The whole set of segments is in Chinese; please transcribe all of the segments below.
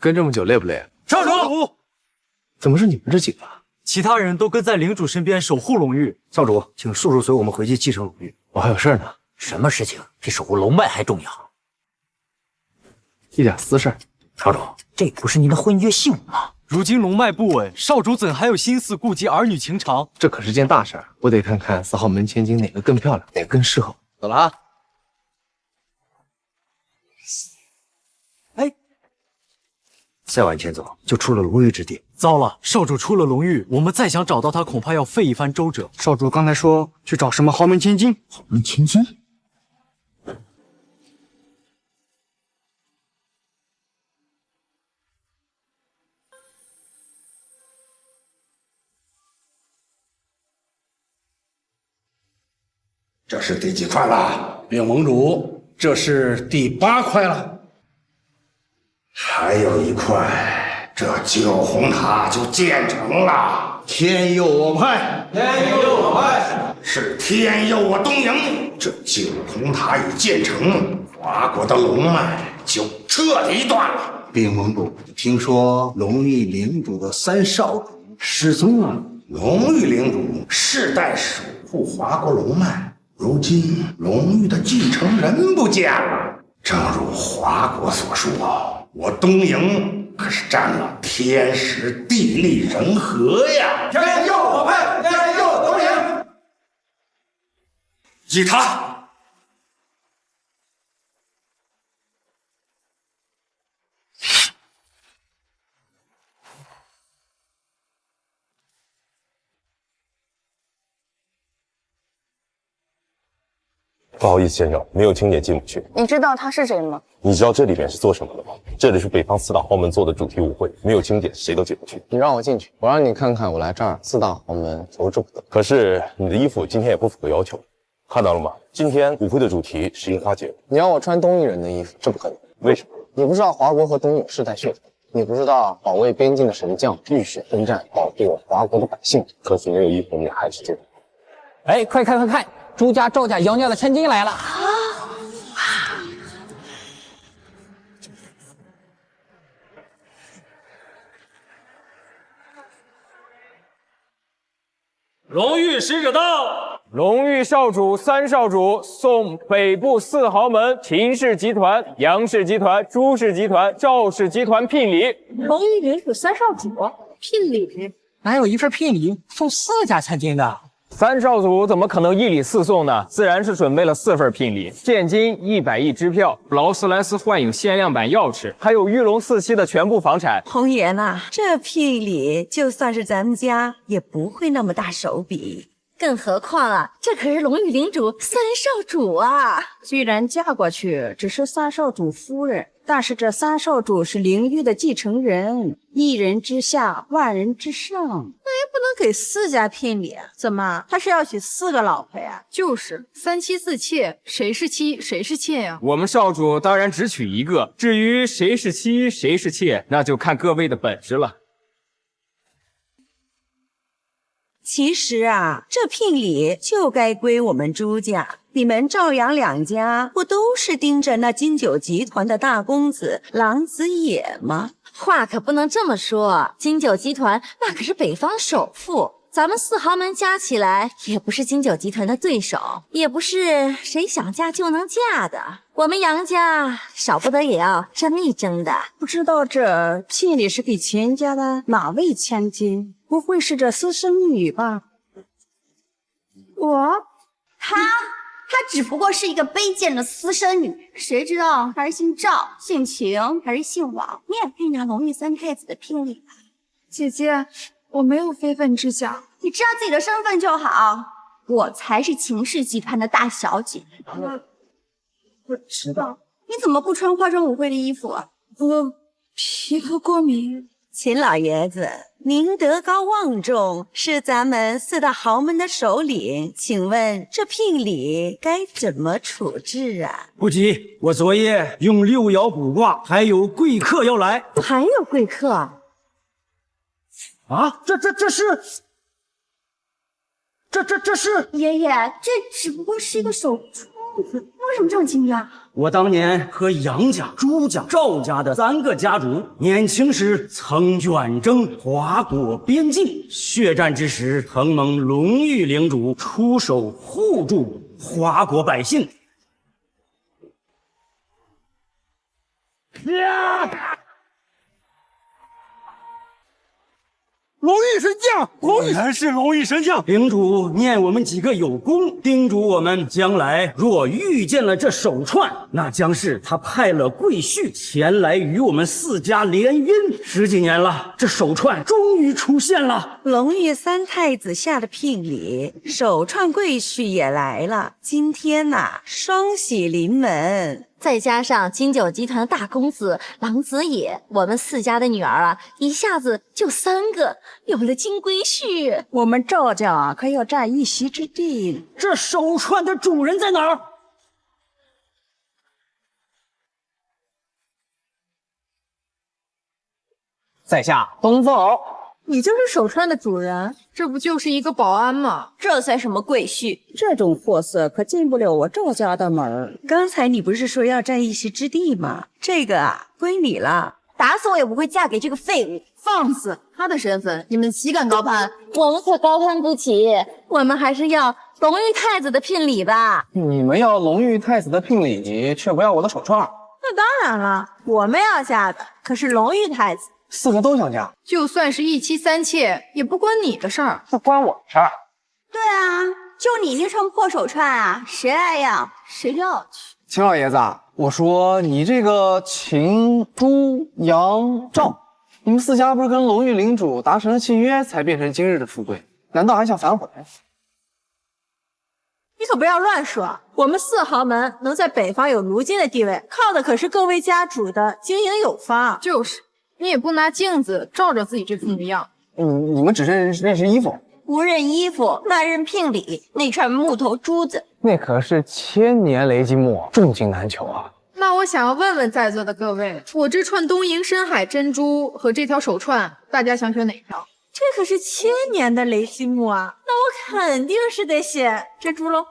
跟这么久累不累？少主，怎么是你们这几个？其他人都跟在领主身边守护龙玉。少主，请叔叔随我们回去继承龙玉。我还有事呢。什么事情比守护龙脉还重要？一点私事儿。少主，这不是您的婚约信物吗？如今龙脉不稳，少主怎还有心思顾及儿女情长？这可是件大事儿，我得看看4号门千金哪个更漂亮，哪个更适合。走了啊。哎，再往前走就出了龙玉之地。糟了，少主出了龙域，我们再想找到他，恐怕要费一番周折。少主刚才说去找什么豪门千金？豪门千金？这是第几块了？禀盟主，这是第8块了。还有一块，这9红塔就建成了。天佑我派，天佑我派，是天佑我东瀛。这9红塔已建成，华国的龙脉就彻底断了。禀盟主，听说龙域领主的3少主失踪了。龙域领主世代守护华国龙脉，如今龙域的继承人不见了。正如华国所说，我东瀛可是占了天时地利人和呀！天佑我派，天佑东瀛。以他。不好意思，先生，没有青姐进不去。你知道他是谁吗？你知道这里面是做什么的吗？这里是北方4大豪门做的主题舞会，没有青姐谁都进不去。你让我进去，我让你看看我来这儿4大豪门求之不得。可是你的衣服今天也不符合要求，看到了吗？今天舞会的主题是樱花节。你要我穿东域人的衣服，这不可能。为什么？你不知道华国和东域世代血统，你不知道保卫边境的神将浴血奋战，保护华国的百姓。可是没有衣服，你还是这样。哎，快看快看，朱家、赵家、杨家的千金来了！龙域使者到！龙域少主、3少主送北部4豪门秦氏集团、杨氏集团、朱氏集团、赵氏集团聘礼。龙域领主3少主聘礼，哪有一份聘礼送4家千金的？3少主怎么可能1礼4送呢？自然是准备了4份聘礼：现金100亿支票、劳斯莱斯幻影限量版钥匙，还有玉龙4期的全部房产。红颜呐，这聘礼就算是咱们家也不会那么大手笔。更何况啊，这可是龙域领主3少主啊！虽然嫁过去只是3少主夫人，但是这3少主是灵域的继承人，一人之下，万人之上。那也不能给4家聘礼啊！怎么，他是要娶4个老婆呀？就是3妻4妾，谁是妻谁是妾呀？我们少主当然只娶1个，至于谁是妻谁是妾，那就看各位的本事了。其实啊，这聘礼就该归我们朱家。你们赵杨2家不都是盯着那金九集团的大公子郎子野吗？话可不能这么说，金九集团那可是北方首富，咱们4豪门加起来也不是金九集团的对手，也不是谁想嫁就能嫁的。我们杨家少不得也要争一争的。不知道这聘礼是给钱家的哪位千金？不会是这私生女吧？她只不过是一个卑贱的私生女，谁知道她是姓赵、姓秦还是姓王？你也配拿龙域3太子的聘礼吧？姐姐，我没有非分之想，你知道自己的身份就好。我才是秦氏集团的大小姐。我知道。你怎么不穿化妆舞会的衣服啊？我皮肤过敏。秦老爷子，您德高望重，是咱们4大豪门的首领，请问这聘礼该怎么处置啊？不急，我昨夜用6爻卜卦，还有贵客要来。还有贵客啊？这是爷爷，这只不过是一个手触为什么这么惊讶？我当年和杨家、朱家、赵家的3个家族，年轻时曾远征华国边境，血战之时，承蒙隆裕领主出手护助华国百姓。龙玉神将，果然是龙玉神将。领主念我们几个有功，叮嘱我们将来若遇见了这手串，那将是他派了贵婿前来与我们4家联姻。10几年了，这手串终于出现了。隆裕3太子下的聘礼，手串贵婿也来了。今天呐，双喜临门。再加上金九集团的大公子郎子野，我们4家的女儿啊，一下子就3个，有了金龟婿，我们赵家可要占一席之地。这手串的主人在哪儿？在下东风儿。你就是手串的主人，这不就是一个保安吗？这算什么贵婿？这种货色可进不了我赵家的门儿。刚才你不是说要占一席之地吗？这个啊，归你了。打死我也不会嫁给这个废物。放肆！他的身份，你们岂敢高攀？我们可高攀不起，我们还是要隆裕太子的聘礼吧。你们要隆裕太子的聘礼，却不要我的手串。那当然了，我们要嫁的可是隆裕太子。 4个都想嫁，就算是一妻3妾，也不关你的事儿，不关我的事儿。对啊，就你那串破手串啊，谁来要谁就要去。秦老爷子，我说你这个秦、朱、杨、赵，你们4家不是跟隆裕领主达成了契约，才变成今日的富贵？难道还想反悔？你可不要乱说，我们4豪门能在北方有如今的地位，靠的可是各位家主的经营有方。就是。 你也不拿镜子照照自己这副模样。你们只认识衣服，不认衣服，那认聘礼。那串木头珠子，那可是千年雷击木，重金难求啊。那我想要问问在座的各位，我这串东瀛深海珍珠和这条手串，大家想选哪条？这可是千年的雷击木啊，那我肯定是得选珍珠喽。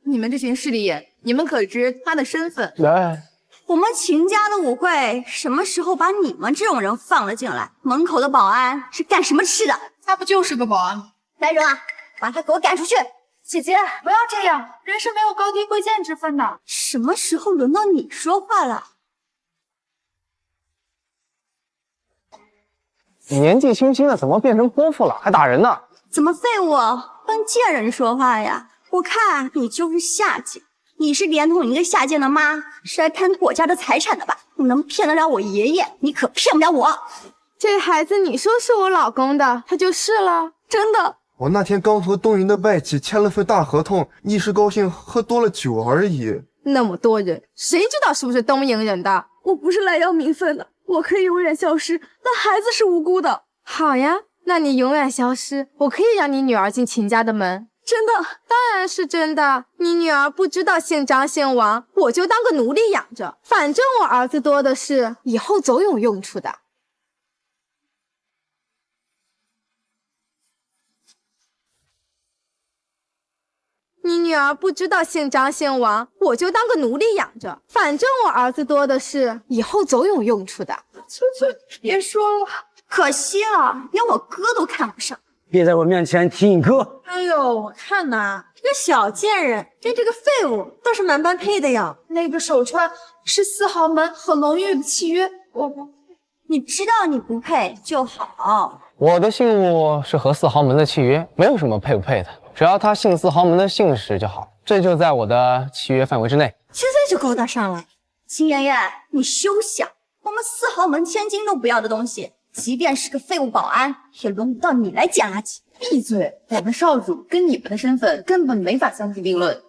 你们这群势利眼，你们可知他的身份？来。 我们秦家的舞会什么时候把你们这种人放了进来？门口的保安是干什么吃的？他不就是个保安吗？来人啊，把他给我赶出去！姐姐，不要这样，人是没有高低贵贱之分的。什么时候轮到你说话了？你年纪轻轻的，怎么变成泼妇了？还打人呢？怎么废物帮贱人说话呀？我看你就是下贱。 你是连同一个下贱的妈是来贪图我家的财产的吧？你能骗得了我爷爷，你可骗不了我。这孩子你说是我老公的，他就是了，真的。我那天刚和东瀛的外戚签了份大合同，一时高兴喝多了酒而已。那么多人，谁知道是不是东瀛人的？我不是来要名分的，我可以永远消失，但孩子是无辜的。好呀，那你永远消失，我可以让你女儿进秦家的门。 真的，当然是真的。你女儿不知道姓张姓王，我就当个奴隶养着。反正我儿子多的是，以后总有用处的。你女儿不知道姓张姓王，我就当个奴隶养着。反正我儿子多的是，以后总有用处的。别说了，可惜了，连我哥都看不上。 别在我面前提你哥！哎呦，我看呐，这个小贱人跟这个废物倒是蛮般配的呀。那个手串是4豪门和隆裕的契约，我不配。你知道你不配就好。我的信物是和4豪门的契约，没有什么配不配的，只要他姓4豪门的姓氏就好，这就在我的契约范围之内。现在就勾搭上了，秦媛媛，你休想！我们4豪门千金都不要的东西。 即便是个废物保安，也轮不到你来捡垃圾。闭嘴！我们少主跟你们的身份根本没法相提并论。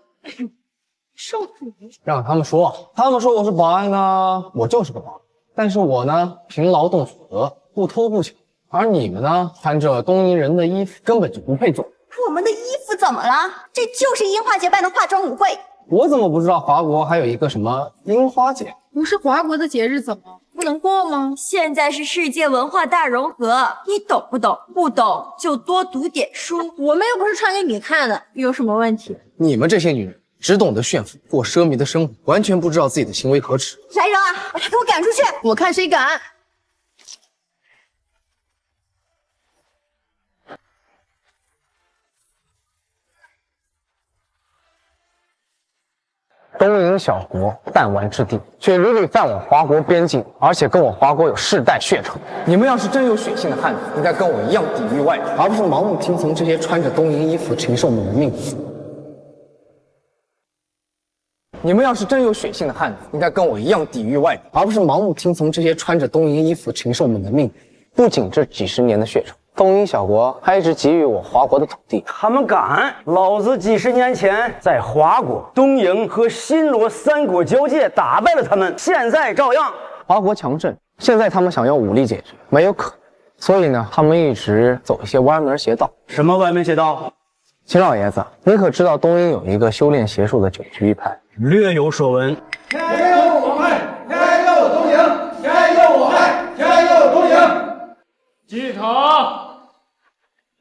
少主，让他们说，我是保安呢，我就是个保安。但是我呢，凭劳动所得，不偷不抢。而你们呢，穿着东瀛人的衣服，根本就不配做。我们的衣服怎么了？这就是樱花节办的化妆舞会。我怎么不知道华国还有一个什么樱花节？不是华国的节日，怎么不能过吗？现在是世界文化大融合，你懂不懂？不懂就多读点书。我们又不是穿给你看的，有什么问题？你们这些女人只懂得炫富，过奢靡的生活，完全不知道自己的行为可耻。来人啊，把他给我赶出去！我看谁敢！东瀛小国，弹丸之地，却屡屡犯我华国边境，而且跟我华国有世代血仇。你们要是真有血性的汉子，应该跟我一样抵御外敌，而不是盲目听从这些穿着东瀛衣服禽兽们的命令。你们要是真有血性的汉子，应该跟我一样抵御外敌，而不是盲目听从这些穿着东瀛衣服禽兽们的命令。不仅这几十年的血仇，东瀛小国还一直给予我华国的土地。他们敢！老子几十年前在华国、东瀛和新罗三国交界打败了他们，现在照样。华国强盛，现在他们想要武力解决，没有可能。所以呢，他们一直走一些歪门邪道。什么歪门邪道？秦老爷子，你可知道东瀛有一个修炼邪术的九居一派？略有所闻。天佑我派，天佑东瀛，天佑我派，天佑东瀛。击塔！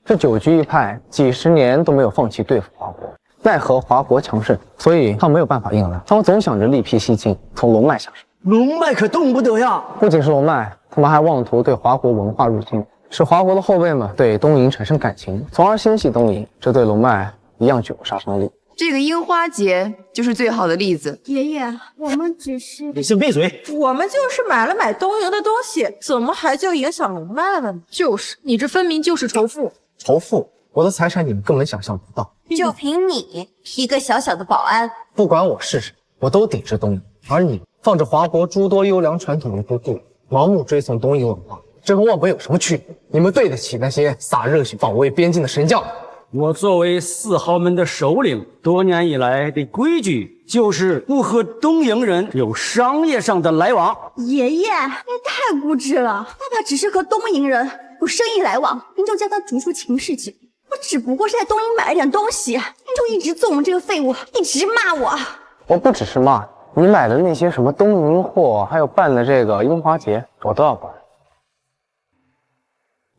这九居一派几十年都没有放弃对付华国，奈何华国强盛，所以他没有办法硬来。他们总想着力辟蹊径，从龙脉下手。龙脉可动不得呀！不仅是龙脉，他们还妄图对华国文化入侵，使华国的后辈们对东瀛产生感情，从而心系东瀛。这对龙脉一样具有杀伤力。这个樱花节就是最好的例子。爷爷，我们只是……你先闭嘴！我们就是买了买东瀛的东西，怎么还就影响龙脉了呢？就是，你这分明就是仇富。仇富，我的财产你们根本想象不到。就凭你一个小小的保安，不管我是谁，我都抵制东瀛。而你放着华国诸多优良传统于不顾，盲目追从东瀛文化，这和我们有什么区别？你们对得起那些洒热血保卫边境的神将？我作为四豪门的首领，多年以来的规矩就是不和东瀛人有商业上的来往。爷爷，你太固执了。爸爸只是和东瀛人有生意来往，您就将他逐出秦氏籍。我只不过是在东瀛买了点东西，您就一直揍我们这个废物，一直骂我。我不只是骂你，你买的那些什么东瀛货，还有办的这个樱花节，我都要管。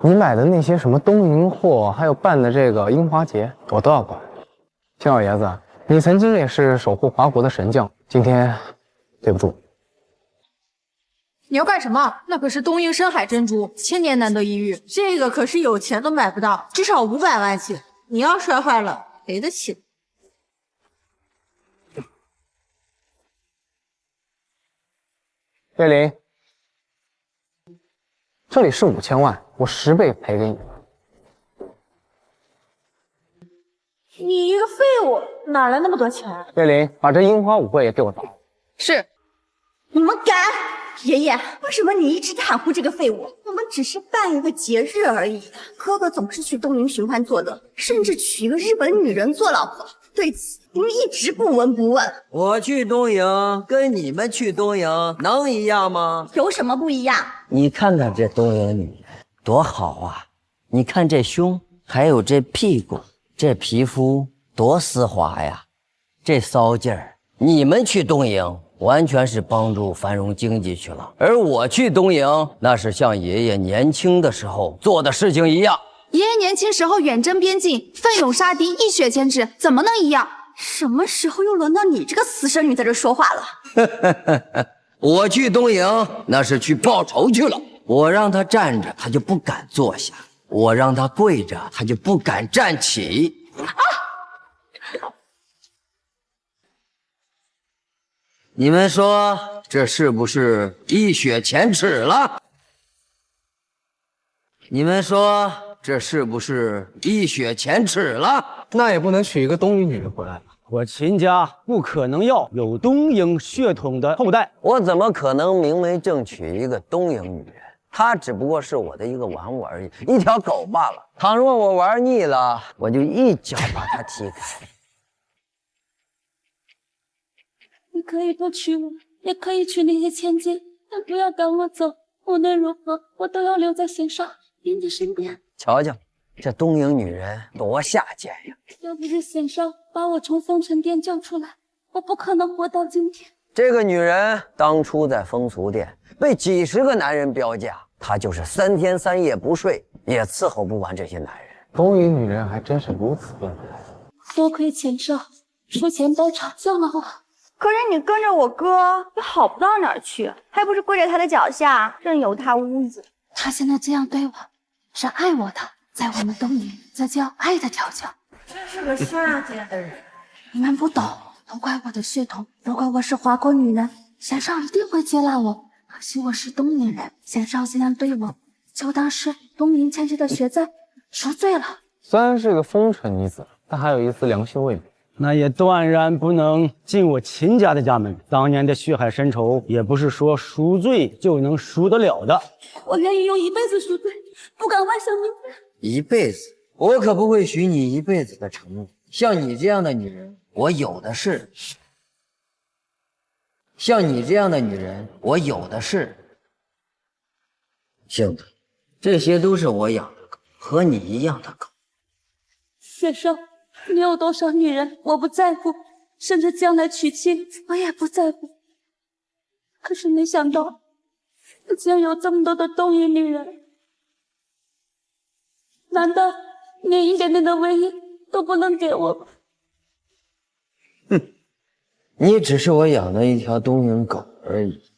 你买的那些什么东瀛货，还有办的这个樱花节，我都要管。秦老爷子，你曾经也是守护华国的神将，今天对不住。你要干什么？那可是东瀛深海珍珠，千年难得一遇，这个可是有钱都买不到，至少500万起。你要摔坏了，赔得起。岳林，这里是5000万，我10倍赔给你。你一个废物，哪来那么多钱？岳林，把这樱花舞会也给我打。是。你们敢？爷爷，为什么你一直袒护这个废物？我们只是办一个节日而已。哥哥总是去东瀛寻欢作乐，甚至娶一个日本女人做老婆，对此您一直不闻不问。我去东瀛跟你们去东瀛能一样吗？有什么不一样？你看看这东瀛女人多好啊！你看这胸，还有这屁股，这皮肤多丝滑呀，这骚劲儿。你们去东瀛完全是帮助繁荣经济去了，而我去东瀛那是像爷爷年轻的时候做的事情一样。爷爷年轻时候远征边境，奋勇杀敌，一雪前耻，怎么能一样？什么时候又轮到你这个私生女在这说话了？我去东瀛那是去报仇去了。我让他站着，他就不敢坐下；我让他跪着，他就不敢站起。你们说这是不是一雪前耻了？你们说这是不是一雪前耻了？那也不能娶一个东瀛女人回来吧？我秦家不可能要有东瀛血统的后代。我怎么可能明媒正娶一个东瀛女人？她只不过是我的一个玩物而已，一条狗罢了。倘若我玩腻了，我就一脚把她踢开。你可以不娶我，也可以娶那些千金，但不要赶我走。无论如何，我都要留在贤少您的身边。瞧瞧，这东瀛女人多下贱呀！要不是贤少把我从风尘殿救出来，我不可能活到今天。这个女人当初在风俗殿被几十个男人标价，她就是3天3夜不睡，也伺候不完这些男人。东瀛女人还真是如此变态。多亏贤少出钱包场救了我。可是你跟着我哥也好不到哪儿去，还不是跪在他的脚下，任由他污渍。他现在这样对我，是爱我的，在我们东营，这叫爱的调教。真是个下贱的人。你们不懂，都怪我的血统。如果我是华国女人，贤少一定会接纳我。可惜我是东营人，贤少这样对我，就当是东营欠下的血债，赎罪了。虽然是个风尘女子，但还有一丝良心未泯。那也断然不能进我秦家的家门。当年的血海深仇，也不是说赎罪就能赎得了的。我愿意用一辈子赎罪，不敢外向名分。一辈子？我可不会许你一辈子的承诺。像你这样的女人，我有的是。像你这样的女人，我有的是。幸的，这些都是我养的狗，和你一样的狗。雪少，你有多少女人我不在乎，甚至将来娶妻我也不在乎。可是没想到，竟然有这么多的东营女人。难道连一点点的威严都不能给我吗？哼，你只是我养的一条东营狗而已，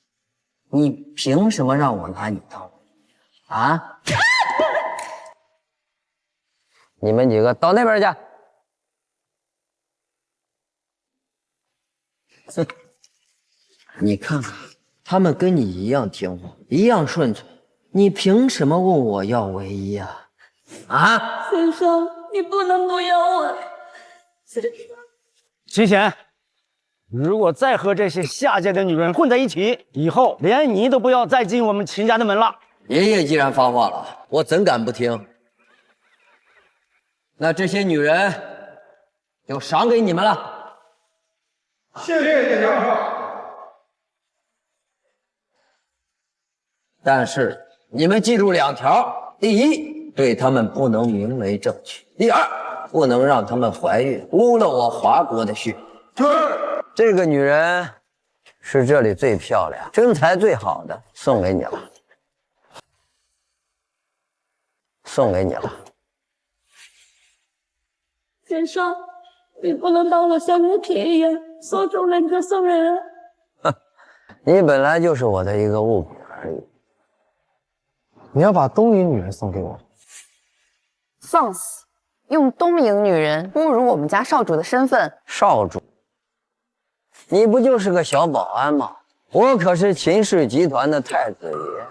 你凭什么让我拿你当啊？你们几个到那边去。哼，你看看，他们跟你一样听话，一样顺从，你凭什么问我要唯一啊？啊！先生，你不能不要我。齐贤，如果再和这些下贱的女人混在一起，以后连你都不要再进我们秦家的门了。爷爷既然发话了，我怎敢不听？那这些女人就赏给你们了。谢谢叶教授。但是你们记住2条：第一，对他们不能明媒正娶；第二，不能让他们怀孕，污了我华国的血。这个女人是这里最漂亮、身材最好的，送给你了，送给你了。先生，你不能当我像人品一样说中人就送人啊！哼，你本来就是我的一个物品而已。你要把东营女人送给我？放肆！用东营女人侮辱我们家少主的身份。少主，你不就是个小保安吗？我可是秦氏集团的太子爷。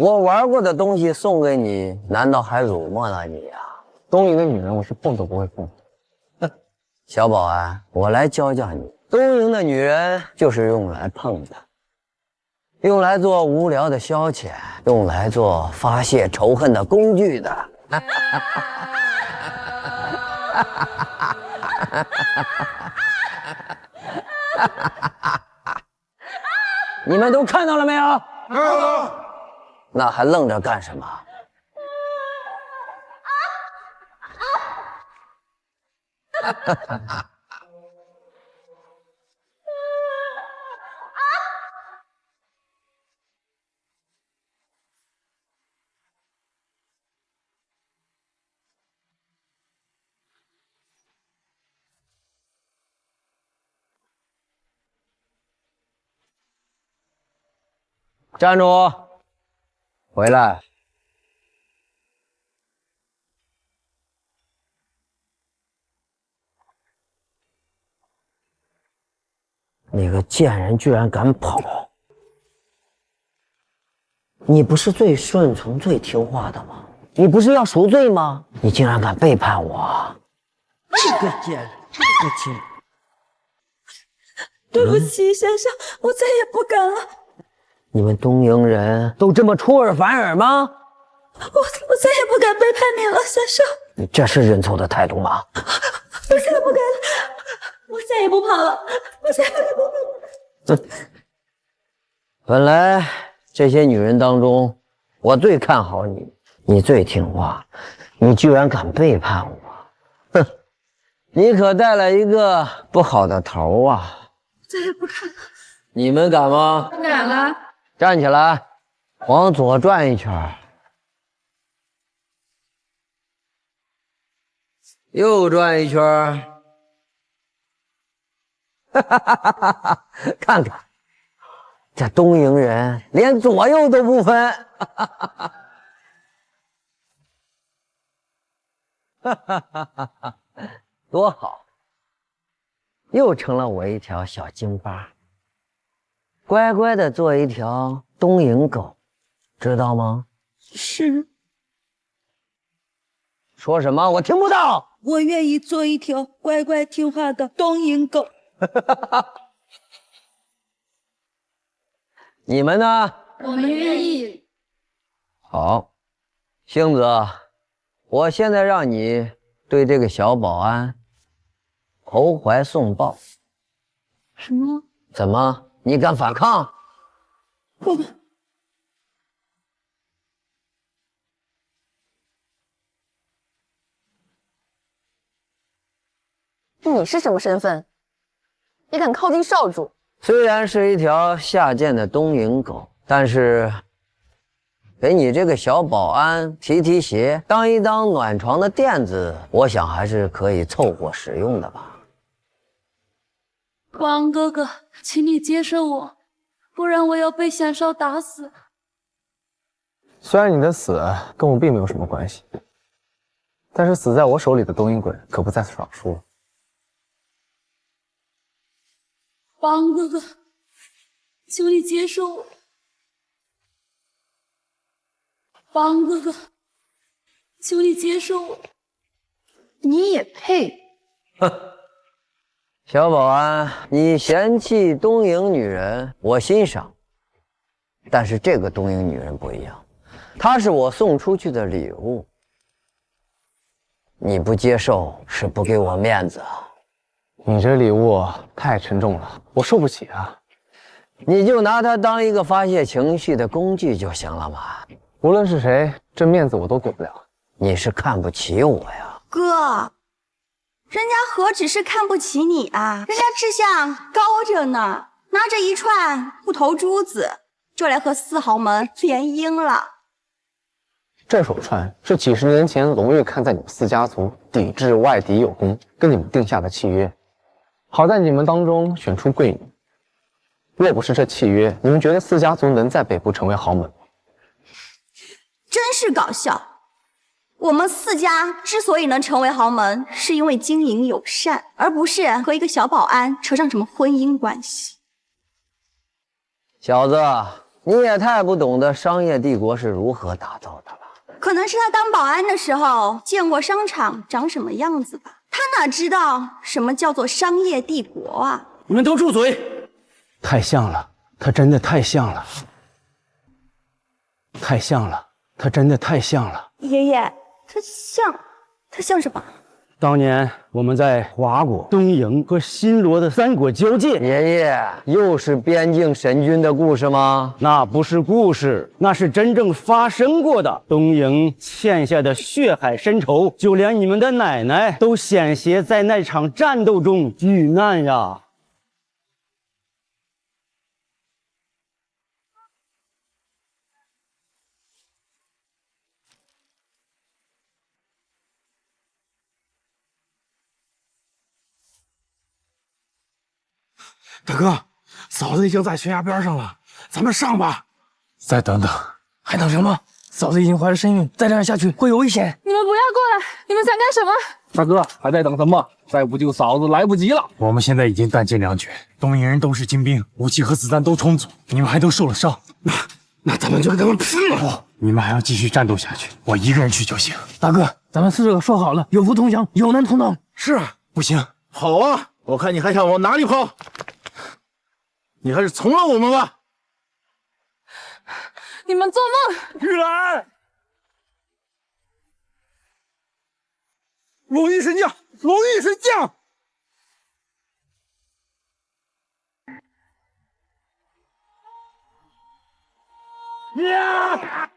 我玩过的东西送给你，难道还辱没了你呀？东营的女人我是碰都不会碰的。小保安，我来教教你，东营的女人就是用来碰的，用来做无聊的消遣，用来做发泄仇恨的工具的。你们都看到了没有？看到了。那还愣着干什么？站住！回来！你个贱人居然敢跑！你不是最顺从、最听话的吗？你不是要赎罪吗？你竟然敢背叛我！这个贱人，这个贱人！对不起，先生，我再也不敢了。你们东营人都这么出尔反尔吗？我再也不敢背叛你了，先生。你这是认错的态度吗？我再也不敢了，我再也不跑了，我再也不跑了。本来这些女人当中，我最看好你，你最听话，你居然敢背叛我，哼！你可带了一个不好的头啊！再也不敢了。你们敢吗？不敢了。站起来，往左转一圈。又转一圈儿。哈哈哈哈哈！看看，这东瀛人连左右都不分。哈哈哈哈哈！哈哈哈哈！多好，又成了我一条小京巴，乖乖的做一条东瀛狗，知道吗？是。说什么？我听不到。我愿意做一条乖乖听话的东瀛狗。你们呢？我们愿意。好，星子，我现在让你对这个小保安投怀送抱。什么？怎么？你敢反抗？不。你是什么身份？你敢靠近少主？虽然是一条下贱的东瀛狗，但是给你这个小保安提鞋，当一当暖床的垫子，我想还是可以凑合使用的吧。王哥哥，请你接受我，不然我要被祥少打死。虽然你的死跟我并没有什么关系，但是死在我手里的东瀛鬼可不在少数了。王哥哥，求你接受我。王哥哥，求你接受我。你也配？哼，小保安，你嫌弃东瀛女人，我欣赏。但是这个东瀛女人不一样，她是我送出去的礼物，你不接受是不给我面子。你这礼物太沉重了，我受不起啊！你就拿它当一个发泄情绪的工具就行了嘛。无论是谁，这面子我都给不了。你是看不起我呀，哥？人家何止是看不起你啊，人家志向高着呢，拿着一串布头珠子就来和四豪门联姻了。这手串是几十年前龙玉看在你们四家族抵制外敌有功，跟你们定下的契约。好在你们当中选出贵女，若不是这契约，你们觉得四家族能在北部成为豪门吗？真是搞笑！我们四家之所以能成为豪门，是因为经营友善，而不是和一个小保安扯上什么婚姻关系。小子，你也太不懂得商业帝国是如何打造的了。可能是他当保安的时候见过商场长什么样子吧，他哪知道什么叫做商业帝国啊！你们都住嘴！太像了，他真的太像了，太像了，他真的太像了。爷爷，他像什么？当年我们在华国、东瀛和新罗的三国交界。爷爷，又是边境神君的故事吗？那不是故事，那是真正发生过的。东瀛欠下的血海深仇，就连你们的奶奶都险些在那场战斗中遇难呀！大哥，嫂子已经在悬崖边上了，咱们上吧。再等等，还等什么？嫂子已经怀着身孕，再这样下去会有危险。你们不要过来！你们想干什么？大哥，还在等什么？再不救嫂子来不及了。我们现在已经弹尽粮绝，东瀛人都是精兵，武器和子弹都充足，你们还都受了伤。那咱们就跟他们拼了！不，你们还要继续战斗下去，我一个人去就行。大哥，咱们四个说好了，有福同享，有难同当。是啊，不行。好啊，我看你还想往哪里跑？你还是从了我们吧！你们做梦！玉兰，龙玉神将，龙玉神将！呀！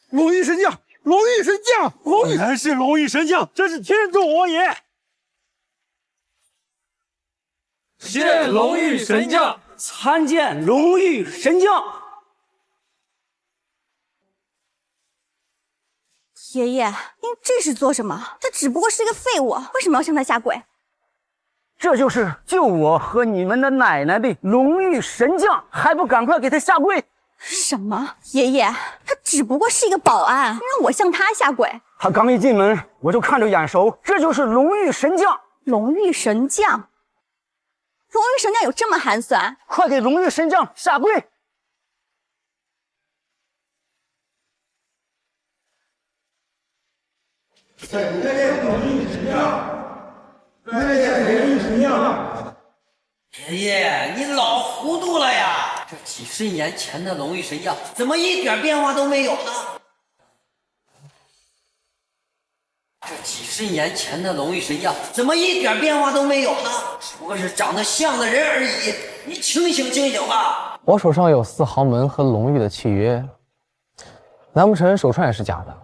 龙玉神将，龙玉神将，果然是龙玉神将，真是天助我也！谢龙玉神将，参见龙玉神将。爷爷，您这是做什么？他只不过是一个废物，为什么要向他下跪？这就是救我和你们的奶奶的龙玉神将，还不赶快给他下跪！什么？爷爷，他只不过是一个保安，让我向他下跪？他刚一进门，我就看着眼熟，这就是龙玉神将。龙玉神将？龙玉神将有这么寒酸？快给龙玉神将下跪！再见龙玉神将，再见龙玉神将。爷爷，你老糊涂了呀！这几十年前的龙玉神将，怎么一点变化都没有呢？这几十年前的龙玉神将，怎么一点变化都没有呢？只不过是长得像个人而已。你清醒清醒吧！我手上有4豪门和龙玉的契约，难不成手串也是假的？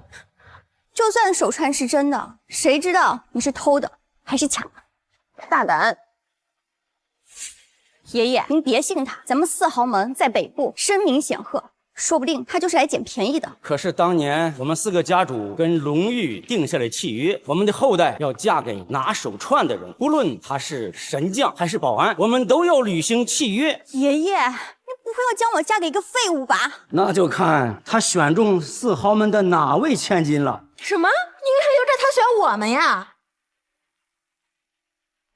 就算手串是真的，谁知道你是偷的还是抢的？大胆！爷爷，您别信他，咱们4豪门在北部声名显赫，说不定他就是来捡便宜的。可是当年我们4个家主跟龙玉定下了契约，我们的后代要嫁给拿手串的人，不论他是神将还是保安，我们都要履行契约。爷爷，你不会要将我嫁给一个废物吧？那就看他选中4豪门的哪位千金了。什么？你还由着他选我们呀？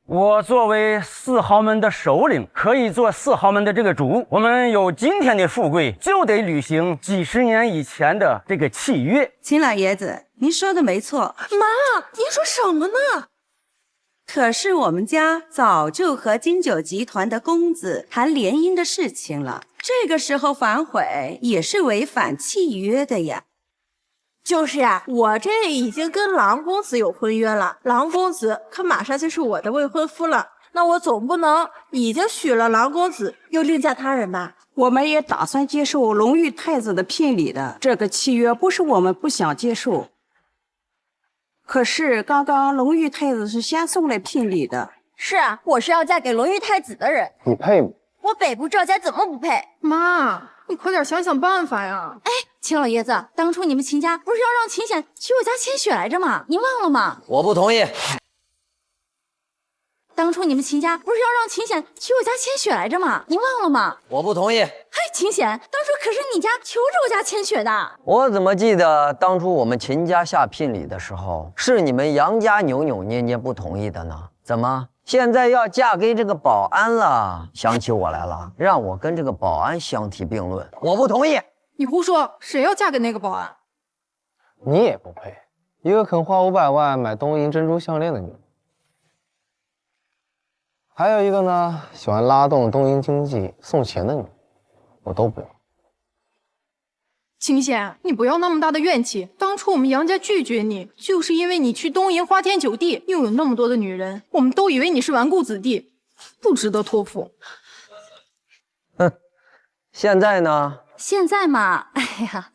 我作为4豪门的首领，可以做4豪门的这个主。我们有今天的富贵，就得履行几十年以前的这个契约。秦老爷子，您说的没错。妈，您说什么呢？可是我们家早就和金九集团的公子谈联姻的事情了，这个时候反悔也是违反契约的呀。就是啊，我这已经跟郎公子有婚约了，郎公子可马上就是我的未婚夫了。那我总不能已经许了郎公子，又另嫁他人吧？我们也打算接受龙玉太子的聘礼的，这个契约不是我们不想接受。可是刚刚龙玉太子是先送来聘礼的。是啊，我是要嫁给龙玉太子的人。你配吗？我北部赵家怎么不配？妈，你快点想想办法呀！哎，秦老爷子，当初你们秦家不是要让秦显去我家牵血来着吗？您忘了吗？我不同意。当初你们秦家不是要让秦显去我家牵血来着吗？您忘了吗？我不同意。嘿，秦显，当初可是你家求着我家牵血的。我怎么记得当初我们秦家下聘礼的时候，是你们杨家扭扭捏捏不同意的呢？怎么现在要嫁给这个保安了？想起我来了，让我跟这个保安相提并论，我不同意。你胡说，谁要嫁给那个保安？你也不配，一个肯花500万买东瀛珍珠项链的女人，还有一个呢，喜欢拉动东瀛经济送钱的女人，我都不要。秦显，你不要那么大的怨气。当初我们杨家拒绝你，就是因为你去东瀛花天酒地，拥有那么多的女人，我们都以为你是纨绔子弟，不值得托付。哼，现在呢？现在嘛，哎呀，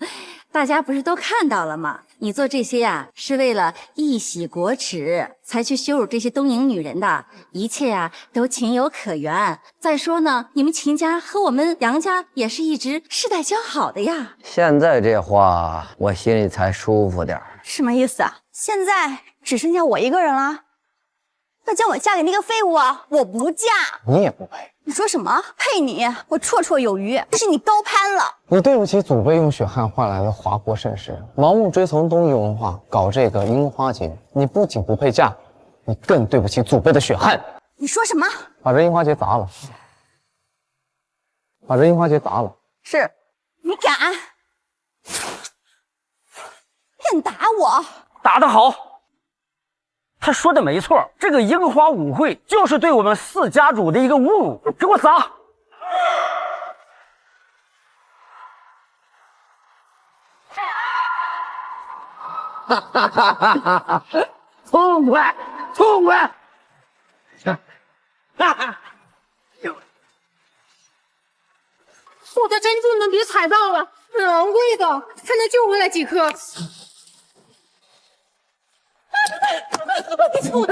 大家不是都看到了吗？你做这些呀，是为了一洗国耻，才去羞辱这些东瀛女人的，一切呀都情有可原。再说呢，你们秦家和我们杨家也是一直世代交好的呀。现在这话我心里才舒服点儿。什么意思啊？现在只剩下我一个人了？要将我嫁给那个废物啊？我不嫁。你也不配。你说什么？配你？我绰绰有余，但是你高攀了。你对不起祖辈用血汗换来的华国盛世，盲目追从东瀛文化，搞这个樱花节，你不仅不配嫁，你更对不起祖辈的血汗。你说什么？把这樱花节砸了！把这樱花节砸了！是，你敢？敢打我？打得好！他说的没错，这个樱花舞会就是对我们4家主的一个侮辱，给我砸！哈哈哈哈哈！痛快，痛快！哈哈！我的珍珠们别踩到了，昂贵的，才能救回来几颗。别吵我！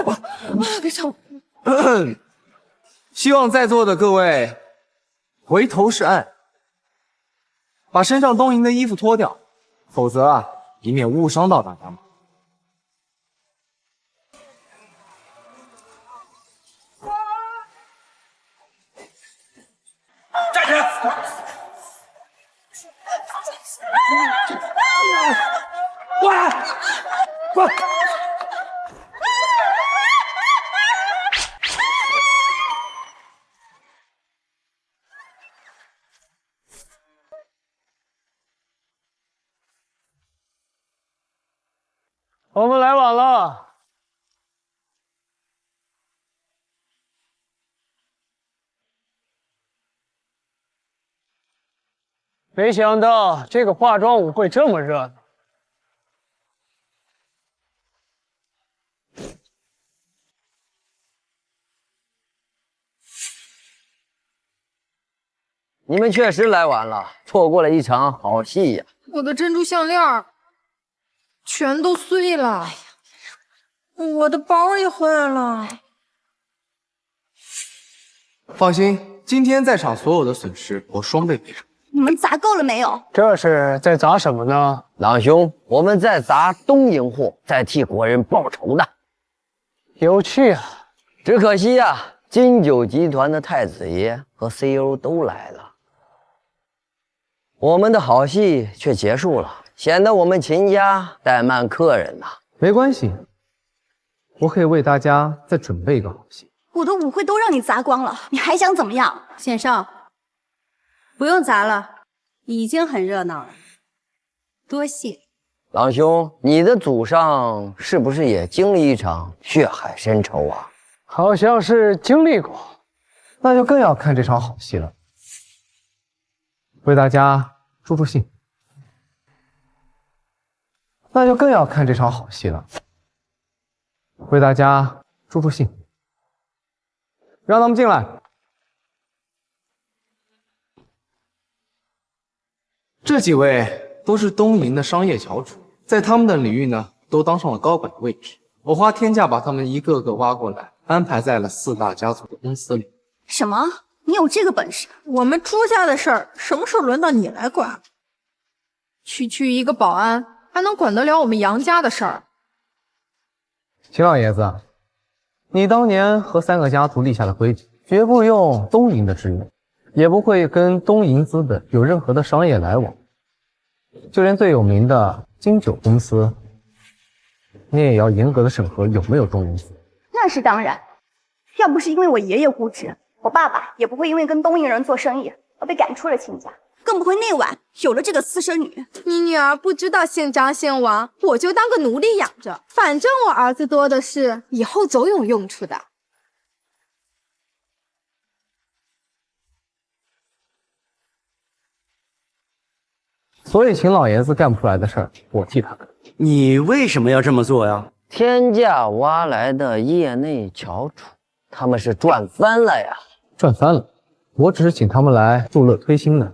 别吵我！希望在座的各位回头是岸，把身上东瀛的衣服脱掉，否则啊，以免误伤到大家嘛。站着！过来！过来！我们来晚了。没想到这个化妆舞会这么热闹。你们确实来晚了，错过了一场好戏呀！我的珍珠项链全都碎了。哎呀，我的包也坏了。放心，今天在场所有的损失我双倍赔偿。你们砸够了没有？这是在砸什么呢？郎兄，我们在砸东瀛货，在替国人报仇呢。有趣啊！只可惜呀，金九集团的太子爷和 CEO 都来了，我们的好戏却结束了，显得我们秦家怠慢客人呐。没关系，我可以为大家再准备一个好戏。我的舞会都让你砸光了，你还想怎么样？先生，不用砸了，已经很热闹了，多谢。郎兄，你的祖上是不是也经历一场血海深仇啊？好像是经历过，那就更要看这场好戏了。为大家助助兴，那就更要看这场好戏了。为大家助助兴，让他们进来。这几位都是东瀛的商业翘楚，在他们的领域呢，都当上了高管的位置。我花天价把他们一个个挖过来，安排在了4大家族的公司里。什么？你有这个本事？我们朱家的事儿，什么时候轮到你来管？区一个保安，还能管得了我们杨家的事儿？秦老爷子，你当年和3个家族立下的规矩，绝不用东瀛的职员，也不会跟东瀛资本有任何的商业来往。就连最有名的金九公司，你也要严格的审核有没有东瀛资。那是当然，要不是因为我爷爷固执，我爸爸也不会因为跟东瀛人做生意而被赶出了秦家，更不会那晚有了这个私生女。你女儿不知道姓张姓王，我就当个奴隶养着，反正我儿子多的是，以后总有用处的。所以秦老爷子干不出来的事儿，我替他干。你为什么要这么做呀？天价挖来的业内翘楚，他们是赚翻了呀！赚翻了，我只是请他们来助乐推心的。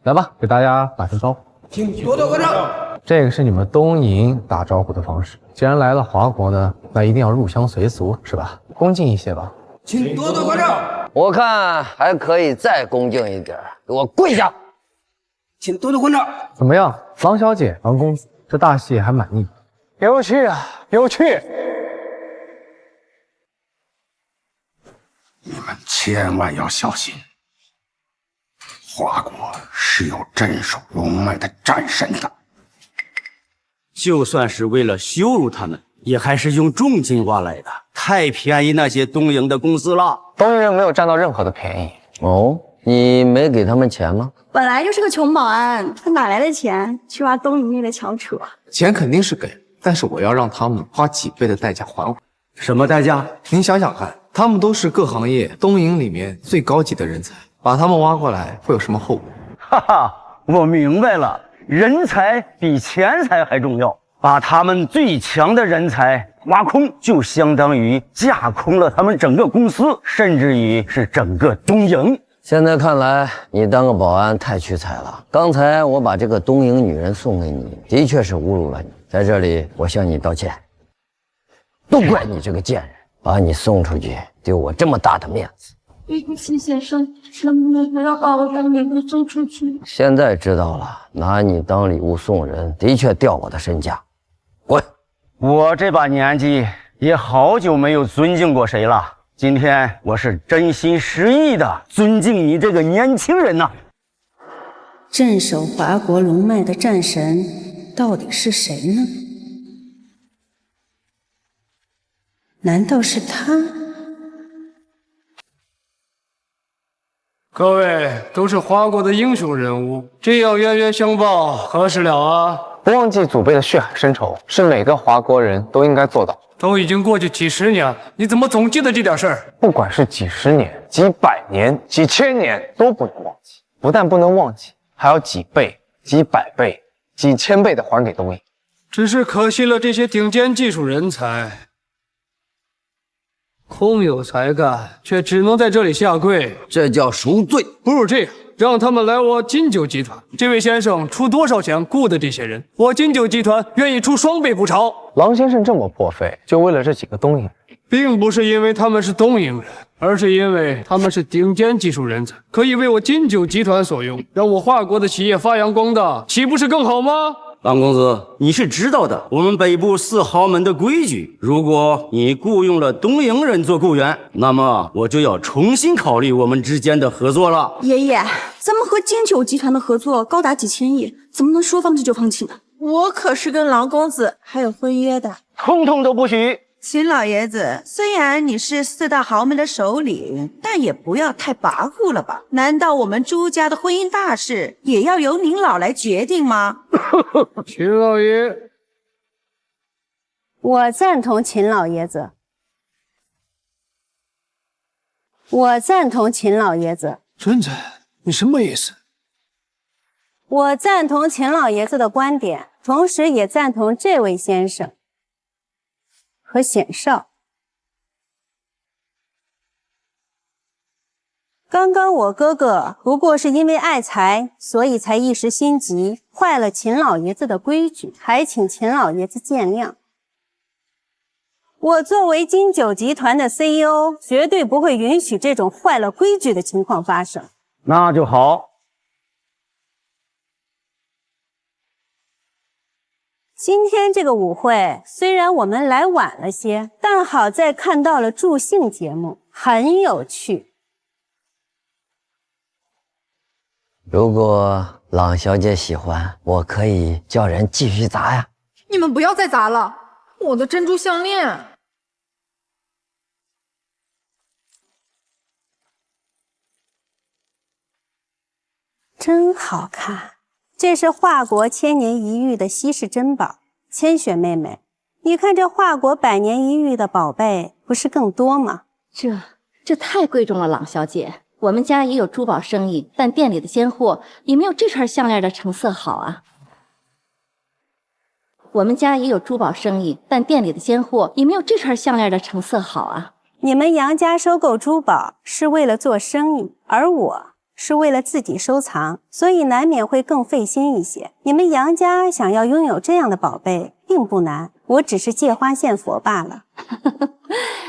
来吧，给大家打声招呼。请多多关照。这个是你们东瀛打招呼的方式。既然来了华国呢，那一定要入乡随俗，是吧？恭敬一些吧。请多多关照。我看还可以再恭敬一点，给我跪下！请多多关照。怎么样，郎小姐、郎公子，这大戏还满意？有趣啊，有趣！你们千万要小心，华国是有镇守龙脉的战神的。就算是为了羞辱他们，也还是用重金挖来的，太便宜那些东瀛的公司了。东瀛人没有占到任何的便宜。哦，你没给他们钱吗？本来就是个穷保安，他哪来的钱去挖东瀛内的翘楚啊？钱肯定是给，但是我要让他们花几倍的代价还我。什么代价？您想想看，他们都是各行业东瀛里面最高级的人才，把他们挖过来会有什么后果？哈哈，我明白了，人才比钱财还重要。把他们最强的人才挖空，就相当于架空了他们整个公司，甚至于是整个东瀛。现在看来，你当个保安太屈才了。刚才我把这个东瀛女人送给你，的确是侮辱了你。在这里，我向你道歉。都怪你这个贱人，把你送出去，丢我这么大的面子。秦先生，能不能不要把我当礼物送出去？现在知道了，拿你当礼物送人，的确掉我的身价。滚！我这把年纪也好久没有尊敬过谁了。今天我是真心实意的尊敬你这个年轻人呐。镇守华国龙脉的战神到底是谁呢？难道是他？各位都是华国的英雄人物，这样冤冤相报何时了啊？不忘记祖辈的血海深仇，是每个华国人都应该做到。都已经过去几十年了，你怎么总记得这点事儿？不管是几十年、几百年、几千年，都不能忘记。不但不能忘记，还要几倍、几百倍、几千倍的还给东瀛。只是可惜了这些顶尖技术人才。空有才干，却只能在这里下跪，这叫赎罪。不如这样，让他们来我金九集团。这位先生出多少钱雇的这些人，我金九集团愿意出双倍补偿。郎先生这么破费，就为了这几个东瀛人？并不是因为他们是东瀛人，而是因为他们是顶尖技术人才，可以为我金九集团所用，让我华国的企业发扬光大，岂不是更好吗？郎公子，你是知道的，我们北部4豪门的规矩。如果你雇佣了东瀛人做雇员，那么我就要重新考虑我们之间的合作了。爷爷，咱们和金九集团的合作高达几千亿，怎么能说放弃就放弃呢？我可是跟郎公子还有婚约的，通通都不许。秦老爷子，虽然你是4大豪门的首领，但也不要太跋扈了吧？难道我们朱家的婚姻大事也要由您老来决定吗？秦老爷，我赞同秦老爷子。我赞同秦老爷子。真真，你什么意思？我赞同秦老爷子的观点，同时也赞同这位先生和显少。刚刚我哥哥不过是因为爱财，所以才一时心急，坏了秦老爷子的规矩，还请秦老爷子见谅。我作为金九集团的 CEO， 绝对不会允许这种坏了规矩的情况发生。那就好。今天这个舞会虽然我们来晚了些，但好在看到了助兴节目，很有趣。如果朗小姐喜欢，我可以叫人继续砸呀。你们不要再砸了，我的珍珠项链。真好看，这是华国千年一遇的稀世珍宝。千雪妹妹，你看这华国百年一遇的宝贝不是更多吗？这太贵重了，朗小姐。我们家也有珠宝生意，但店里的鲜货也没有这串项链的成色好啊。我们家也有珠宝生意，但店里的鲜货也没有这串项链的成色好啊。你们杨家收购珠宝是为了做生意，而我是为了自己收藏，所以难免会更费心一些。你们杨家想要拥有这样的宝贝并不难，我只是借花献佛罢了。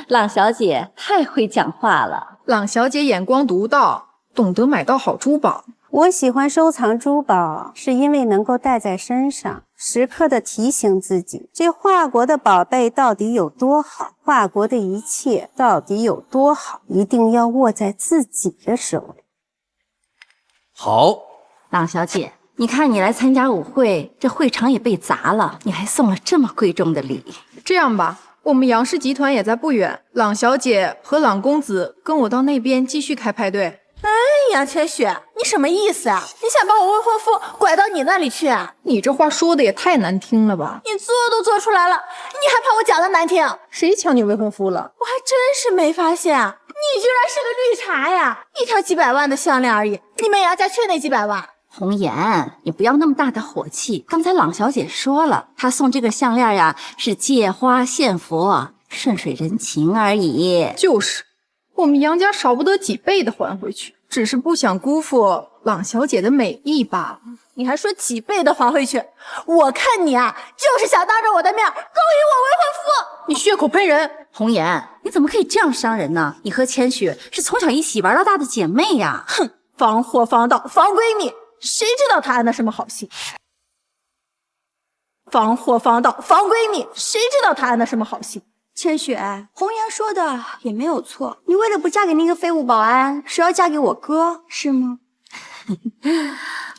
朗小姐太会讲话了，朗小姐眼光独到，懂得买到好珠宝。我喜欢收藏珠宝，是因为能够带在身上，时刻的提醒自己，这华国的宝贝到底有多好，华国的一切到底有多好，一定要握在自己的手里。好，朗小姐，你看你来参加舞会，这会场也被砸了，你还送了这么贵重的礼。这样吧，我们杨氏集团也在不远，朗小姐和朗公子跟我到那边继续开派对。哎，杨千雪，你什么意思啊？你想把我未婚夫拐到你那里去啊？你这话说的也太难听了吧！你做都做出来了，你还怕我讲的难听？谁抢你未婚夫了？我还真是没发现，你居然是个绿茶呀！一条几百万的项链而已，你们杨家缺那几百万？红颜，你不要那么大的火气。刚才朗小姐说了，她送这个项链呀，是借花献佛，顺水人情而已。就是，我们杨家少不得几倍的还回去。只是不想辜负朗小姐的美意罢了。你还说几倍的还回去？我看你啊，就是想当着我的面勾引我未婚夫。你血口喷人！红颜，你怎么可以这样伤人呢？你和千雪是从小一起玩到大的姐妹呀！哼，防火防盗防闺蜜，谁知道她安的什么好心？防火防盗防闺蜜，谁知道她安的什么好心？千雪，红颜说的也没有错，你为了不嫁给那个废物保安，是要嫁给我哥，是吗？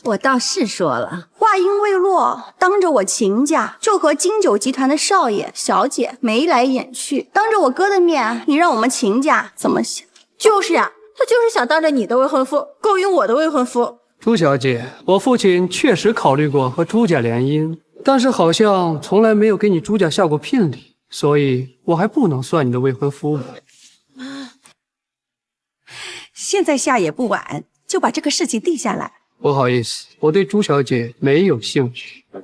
我倒是说了，话音未落，当着我秦家就和金九集团的少爷小姐眉来眼去，当着我哥的面，你让我们秦家怎么想？就是呀，他就是想当着你的未婚夫勾引我的未婚夫。朱小姐，我父亲确实考虑过和朱家联姻，但是好像从来没有给你朱家下过聘礼，所以我还不能算你的未婚夫。现在下也不晚，就把这个事情定下来。不好意思，我对朱小姐没有兴趣。明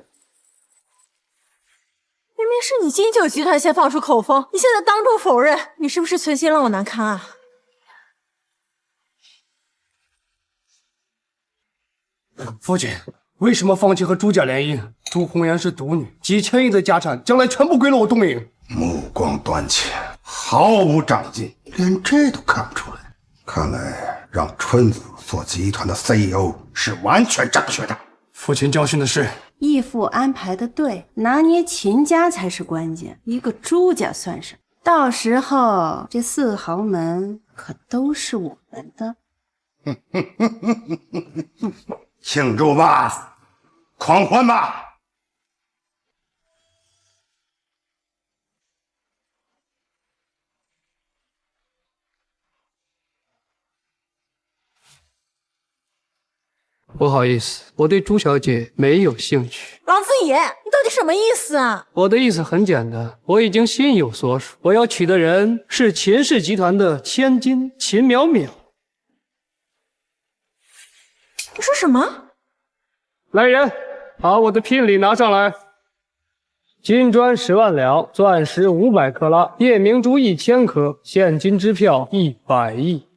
明是你金九集团先放出口风，你现在当众否认，你是不是存心让我难堪啊？父亲，为什么放弃和朱家联姻？朱红颜是独女，几千亿的家产将来全部归了我东瀛。目光短浅，毫无长进，连这都看不出来。看来让春子做集团的 CEO 是完全正确的。父亲教训的是，义父安排的对，拿捏秦家才是关键，一个朱家算什么？到时候这4豪门可都是我们的。庆祝吧，狂欢吧！不好意思，我对朱小姐没有兴趣。郎子野，你到底什么意思啊？我的意思很简单，我已经心有所属，我要娶的人是秦氏集团的千金秦淼淼。你说什么？来人，把我的聘礼拿上来。金砖10万两，钻石500克拉，夜明珠1000颗，现金支票100亿。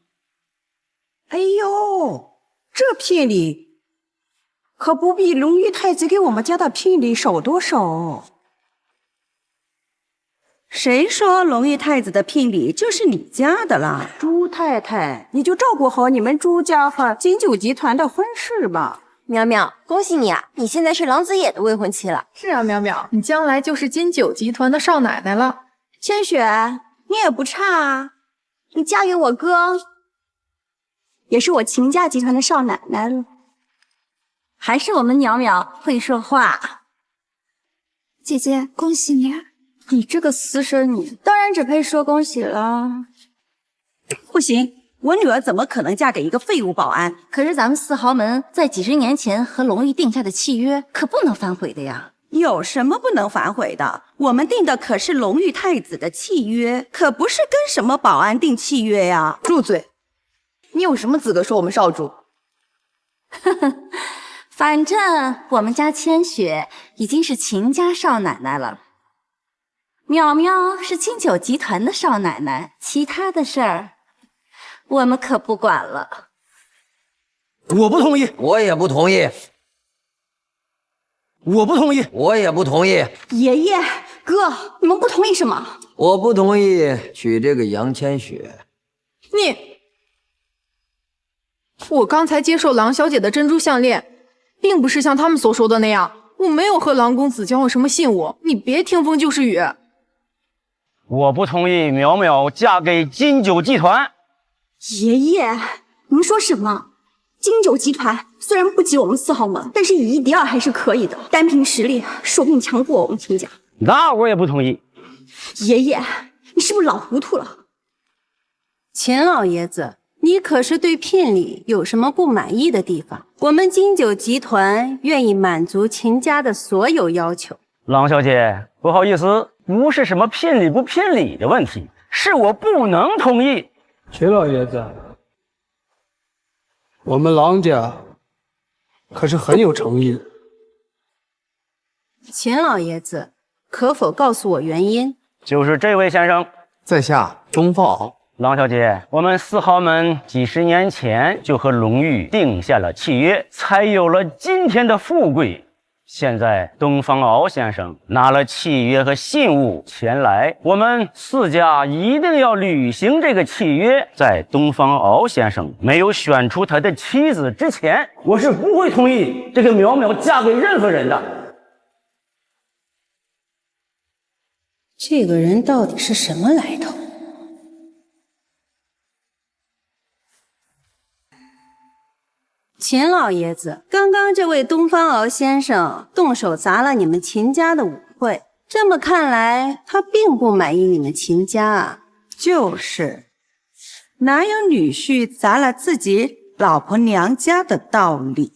哎呦，这聘礼可不比隆裕太子给我们家的聘礼少多少。谁说隆裕太子的聘礼就是你家的了？朱太太，你就照顾好你们朱家和金九集团的婚事吧。淼淼，恭喜你啊！你现在是郎子野的未婚妻了。是啊，淼淼，你将来就是金九集团的少奶奶了。千雪，你也不差啊，你嫁给我哥，也是我秦家集团的少奶奶了。还是我们淼淼会说话。姐姐，恭喜你！你这个私生女，当然只配说恭喜了。不行，我女儿怎么可能嫁给一个废物保安？可是咱们4豪门在几十年前和隆裕定下的契约，可不能反悔的呀。有什么不能反悔的？我们定的可是隆裕太子的契约，可不是跟什么保安定契约呀！住嘴！你有什么资格说我们少主？反正我们家千雪已经是秦家少奶奶了，淼淼是金九集团的少奶奶，其他的事儿我们可不管了。我不同意，我也不同意，我不同意，我也不同意。爷爷，哥，你们不同意什么？我不同意娶这个杨千雪。我刚才接受郎小姐的珍珠项链，并不是像他们所说的那样，我没有和郎公子交换什么信物，你别听风就是雨。我不同意淼淼嫁给金九集团。爷爷，您说什么？金九集团虽然不及我们4豪门，但是以1敌2还是可以的，单凭实力说不定强过我们秦家。那我也不同意。爷爷，你是不是老糊涂了？秦老爷子，你可是对聘礼有什么不满意的地方？我们金九集团愿意满足秦家的所有要求。郎小姐，不好意思，不是什么聘礼不聘礼的问题，是我不能同意。秦老爷子，我们郎家可是很有诚意的。秦老爷子，可否告诉我原因？就是这位先生，在下钟凤敖，郎小姐，我们四豪门几十年前就和龙玉定下了契约，才有了今天的富贵。现在东方敖先生拿了契约和信物前来，我们四家一定要履行这个契约。在东方敖先生没有选出他的妻子之前，我是不会同意这个淼淼嫁给任何人的。这个人到底是什么来头？秦老爷子，刚刚这位东方敖先生动手砸了你们秦家的舞会，这么看来，他并不满意你们秦家啊。就是，哪有女婿砸了自己老婆娘家的道理？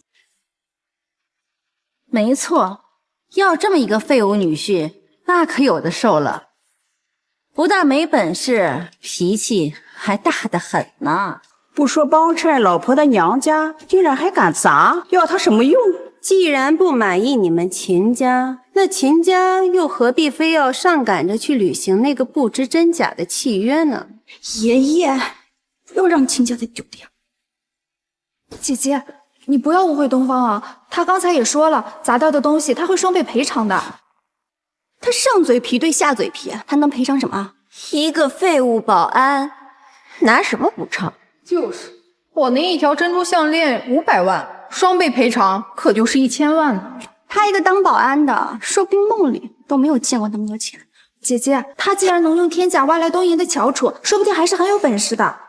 没错，要这么一个废物女婿，那可有的受了。不但没本事，脾气还大得很呢。不说包庇老婆的娘家，竟然还敢砸，要他什么用？既然不满意你们秦家，那秦家又何必非要上赶着去履行那个不知真假的契约呢？爷爷，不要让秦家再丢脸。姐姐，你不要误会东方啊，他刚才也说了，砸掉的东西他会双倍赔偿的。他上嘴皮对下嘴皮，他能赔偿什么？一个废物保安，拿什么补偿？就是，我那一条珍珠项链500万，双倍赔偿可就是1000万呢。他一个当保安的，说不定梦里都没有见过那么多钱。姐姐，他既然能用天甲挖来东瀛的翘楚，说不定还是很有本事的。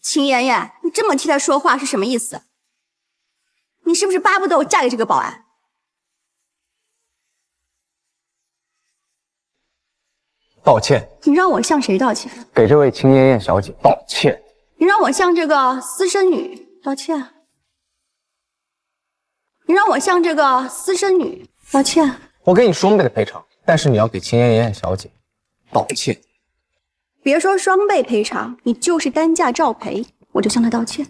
秦妍妍，你这么替他说话是什么意思？你是不是巴不得我嫁给这个保安？道歉。你让我向谁道歉？给这位秦妍妍小姐道歉。你让我向这个私生女道歉？你让我向这个私生女道歉？我给你双倍的赔偿，但是你要给秦妍妍小姐道歉。别说双倍赔偿，你就是单价照赔，我就向她道歉。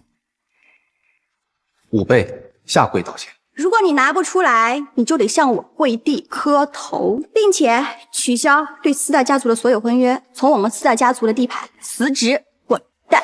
5倍，下跪道歉。如果你拿不出来，你就得向我跪地磕头，并且取消对四大家族的所有婚约，从我们四大家族的地盘辞职滚蛋。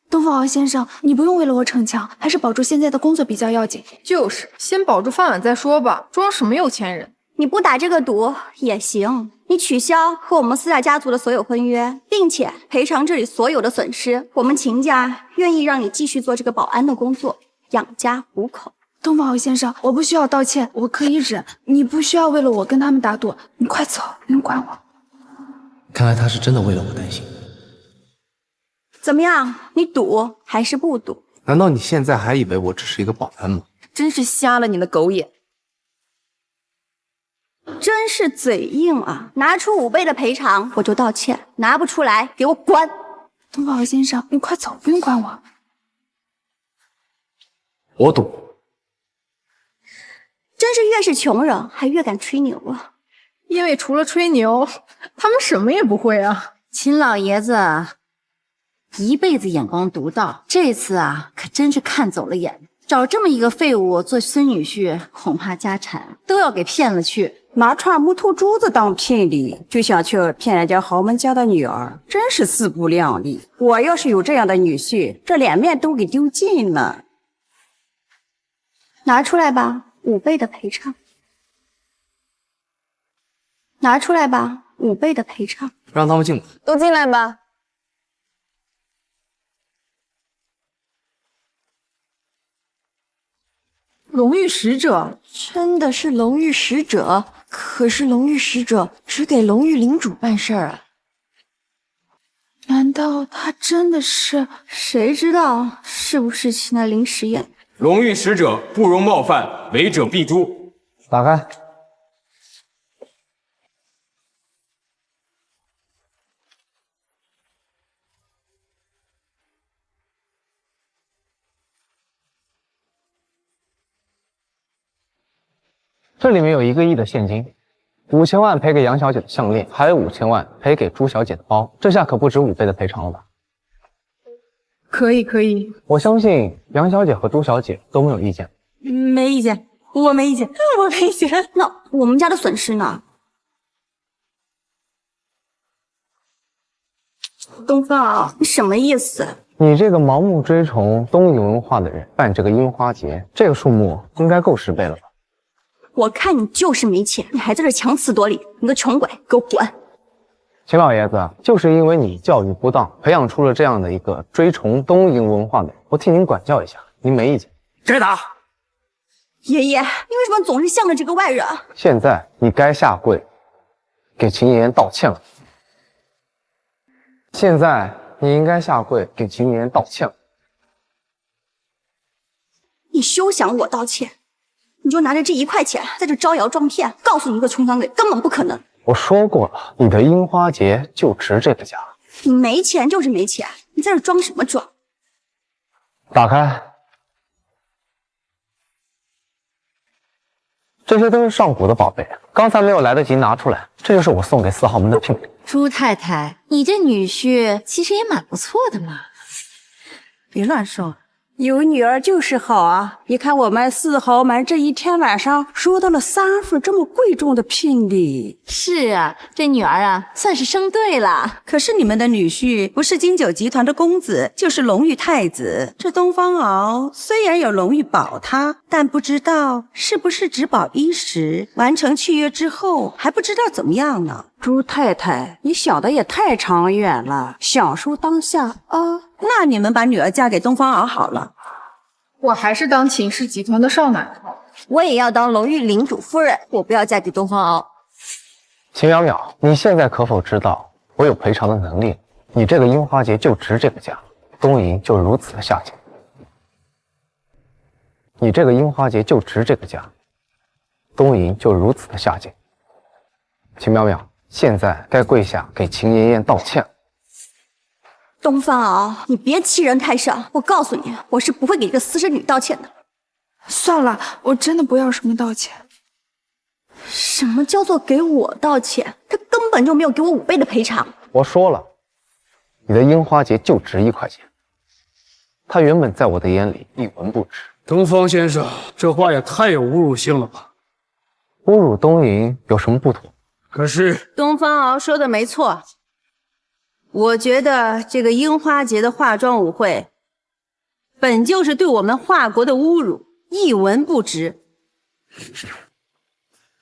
东方敖先生，你不用为了我逞强，还是保住现在的工作比较要紧。就是，先保住饭碗再说吧，装什么有钱人？你不打这个赌也行，你取消和我们四大家族的所有婚约，并且赔偿这里所有的损失，我们秦家愿意让你继续做这个保安的工作，养家糊口。 东方敖先生，我不需要道歉，我可以忍。你不需要为了我跟他们打赌，你快走，不用管我。看来他是真的为了我担心。怎么样？你赌还是不赌？难道你现在还以为我只是一个保安吗？真是瞎了你的狗眼！真是嘴硬啊！拿出5倍的赔偿，我就道歉；拿不出来，给我滚！东方敖先生，你快走，不用管我。我赌。 真是越是穷人，还越敢吹牛啊！因为除了吹牛，他们什么也不会啊。秦老爷子一辈子眼光独到，这次啊，可真是看走了眼。找这么一个废物做孙女婿，恐怕家产都要给骗了去。拿串木头珠子当聘礼，就想去骗人家豪门家的女儿，真是自不量力。我要是有这样的女婿，这脸面都给丢尽了。拿出来吧。 5倍的赔偿，拿出来吧！5倍的赔偿，让他们进来，都进来吧。龙玉使者，真的是龙玉使者？可是龙玉使者只给龙玉领主办事儿啊！难道他真的是？谁知道是不是其那临时演员？ 龙玉使者不容冒犯，违者必诛。打开。这里面有1个亿的现金，5000万赔给杨小姐的项链，还有5000万赔给朱小姐的包，这下可不止5倍的赔偿了吧？ 可以可以，我相信杨小姐和朱小姐都没有意见。没意见，我没意见，我没意见。那我们家的损失呢？东方啊，你什么意思？你这个盲目追崇东瀛文化的人办这个樱花节，这个数目应该够10倍了吧？我看你就是没钱，你还在这强词夺理，你个穷鬼，给我滚！秦老爷子，就是因为你教育不当，培养出了这样的一个追崇东瀛文化的人，我替您管教一下，您没意见？该打。爷爷，你为什么总是向着这个外人？现在你该下跪，给秦妍妍道歉了。现在你应该下跪给秦妍妍道歉了。你休想我道歉！你就拿着这1块钱在这招摇撞骗，告诉你一个穷酸鬼，根本不可能。我说过了，你的樱花节就值这个价。你没钱就是没钱，你在这装什么装？打开。这些都是上古的宝贝，刚才没有来得及拿出来，这就是我送给4号门的聘礼。朱太太，你这女婿其实也蛮不错的嘛。别乱说，有女儿就是好啊！你看我们4号门这一天晚上收到了3份这么贵重的聘礼。是啊，这女儿啊算是生对了。可是你们的女婿不是金九集团的公子，就是龙玉太子。这东方敖虽然有龙玉保他，但不知道是不是只保一时，完成契约之后还不知道怎么样呢。朱太太，你想的也太长远了，享受当下啊！那你们把女儿嫁给东方敖好了。我还是当秦氏集团的少奶奶。我也要当龙玉领主夫人，我不要嫁给东方敖。秦淼淼，你现在可否知道我有赔偿的能力？你这个樱花节就值这个价，东瀛就如此的下贱。你这个樱花节就值这个价，东瀛就如此的下贱。秦淼淼，现在该跪下给秦妍妍道歉。东方敖，你别欺人太甚！我告诉你，我是不会给这个私生女道歉的。算了，我真的不要什么道歉。什么叫做给我道歉？他根本就没有给我5倍的赔偿。我说了，你的樱花节就值1块钱，它原本在我的眼里一文不值。东方先生，这话也太有侮辱性了吧？侮辱东瀛有什么不妥？可是东方敖说的没错，我觉得这个樱花节的化妆舞会本就是对我们华国的侮辱，一文不值。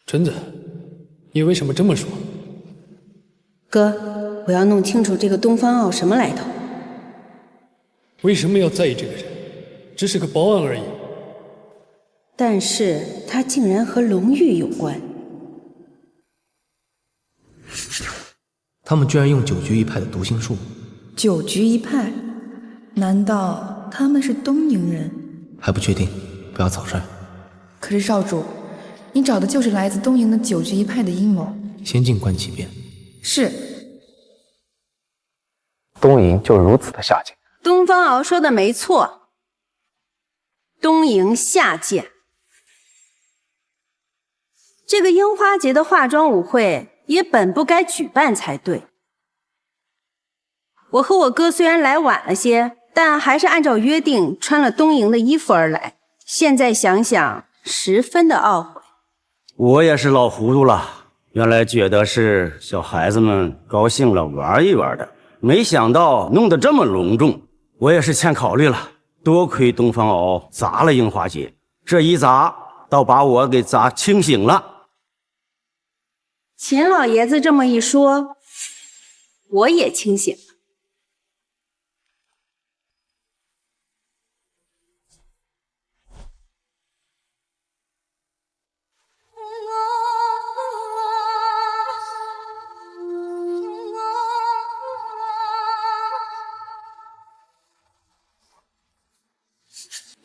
真的？你为什么这么说？哥，我要弄清楚这个东方敖什么来头。为什么要在意这个人？只是个保安而已。但是他竟然和龙玉有关。他们居然用九局一派的读心术。九局一派？难道他们是东瀛人？还不确定，不要草率。可是少主，你找的就是来自东瀛的九局一派的阴谋。先静观其变。是。东瀛就如此的下贱。东方敖说的没错，东瀛下贱。这个樱花节的化妆舞会也本不该举办才对。我和我哥虽然来晚了些，但还是按照约定穿了东瀛的衣服而来。现在想想，十分的懊悔。我也是老糊涂了，原来觉得是小孩子们高兴了玩一玩的，没想到弄得这么隆重。我也是欠考虑了，多亏东方敖砸了樱花节，这一砸倒把我给砸清醒了。秦老爷子这么一说，我也清醒了。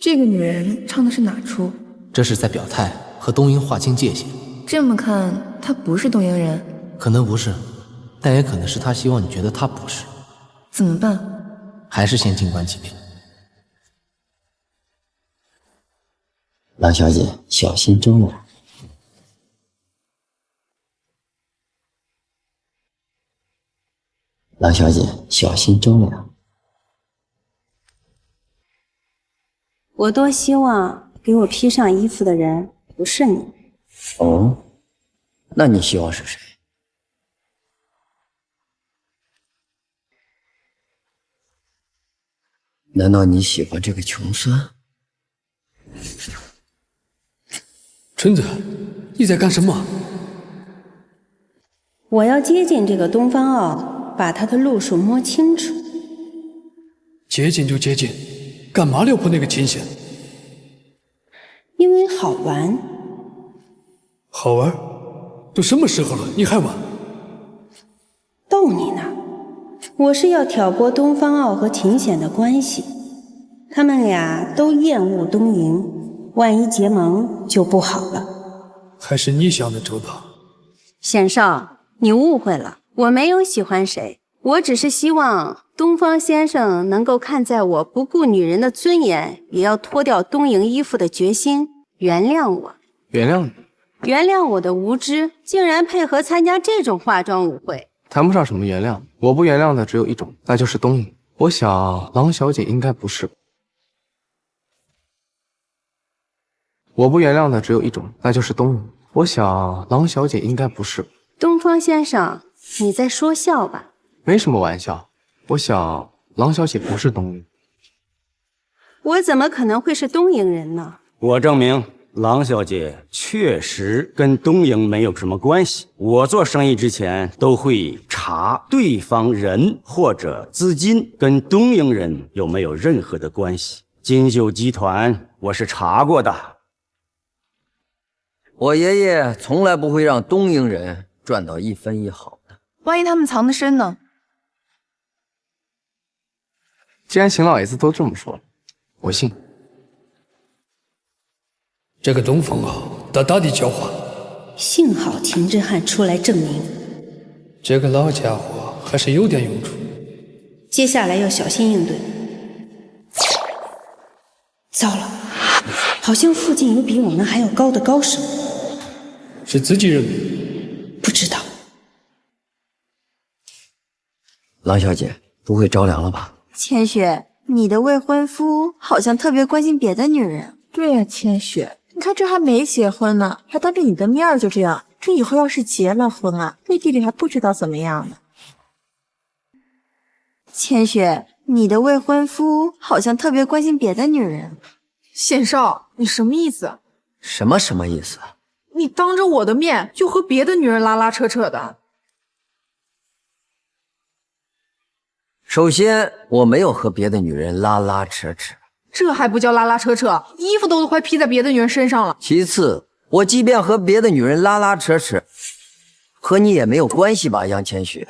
这个女人唱的是哪出？这是在表态，和东瀛划清界限。这么看，她不是东瀛人？可能不是，但也可能是他希望你觉得他不是。怎么办？还是先静观其变。郎小姐，小心中了。郎小姐，小心中了。我多希望给我披上衣服的人不是你。哦，那你希望是谁？难道你喜欢这个穷酸？纯子，你在干什么？我要接近这个东方傲，把他的路数摸清楚。接近就接近，干嘛撩拨那个秦显？因为好玩。好玩？都什么时候了，你还玩？逗你呢。我是要挑拨东方傲和秦显的关系，他们俩都厌恶东瀛，万一结盟就不好了。还是你想的周到。显少，你误会了，我没有喜欢谁，我只是希望东方先生能够看在我不顾女人的尊严，也要脱掉东瀛衣服的决心，原谅我。原谅你？原谅我的无知，竟然配合参加这种化妆舞会。谈不上什么原谅，我不原谅的只有一种，那就是东瀛。我想郎小姐应该不是。我不原谅的只有一种，那就是东瀛。我想郎小姐应该不是。东方先生，你在说笑吧？没什么玩笑。我想郎小姐不是东瀛。我怎么可能会是东瀛人呢？我证明郎小姐确实跟东瀛没有什么关系。我做生意之前都会查对方人或者资金跟东瀛人有没有任何的关系。金秀集团我是查过的。我爷爷从来不会让东瀛人赚到一分一毫的。万一他们藏得深呢？既然邢老爷子都这么说了，我信。这个东方啊，大大的狡猾。幸好秦之汉出来证明，这个老家伙还是有点用处。接下来要小心应对。糟了，好像附近有比我们还要高的高手。是自己人吗？不知道。郎小姐，不会着凉了吧？千雪，你的未婚夫好像特别关心别的女人。对呀，千雪，你看这还没结婚呢，还当着你的面就这样，这以后要是结了婚啊，背地里还不知道怎么样呢。千雪，你的未婚夫好像特别关心别的女人。显少，你什么意思？什么意思？你当着我的面就和别的女人拉拉扯扯的。首先，我没有和别的女人拉拉扯扯，这还不叫拉拉扯扯，衣服都快披在别的女人身上了。其次，我即便和别的女人拉拉扯扯，和你也没有关系吧，杨千雪？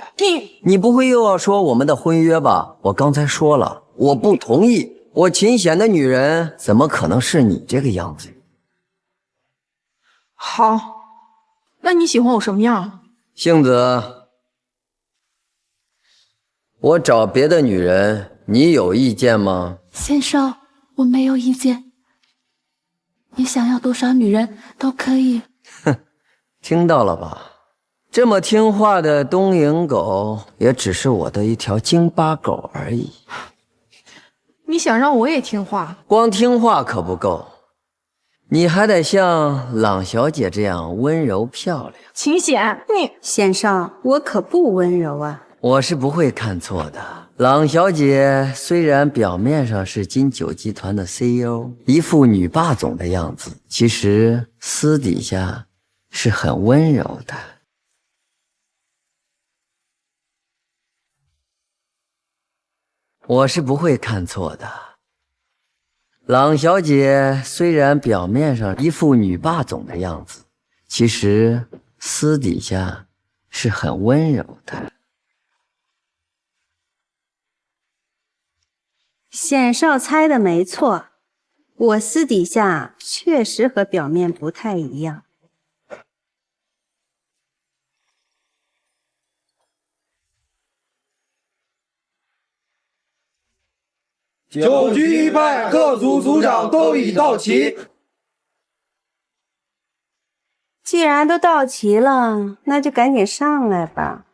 你不会又要说我们的婚约吧？我刚才说了，我不同意。我秦显的女人怎么可能是你这个样子？好，那你喜欢我什么样？杏子，我找别的女人，你有意见吗？先生，我没有意见，你想要多少女人都可以。哼，听到了吧？这么听话的东瀛狗，也只是我的一条京巴狗而已。你想让我也听话？光听话可不够，你还得像朗小姐这样温柔漂亮。秦显，你显少，我可不温柔啊。我是不会看错的。朗小姐虽然表面上是金九集团的 CEO， 一副女霸总的样子，其实私底下是很温柔的。我是不会看错的。朗小姐虽然表面上一副女霸总的样子，其实私底下是很温柔的。显少猜的没错，我私底下确实和表面不太一样。9局1败，各组组长都已到齐。既然都到齐了，那就赶紧上来吧。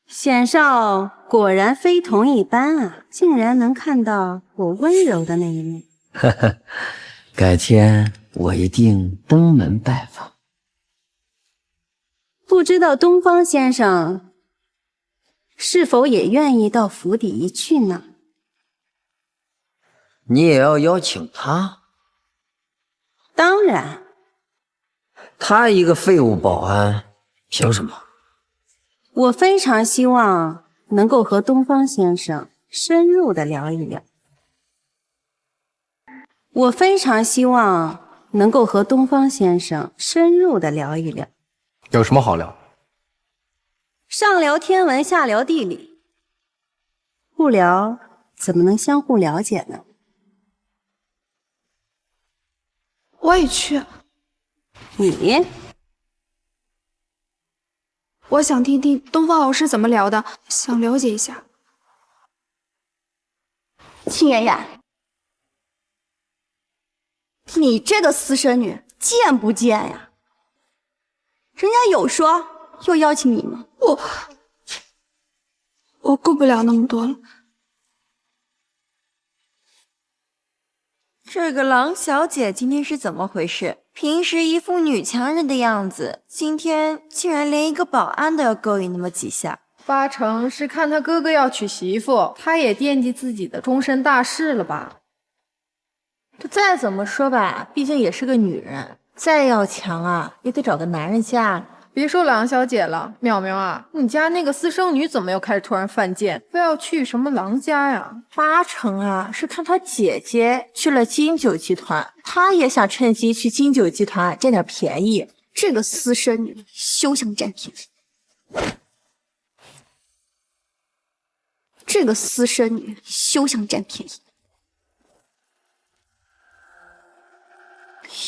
显少果然非同一般啊，竟然能看到我温柔的那一面。呵呵，改天我一定登门拜访。不知道东方先生是否也愿意到府邸一去呢？你也要邀请他？当然。他一个废物保安，凭什么？我非常希望能够和东方先生深入的聊一聊。我非常希望能够和东方先生深入的聊一聊。有什么好聊？上聊天文，下聊地理，不聊怎么能相互了解呢？我也去。你？我想听听东方老师怎么聊的，想了解一下。秦妍妍，你这个私生女贱不贱呀？人家有说要邀请你吗？我顾不了那么多了。这个郎小姐今天是怎么回事？平时一副女强人的样子，今天竟然连一个保安都要勾引那么几下。八成是看他哥哥要娶媳妇，他也惦记自己的终身大事了吧？这再怎么说吧，毕竟也是个女人，再要强啊，也得找个男人嫁。别说郎小姐了，淼淼啊，你家那个私生女怎么又开始突然犯贱，非要去什么郎家呀？八成啊，是看她姐姐去了金九集团，她也想趁机去金九集团占点便宜。这个私生女休想占便宜！这个私生女休想占便宜！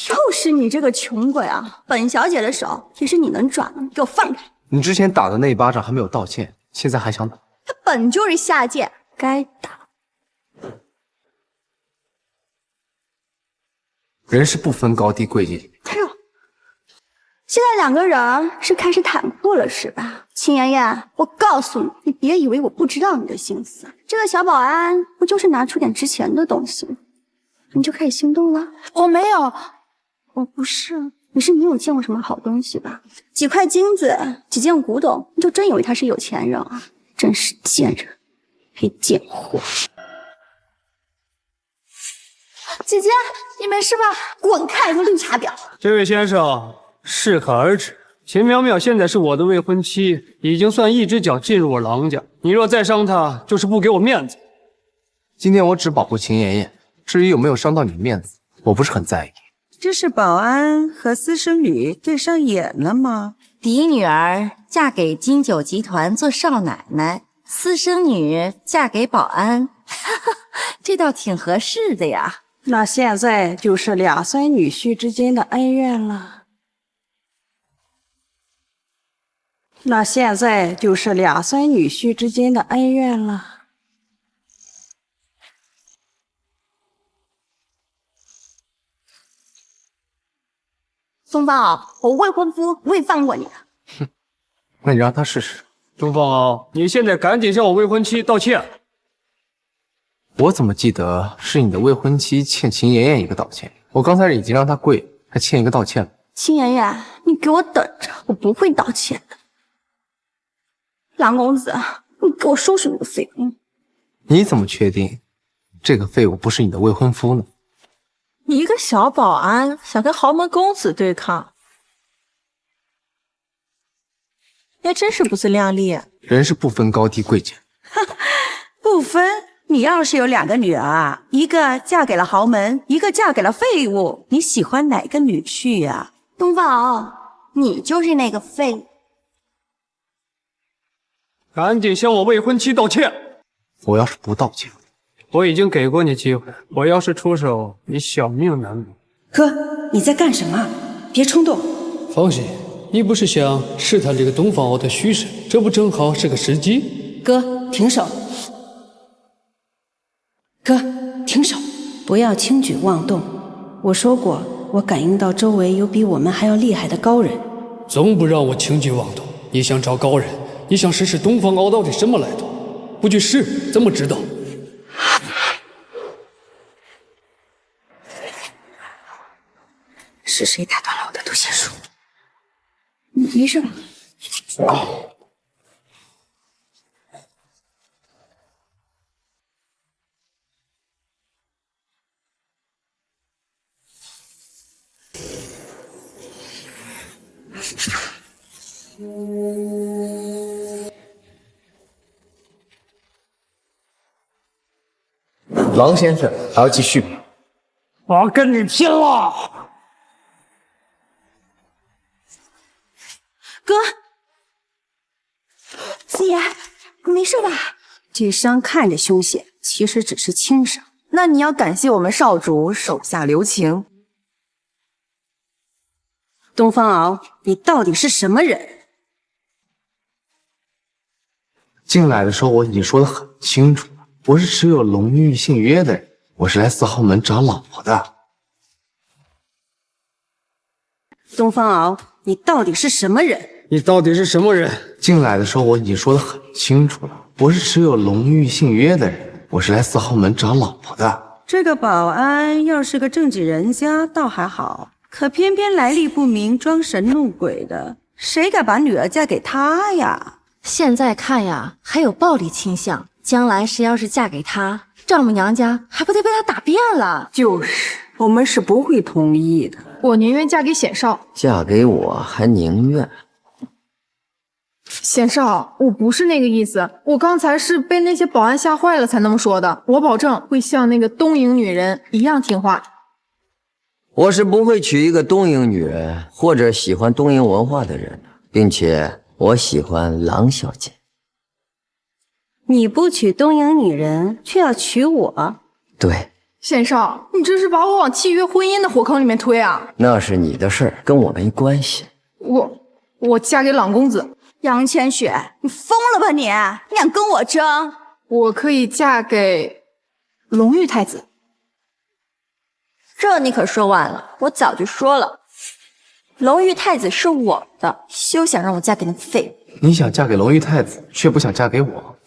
又是你这个穷鬼啊！本小姐的手也是你能抓的，给我放开！你之前打的那一巴掌还没有道歉，现在还想打？她本就是下贱，该打。人是不分高低贵贱。哎呦，现在两个人是开始坦克了是吧？秦妍妍，我告诉你，你别以为我不知道你的心思。这个小保安不就是拿出点值钱的东西吗？你就开始心动了？我没有。我不是，你是没有见过什么好东西吧？几块金子，几件古董，你就真以为他是有钱人啊？真是贱人，黑贱货！姐姐，你没事吧？滚开，个绿茶婊！这位先生，适可而止。秦淼淼现在是我的未婚妻，已经算一只脚进入我郎家。你若再伤她，就是不给我面子。今天我只保护秦妍妍，至于有没有伤到你的面子，我不是很在意。这是保安和私生女对上眼了吗？嫡女儿嫁给金九集团做少奶奶，私生女嫁给保安，这倒挺合适的呀。那现在就是俩孙女婿之间的恩怨了。那现在就是俩孙女婿之间的恩怨了。松宝，我未婚夫不会放过你的。哼，那你让他试试。东方傲，你现在赶紧向我未婚妻道歉。我怎么记得是你的未婚妻欠秦妍妍一个道歉？我刚才已经让她跪，还欠一个道歉了。秦妍妍，你给我等着，我不会道歉的。郎公子，你给我收拾那个废物！你怎么确定这个废物不是你的未婚夫呢？你一个小保安想跟豪门公子对抗，也真是不自量力。人是不分高低贵贱，不分。你要是有两个女儿，一个嫁给了豪门，一个嫁给了废物，你喜欢哪个女婿呀？东方傲，你就是那个废物。赶紧向我未婚妻道歉！我要是不道歉，我已经给过你机会，我要是出手，你小命难保。哥，你在干什么？别冲动。放心，你不是想试探这个东方傲的虚实，这不正好是个时机？哥，停手！哥，停手！不要轻举妄动。我说过，我感应到周围有比我们还要厉害的高人。总不让我轻举妄动。你想找高人，你想试试东方傲到底什么来头？不去试，怎么知道？是谁打断了我的读心术？没事吧？狼先生还要继续吗？我要跟你拼了！哥，姐，你没事吧？这伤看着凶险，其实只是轻伤。那你要感谢我们少主手下留情。东方敖，你到底是什么人？进来的时候我已经说得很清楚了，我是持有龙玉信约的人，我是来四号门找老婆的。东方敖，你到底是什么人？你到底是什么人？进来的时候我已经说得很清楚了，我是持有龙玉信约的人，我是来四号门找老婆的。这个保安要是个正经人家倒还好，可偏偏来历不明，装神弄鬼的，谁敢把女儿嫁给他呀？现在看呀，还有暴力倾向，将来谁要是嫁给他，丈母娘家还不得被他打遍了？就是，我们是不会同意的。我宁愿嫁给显少。嫁给我还宁愿？显少，我不是那个意思，我刚才是被那些保安吓坏了才那么说的。我保证会像那个东瀛女人一样听话。我是不会娶一个东瀛女人或者喜欢东瀛文化的人的，并且我喜欢郎小姐。你不娶东瀛女人，却要娶我？对，显少，你这是把我往契约婚姻的火坑里面推啊！那是你的事儿，跟我没关系。我嫁给朗公子。杨千雪，你疯了吧你？你想跟我争？我可以嫁给龙玉太子。这你可说晚了，我早就说了，龙玉太子是我的，休想让我嫁给那废物。你想嫁给龙玉太子，却不想嫁给我。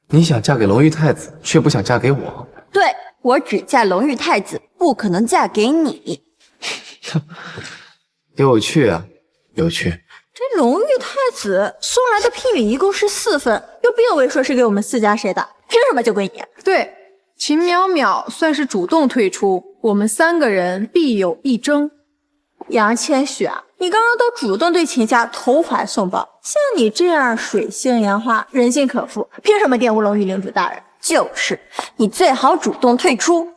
你想嫁给龙玉太子，却不想嫁给我。对，我只嫁龙玉太子，不可能嫁给你。有趣啊，有趣。这龙玉太子送来的聘礼一共是4份，又并未说是给我们4家谁的，凭什么就归你？对，秦淼淼算是主动退出，我们3个人必有一争。杨千雪，你刚刚都主动对秦家投怀送抱，像你这样水性杨花、人心可负，凭什么玷污龙玉领主大人？就是，你最好主动退出。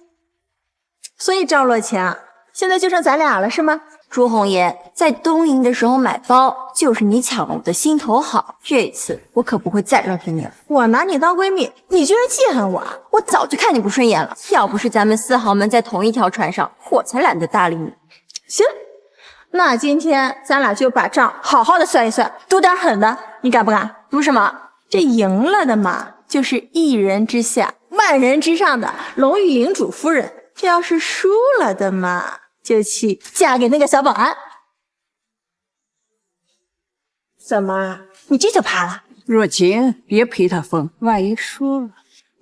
所以赵洛晴，现在就剩咱俩了是吗？朱红颜在东瀛的时候买包，就是你抢了我的心头好。这次我可不会再饶着你了。我拿你当闺蜜，你居然记恨我啊！我早就看你不顺眼了。要不是咱们4豪门在同一条船上，我才懒得搭理你。行，那今天咱俩就把账好好的算一算，赌点狠的，你敢不敢？赌什么？这赢了的嘛，就是一人之下，万人之上的龙玉领主夫人；这要是输了的嘛，就去嫁给那个小保安。怎么，你这就怕了？若晴，别陪他疯，万一输了，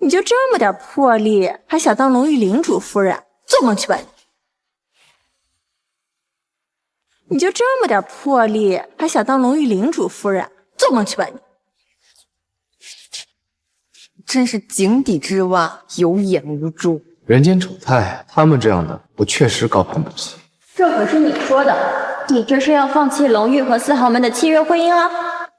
你就这么点魄力，还想当龙玉领主夫人？做梦去吧！你就这么点魄力，还想当龙玉领主夫人？做梦去吧！你真是井底之蛙，有眼无珠。人间丑态，他们这样的我确实高攀不起。这可是你说的，你这是要放弃龙玉和4豪门的契约婚姻了？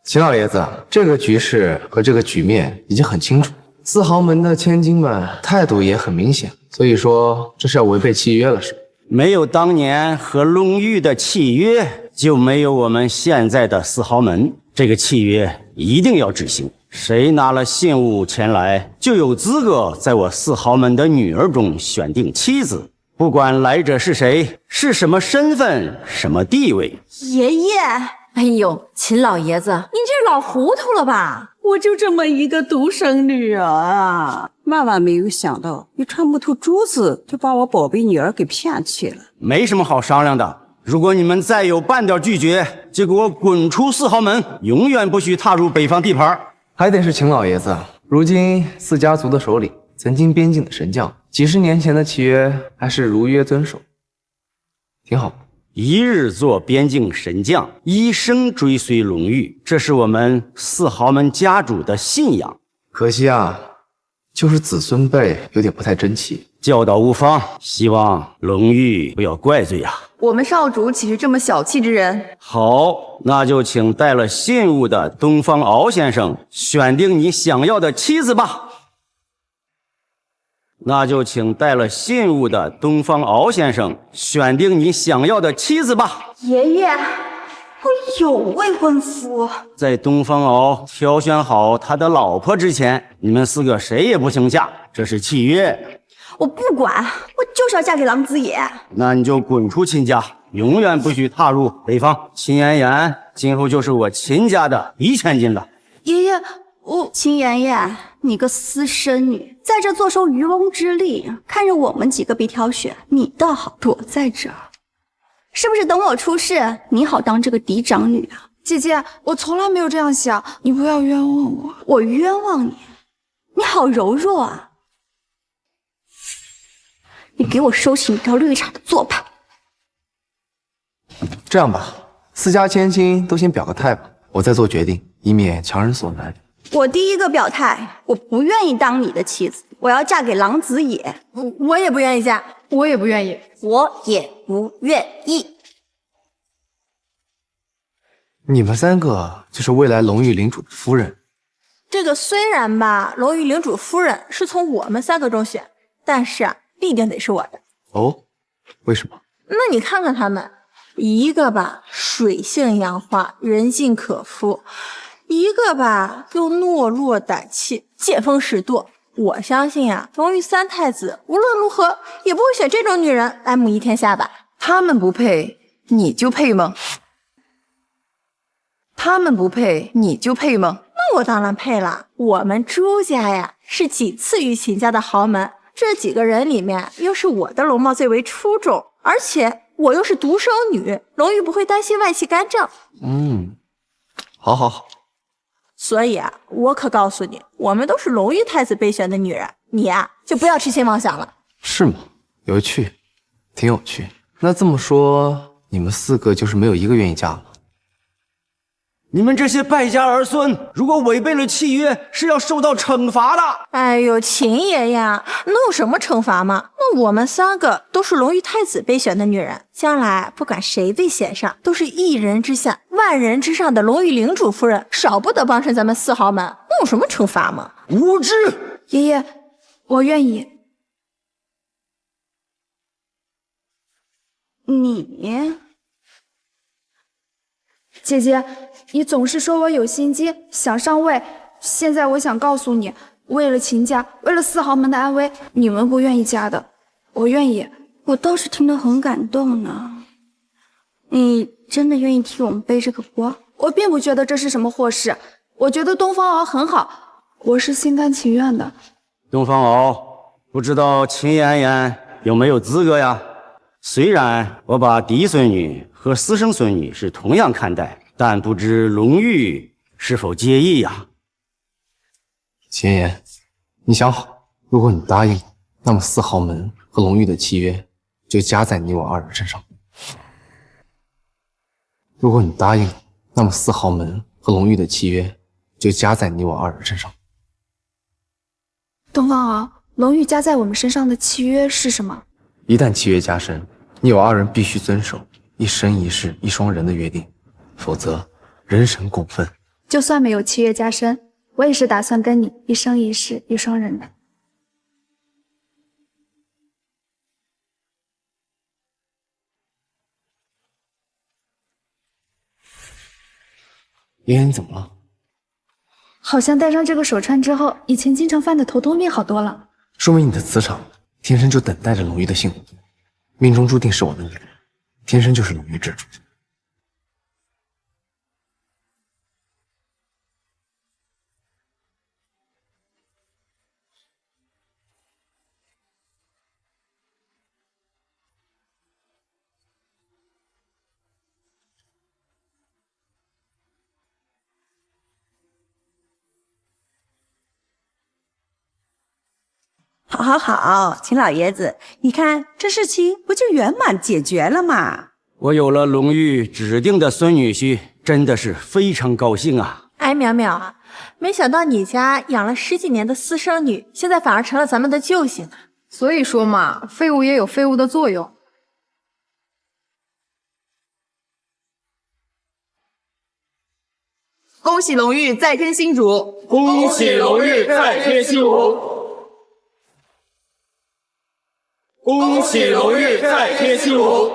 秦老爷子，这个局势和这个局面已经很清楚，4豪门的千金们态度也很明显，所以说这是要违背契约了，是吗？没有当年和龙玉的契约，就没有我们现在的4豪门。这个契约一定要执行。谁拿了信物前来，就有资格在我4豪门的女儿中选定妻子。不管来者是谁，是什么身份，什么地位。爷爷，哎呦，秦老爷子，您这老糊涂了吧？我就这么一个独生女儿啊，万万没有想到一串木头珠子就把我宝贝女儿给骗去了。没什么好商量的。如果你们再有半点拒绝，就给我滚出4豪门，永远不许踏入北方地盘。还得是秦老爷子，如今4家族的首领，曾经边境的神将，几十年前的契约还是如约遵守，挺好。一日做边境神将，一生追随龙玉，这是我们4豪门家主的信仰。可惜啊，就是子孙辈有点不太争气，教导无方，希望龙玉不要怪罪啊。我们少主岂是这么小气之人？好，那就请带了信物的东方敖先生选定你想要的妻子吧。那就请带了信物的东方敖先生选定你想要的妻子吧。爷爷，我有未婚夫。在东方敖挑选好他的老婆之前，你们4个谁也不行嫁，这是契约。我不管，我就是要嫁给狼子野。那你就滚出秦家，永远不许踏入北方。秦妍妍今后就是我秦家的1千金了。爷爷，秦妍妍，你个私生女，在这坐收渔翁之利，看着我们几个被挑选，你倒好躲在这儿，是不是等我出事，你好当这个嫡长女啊？姐姐，我从来没有这样想，你不要冤枉我。我冤枉你？你好柔弱啊！你给我收起你这绿茶的做派。这样吧，4家千金都先表个态吧，我再做决定，以免强人所难。我第一个表态，我不愿意当你的妻子，我要嫁给狼子野。我也不愿意嫁，我也不愿意，我也不愿意。你们3个就是未来龙域领主的夫人。这个虽然吧，龙域领主夫人是从我们3个中选，但是啊，必定得是我的。哦，为什么？那你看看他们，一个吧水性杨花，人尽可夫，一个吧又懦弱胆怯，见风使舵。我相信啊，龙域3太子无论如何也不会选这种女人来母仪天下吧？他们不配，你就配吗？他们不配，你就配吗？那我当然配了。我们朱家呀，是仅次于秦家的豪门。这几个人里面，又是我的容貌最为出众，而且我又是独生女，龙玉不会担心外戚干政。好。所以啊，我可告诉你，我们都是龙玉太子备选的女人，你啊就不要痴心妄想了。是吗？有趣，挺有趣。那这么说，你们4个就是没有一个愿意嫁了？你们这些败家儿孙，如果违背了契约，是要受到惩罚的。哎呦，秦爷爷，能有什么惩罚吗？那我们3个都是龙玉太子备选的女人，将来不管谁被选上，都是1人之下万人之上的龙玉领主夫人，少不得帮衬咱们4豪门，能有什么惩罚吗？无知！爷爷，我愿意。你姐姐，你总是说我有心机，想上位。现在我想告诉你，为了秦家，为了4豪门的安危，你们不愿意嫁的，我愿意。我倒是听得很感动呢。你真的愿意替我们背这个锅？我并不觉得这是什么祸事，我觉得东方敖很好，我是心甘情愿的。东方敖，不知道秦妍妍有没有资格呀？虽然我把嫡孙女和私生孙女是同样看待，但不知龙玉是否介意呀？秦妍，你想好，如果你答应，那么4豪门和龙玉的契约就加在你我2人身上。如果你答应，那么4豪门和龙玉的契约就加在你我2人身上。东方敖，龙玉加在我们身上的契约是什么？一旦契约加深，你我2人必须遵守一生一世一双人的约定，否则人神共愤。就算没有契约加深，我也是打算跟你一生一世一双人的。妍妍，你怎么了？好像戴上这个手串之后，以前经常犯的头痛病好多了。说明你的磁场天生就等待着龙玉的幸福，命中注定是我的女人，天生就是龙玉之主。好，好，好，秦老爷子，你看这事情不就圆满解决了吗？我有了龙玉指定的孙女婿，真的是非常高兴啊！哎，淼淼啊，没想到你家养了10几年的私生女，现在反而成了咱们的救星啊！所以说嘛，废物也有废物的作用。恭喜龙玉再添新主！恭喜龙玉再添新主！恭喜龙玉再添新主！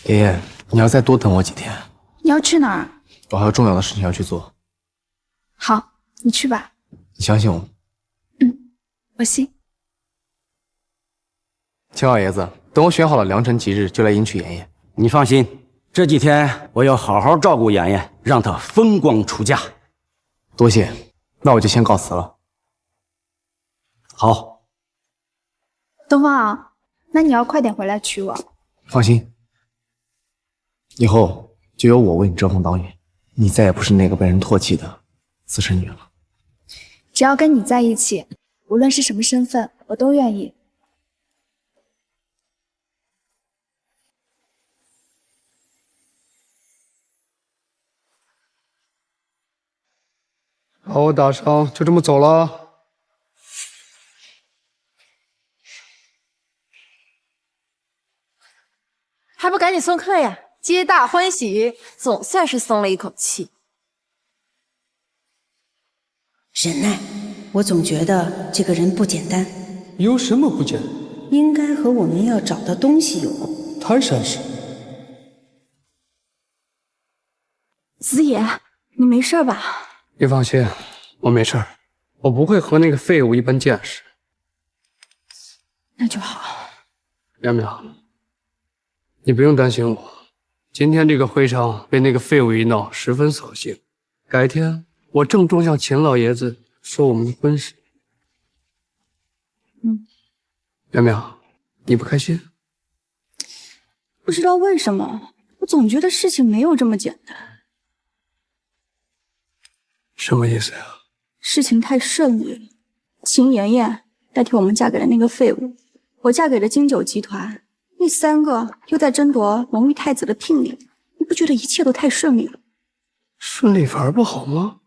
爷爷，你要再多等我几天，你要去哪儿？我还有重要的事情要去做。好，你去吧。你相信我。我信。秦老爷子，等我选好了良辰吉日，就来迎娶妍妍。你放心，这几天我要好好照顾妍妍，让她风光出嫁。多谢，那我就先告辞了。好。东方，那你要快点回来娶我。放心，以后就由我为你遮风挡雨，你再也不是那个被人唾弃的私生女了。只要跟你在一起，无论是什么身份，我都愿意。把我打伤，就这么走了？还不赶紧送客呀！皆大欢喜，总算是松了一口气。忍耐，我总觉得这个人不简单。有什么不简单？应该和我们要找的东西有关。太闪失。子野，你没事吧？你放心，我没事儿，我不会和那个废物一般见识。那就好。苗苗，你不用担心我。今天这个会上被那个废物一闹，十分扫兴。改天我郑重向秦老爷子说我们的婚事。苗苗，你不开心？不知道为什么，我总觉得事情没有这么简单。什么意思呀？事情太顺利了，秦妍妍代替我们嫁给了那个废物，我嫁给了金九集团，那三个又在争夺龙玉太子的聘礼，你不觉得一切都太顺利了？顺利反而不好吗？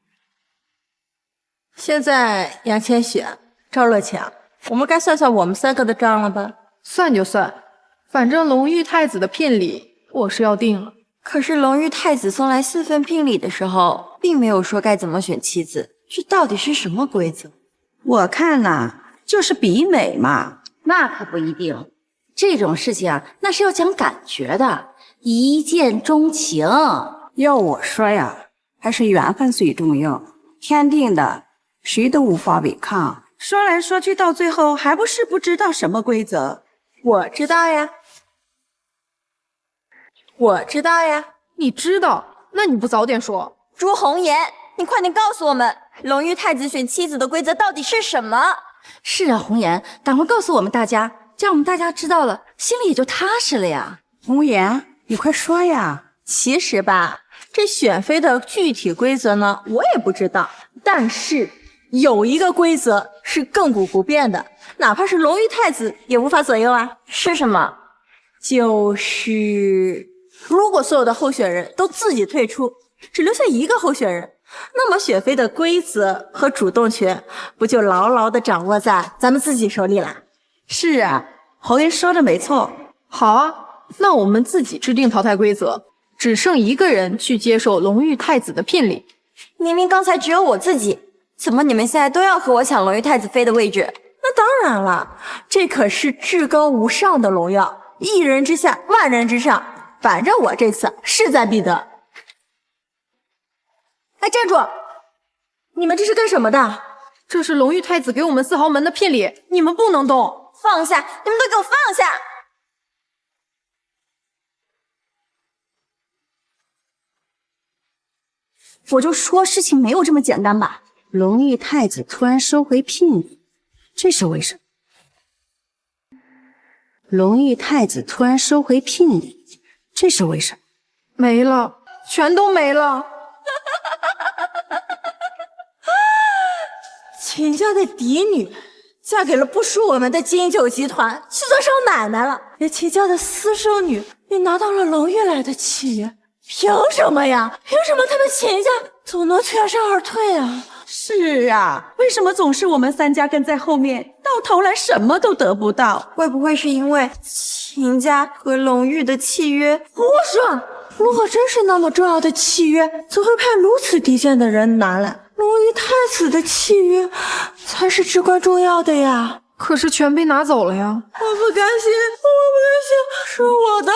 现在杨千雪、赵乐强，我们该算算我们三个的账了吧？算就算，反正龙玉太子的聘礼我是要定了。可是龙玉太子送来4份聘礼的时候，并没有说该怎么选妻子，这到底是什么规则？我看呐，就是比美嘛。那可不一定，这种事情啊，那是要讲感觉的，一见钟情。要我说呀，还是缘分最重要，天定的，谁都无法违抗。说来说去，到最后还不是不知道什么规则。我知道呀，我知道呀。你知道？那你不早点说？朱红颜，你快点告诉我们，龙玉太子选妻子的规则到底是什么？是啊，红颜，赶快告诉我们大家，这样我们大家知道了，心里也就踏实了呀。红颜，你快说呀！其实吧，这选妃的具体规则呢，我也不知道，但是有一个规则是亘古不变的，哪怕是龙玉太子也无法左右啊。是什么？就是如果所有的候选人都自己退出，只留下一个候选人，那么选妃的规则和主动权不就牢牢地掌握在咱们自己手里啦？是啊，侯爷说的没错。好啊，那我们自己制定淘汰规则，只剩一个人去接受龙玉太子的聘礼。明明刚才只有我自己，怎么你们现在都要和我抢龙玉太子妃的位置？那当然了，这可是至高无上的荣耀，一人之下，万人之上。反正我这次势在必得。哎，站住！你们这是干什么的？这是龙玉太子给我们4号门的聘礼，你们不能动。放下！你们都给我放下！我就说事情没有这么简单吧。龙玉太子突然收回聘礼，这是为什么？龙玉太子突然收回聘礼，这是为什么？没了，全都没了。秦家的嫡女嫁给了不属我们的金九集团，去做少奶奶了。连秦家的私生女也拿到了龙玉来的契约，凭什么呀？凭什么他们秦家总能全身而退啊？是啊，为什么总是我们3家跟在后面，到头来什么都得不到？会不会是因为秦家和龙玉的契约？胡说！如果真是那么重要的契约，怎会派如此低贱的人拿来？龙玉太子的契约才是至关重要的呀！可是全被拿走了呀！我不甘心，是我的，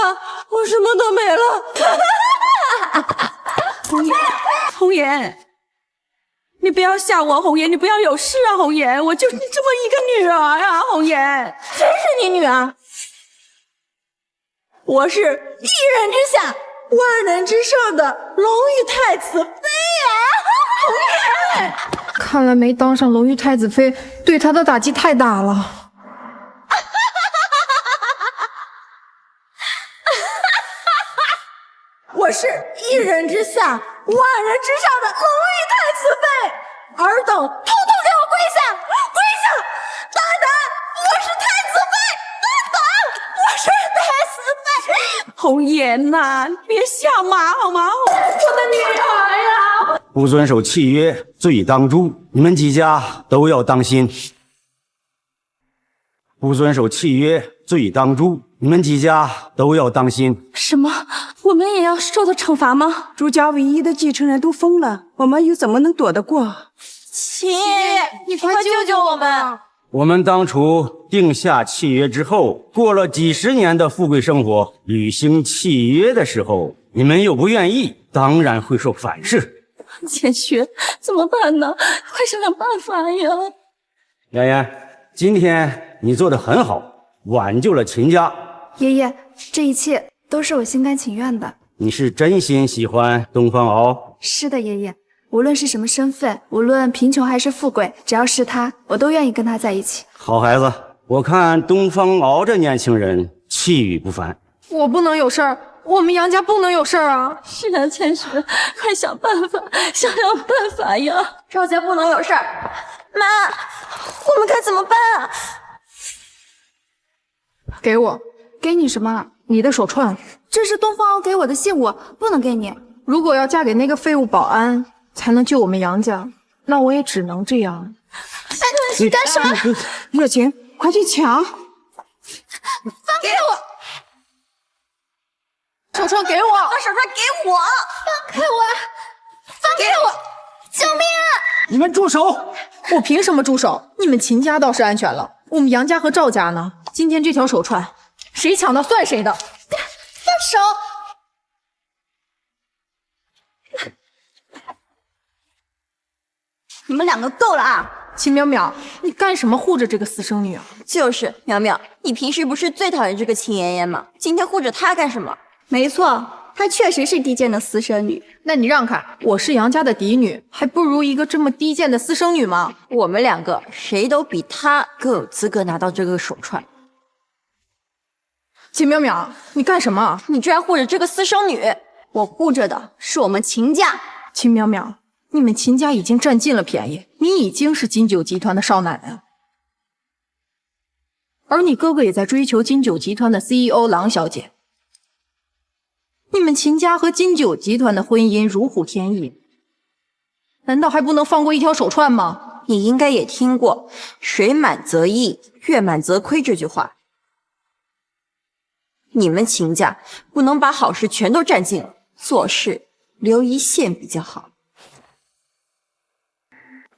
我什么都没了。红颜，你不要吓我，红颜，你不要有事啊，红颜，我就是这么一个女儿呀，红颜。谁是你女儿？我是一人之下，万人之上的龙玉太子妃呀！红颜，看来没当上龙玉太子妃，对她的打击太大了。我是一人之下，万人之上的龙玉太子妃，尔等统统给我跪下！跪下！大胆！我是太子妃！大胆！我是太子妃！红颜呐，别下马好吗？我的女儿呀！不遵守契约，罪当诛。你们几家都要当心。不遵守契约，罪当诛。你们几家都要当心。什么？我们也要受到惩罚吗？朱家唯一的继承人都疯了，我们又怎么能躲得过？秦，你快救救我们！我们当初定下契约之后，过了几十年的富贵生活，履行契约的时候，你们又不愿意，当然会受反噬。千雪，怎么办呢？快想想办法呀！妍妍，今天你做得很好，挽救了秦家。爷爷，这一切都是我心甘情愿的。你是真心喜欢东方敖？是的，爷爷，无论是什么身份，无论贫穷还是富贵，只要是他，我都愿意跟他在一起。好孩子，我看东方敖这年轻人气宇不凡。我不能有事儿，我们杨家不能有事儿啊！是啊，千雪，快想办法，想办法呀！赵家不能有事儿。妈，我们该怎么办啊？给我。给你什么？你的手串。这是东方敖给我的信物，不能给你。如果要嫁给那个废物保安才能救我们杨家，那我也只能这样。你干什么？热情，快去抢！放开我！手串给我！把手串给我！放开我！放开我！救命啊！你们住手！我凭什么住手？你们秦家倒是安全了，我们杨家和赵家呢？今天这条手串，谁抢到算谁的。放手！你们两个够了啊！秦淼淼，你干什么护着这个私生女啊？就是淼淼，你平时不是最讨厌这个秦妍妍吗？今天护着她干什么？没错，她确实是低贱的私生女。那你让开，我是杨家的嫡女，还不如一个这么低贱的私生女吗？我们两个谁都比她更有资格拿到这个手串。秦淼淼，你干什么？你居然护着这个私生女！我护着的是我们秦家。秦淼淼，你们秦家已经占尽了便宜，你已经是金九集团的少奶奶了。而你哥哥也在追求金九集团的 CEO 郎小姐。你们秦家和金九集团的婚姻如虎添翼，难道还不能放过一条手串吗？你应该也听过“水满则溢，月满则亏”这句话。你们秦家不能把好事全都占尽了，做事留一线比较好。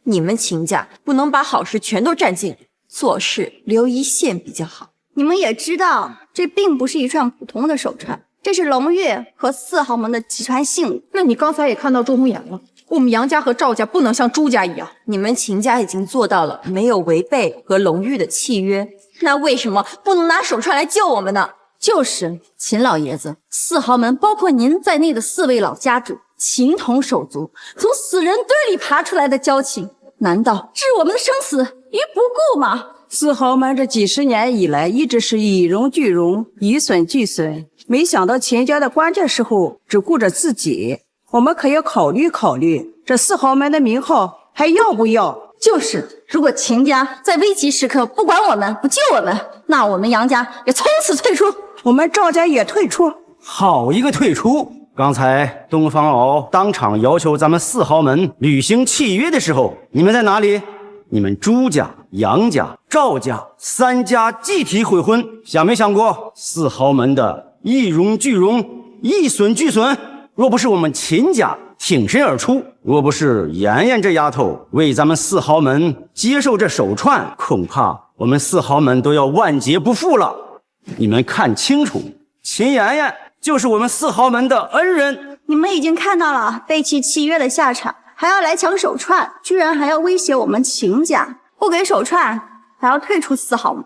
你们秦家不能把好事全都占尽，做事留一线比较好。你们也知道，这并不是一串普通的手串，这是龙月和4号门的集团信物。那你刚才也看到周红颜了，我们杨家和赵家不能像朱家一样。你们秦家已经做到了没有违背和龙玉的契约，那为什么不能拿手串来救我们呢？就是秦老爷子，4号门包括您在内的4位老家主情同手足，从死人堆里爬出来的交情，难道置我们的生死于不顾吗？4号门这几十年以来一直是以荣俱荣，以损俱损，没想到秦家的关键时候只顾着自己。我们可要考虑考虑，这4号门的名号还要不要？就是，如果秦家在危急时刻不管我们，不救我们，那我们杨家也从此退出。我们赵家也退出。好一个退出！刚才东方敖当场要求咱们4号门履行契约的时候，你们在哪里？你们朱家、杨家、赵家3家集体悔婚，想没想过4号门的一荣俱荣，一损俱损。若不是我们秦家挺身而出，若不是妍妍这丫头为咱们四豪门接受这手串，恐怕我们四豪门都要万劫不复了。你们看清楚，秦妍妍就是我们四豪门的恩人。你们已经看到了背弃契约的下场，还要来抢手串，居然还要威胁我们秦家，不给手串还要退出四豪门。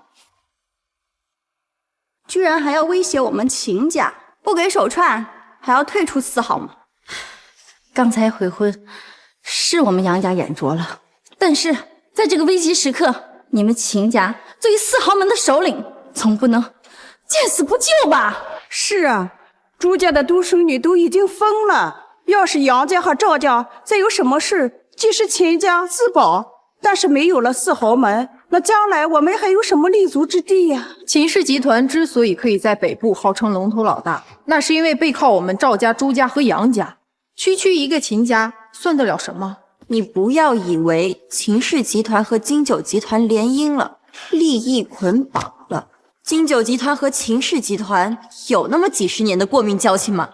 居然还要威胁我们秦家，不给手串还要退出四豪门。刚才悔婚是我们杨家眼拙了，但是在这个危急时刻，你们秦家作为四豪门的首领，总不能见死不救吧？是啊，朱家的独生女都已经疯了，要是杨家和赵家再有什么事，即使秦家自保，但是没有了四豪门，那将来我们还有什么立足之地呀？秦氏集团之所以可以在北部号称龙头老大，那是因为背靠我们赵家、朱家和杨家，区一个秦家算得了什么？你不要以为秦氏集团和金九集团联姻了，利益捆绑了。金九集团和秦氏集团有那么几十年的过命交情吗？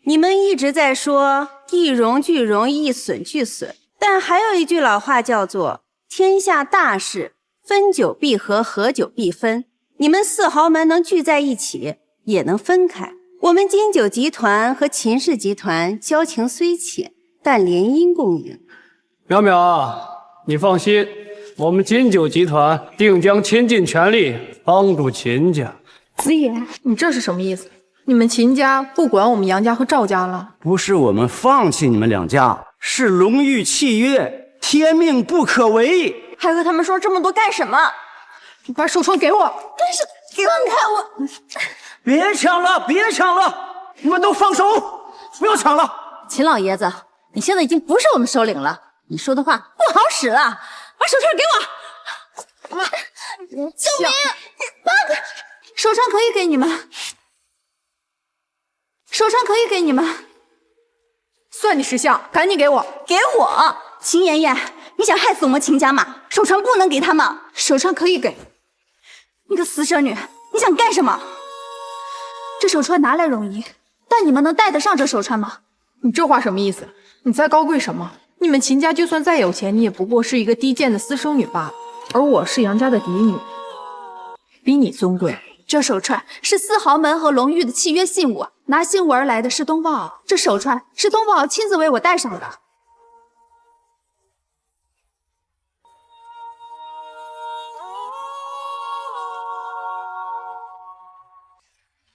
你们一直在说一荣俱荣，一损俱损，但还有一句老话叫做天下大事，分久必合，合久必分。你们四豪门能聚在一起，也能分开。我们金九集团和秦氏集团交情虽浅，但联姻共赢。淼淼，你放心，我们金九集团定将倾尽全力帮助秦家。子野，你这是什么意思？你们秦家不管我们杨家和赵家了？不是我们放弃你们两家，是龙玉契约，天命不可违。还和他们说这么多干什么？你把手串给我！但是放开我！别抢了，别抢了！你们都放手，不要抢了！秦老爷子，你现在已经不是我们首领了，你说的话不好使了。把手串给我！救命！放开！手串可以给你们，手串可以给你们，算你识相，赶紧给我！给我！秦妍妍，你想害死我们秦家吗？手串不能给他们，手串可以给。你个私生女，你想干什么？这手串拿来容易，但你们能戴得上这手串吗？你这话什么意思？你在高贵什么？你们秦家就算再有钱，你也不过是一个低贱的私生女罢了。而我是杨家的嫡女，比你尊贵。这手串是四豪门和龙玉的契约信物，拿信物而来的是东方敖。这手串是东方敖亲自为我戴上的。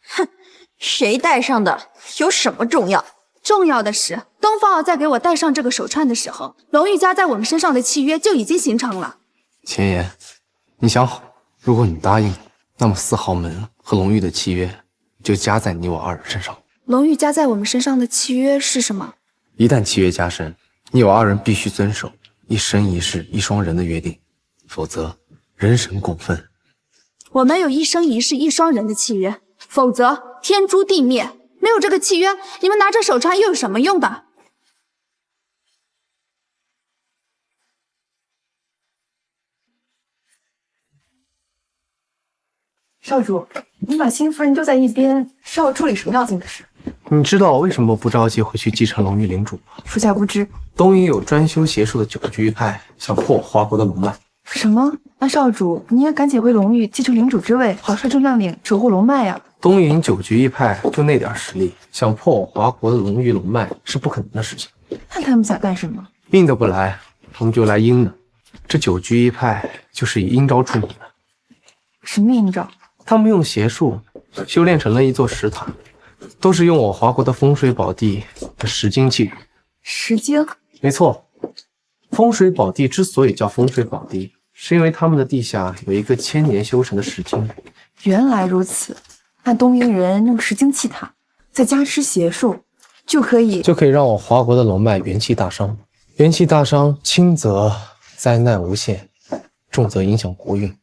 哼，谁戴上的有什么重要？重要的是，东方敖在给我戴上这个手串的时候，龙玉家在我们身上的契约就已经形成了。秦言，你想好，如果你答应，那么四豪门和龙玉的契约就加在你我二人身上。龙玉加在我们身上的契约是什么？一旦契约加深，你我二人必须遵守一生一世一双人的约定，否则人神共愤。我们有一生一世一双人的契约，否则天诛地灭。没有这个契约，你们拿着手串又有什么用的？少主，你把新夫人丢在一边，是要处理什么要紧的事？你知道我为什么不着急回去继承龙玉领主吗？属下不知。东瀛有专修邪术的九居一派，想破我华国的龙脉。什么？那少主，你也赶紧回龙玉继承领主之位，好率众将领守护龙脉呀！东瀛九居一派就那点实力，想破我华国的龙玉龙脉是不可能的事情。那他们想干什么？硬的不来，我们就来阴的。这九居一派就是以阴招出名的。什么阴招？他们用邪术修炼成了一座石塔，都是用我华国的风水宝地的石晶砌成。石晶？没错，风水宝地之所以叫风水宝地，是因为他们的地下有一个千年修成的石晶。原来如此，按东瀛人用石晶砌塔，再加施邪术，就可以让我华国的龙脉元气大伤。元气大伤，轻则灾难无限，重则影响国运。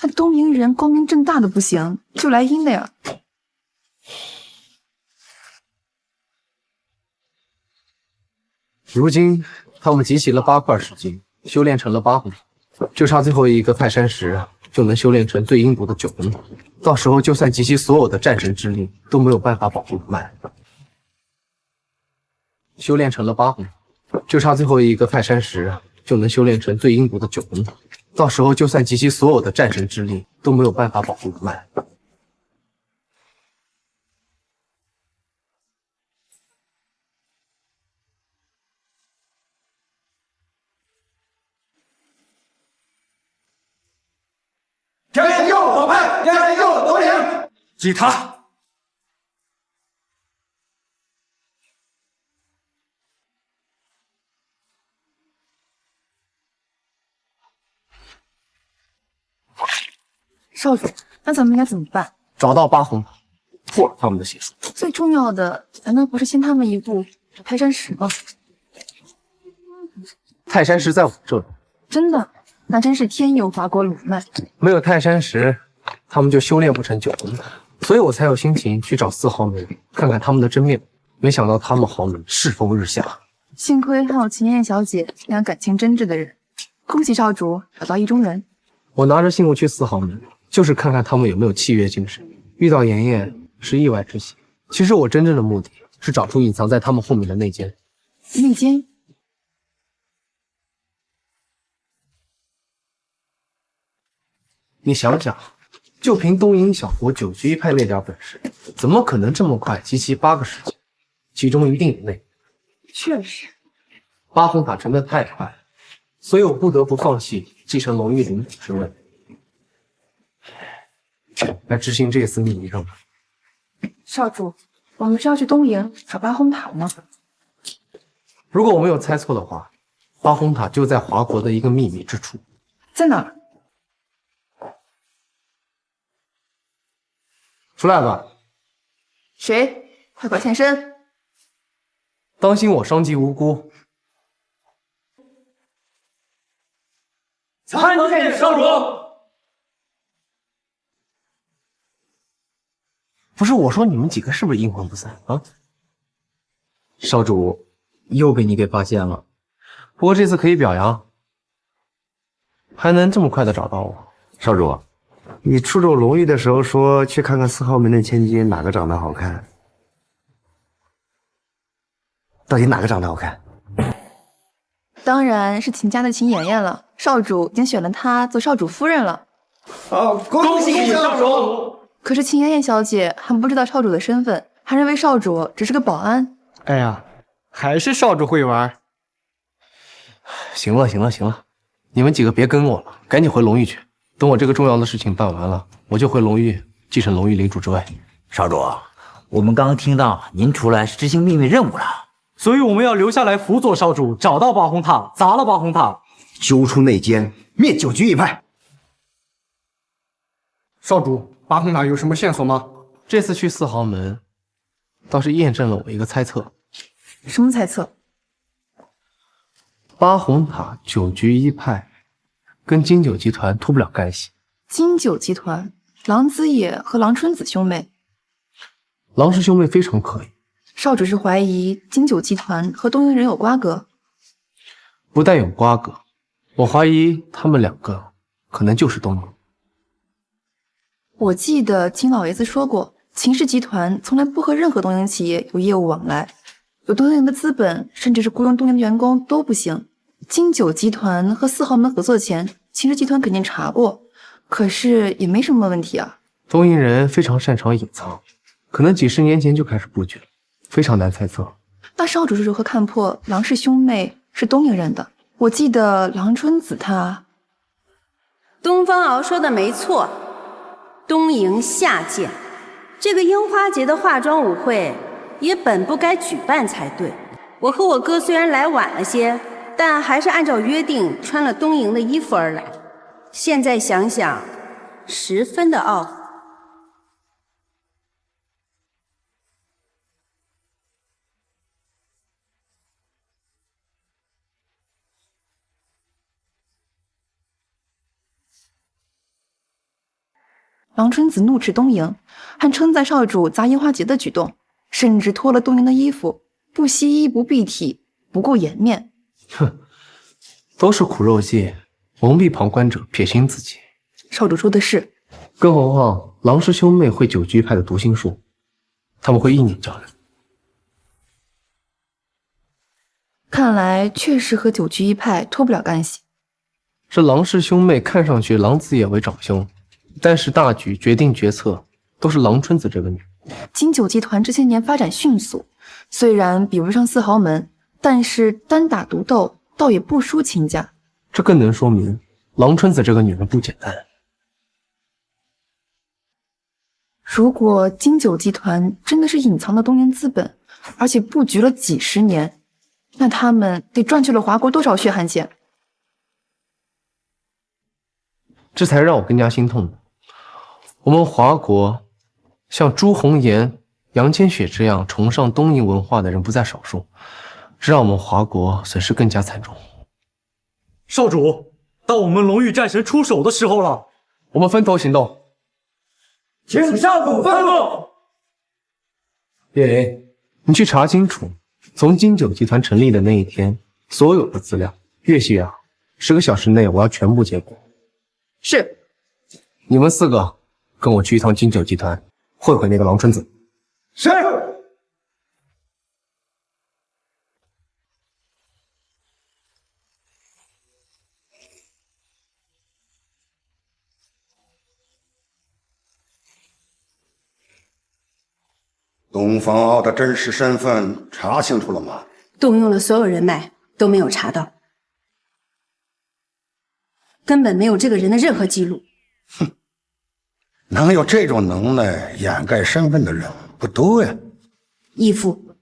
那东瀛人光明正大的不行，就来阴的呀。如今他们集齐了8块石晶，修炼成了8魂，就差最后一个泰山石就能修炼成最阴毒的九魂塔，到时候就算集齐所有的战神之力，都没有办法保护鲁曼。修炼成了八魂塔，就差最后一个泰山石，就能修炼成最阴毒的九魂塔，到时候就算集齐所有的战神之力，都没有办法保护鲁曼。天人右火派，天人右东营，击他！少主，那咱们应该怎么办？找到八魂塔，破了他们的邪术。最重要的，难道不是先他们一步找泰山石吗？泰山石在我这里。真的？那真是天佑华国鲁曼。没有泰山石，他们就修炼不成九魂塔，所以我才有心情去找四豪门，看看他们的真面目。没想到他们豪门世风日下。幸亏还有秦妍妍小姐这样感情真挚的人。恭喜少主找到意中人。我拿着信物去四豪门，就是看看他们有没有契约精神。遇到妍妍是意外之喜，其实我真正的目的是找出隐藏在他们后面的内奸。内奸？你想想，就凭东瀛小国九局一派那点本事，怎么可能这么快集齐8个世界？其中一定有内鬼。确实，八魂塔成得太快了，所以我不得不放弃继承龙域领主之位，来执行这次秘密任务。少主，我们是要去东营找八魂塔吗？如果我没有猜错的话，八魂塔就在华国的一个秘密之处。在哪儿？出来吧！谁？快快现身！当心我伤及无辜。参见少主。不是我说你们几个是不是阴魂不散啊？少主又被你给发现了，不过这次可以表扬，还能这么快的找到我。少主，你出走龙域的时候说去看看四号门的千金哪个长得好看，到底哪个长得好看？当然是秦家的秦妍妍了。少主已经选了她做少主夫人了。好，恭喜少主！可是秦妍妍小姐还不知道少主的身份，还认为少主只是个保安。哎呀，还是少主会玩。行了行了行了，你们几个别跟我了，赶紧回龙域去。等我这个重要的事情办完了，我就回龙域继承龙域领主之位。少主，我们刚刚听到您出来执行秘密任务了，所以我们要留下来辅佐少主，找到八魂塔，砸了八魂塔，揪出内奸，灭九局一派。少主，八魂塔有什么线索吗？这次去四豪门，倒是验证了我一个猜测。什么猜测？八魂塔九局一派跟金九集团脱不了干系。金九集团，狼子野和狼春子兄妹。狼氏兄妹非常可疑。少主是怀疑金九集团和东瀛人有瓜葛？不但有瓜葛，我怀疑他们两个可能就是东瀛。我记得秦老爷子说过，秦氏集团从来不和任何东瀛企业有业务往来，有东瀛的资本，甚至是雇佣东瀛的员工都不行。金九集团和四豪门合作前，秦氏集团肯定查过，可是也没什么问题啊。东瀛人非常擅长隐藏，可能几10年前就开始布局了，非常难猜测。那少主是如何看破狼氏兄妹是东瀛人的？我记得狼春子她……东方敖说的没错，东瀛下贱。这个樱花节的化妆舞会也本不该举办才对。我和我哥虽然来晚了些，但还是按照约定穿了东瀛的衣服而来。现在想想，十分的懊悔。狼春子怒斥东瀛，还称赞少主砸樱花节的举动，甚至脱了东瀛的衣服，不惜衣不蔽体，不顾颜面。哼，都是苦肉计，蒙蔽旁观者，撇清自己。少主说的是。更何况狼师兄妹会九居派的读心术，他们会意念交流。看来确实和九居一派脱不了干系。这狼氏兄妹看上去狼子野为长兄，但是大局决定决策都是狼春子这个女。金九集团这些年发展迅速，虽然比不上四豪门，但是单打独斗倒也不输秦家。这更能说明狼春子这个女人不简单。如果金九集团真的是隐藏的东瀛资本，而且布局了几十年，那他们得赚去了华国多少血汗钱？这才让我更加心痛的。我们华国像朱红颜、杨千雪这样崇尚东瀛文化的人不在少数，这让我们华国损失更加惨重。少主，到我们龙域战神出手的时候了，我们分头行动。请少主吩咐。叶云，你去查清楚，从金九集团成立的那一天，所有的资料，越细越好。10个小时内我要全部结果。是。你们4个跟我去一趟金九集团，会会那个狼春子。是。东方傲的真实身份查清楚了吗？动用了所有人脉都没有查到，根本没有这个人的任何记录。哼，能有这种能耐掩盖身份的人不多呀。义父，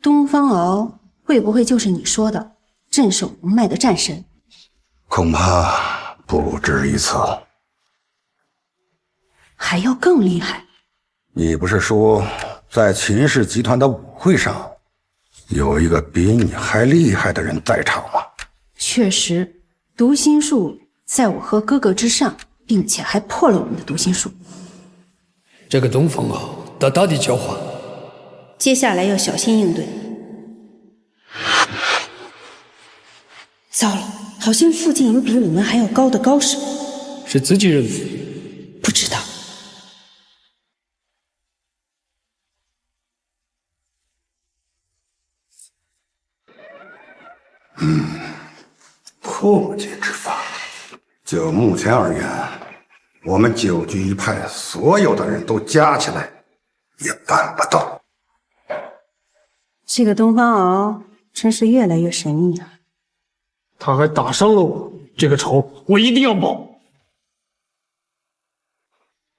东方敖会不会就是你说的镇守龙脉的战神？恐怕不止一次。还要更厉害？你不是说在秦氏集团的舞会上，有一个比你还厉害的人在场吗？确实，读心术在我和哥哥之上，并且还破了我们的读心术。这个东方敖大大的狡猾，接下来要小心应对。糟了，好像附近有比我们还要高的高手。是自己人吗？不知道。破解之法，就目前而言，我们九居一派所有的人都加起来也办不到。这个东方敖真是越来越神秘了。他还打伤了我，这个仇我一定要报。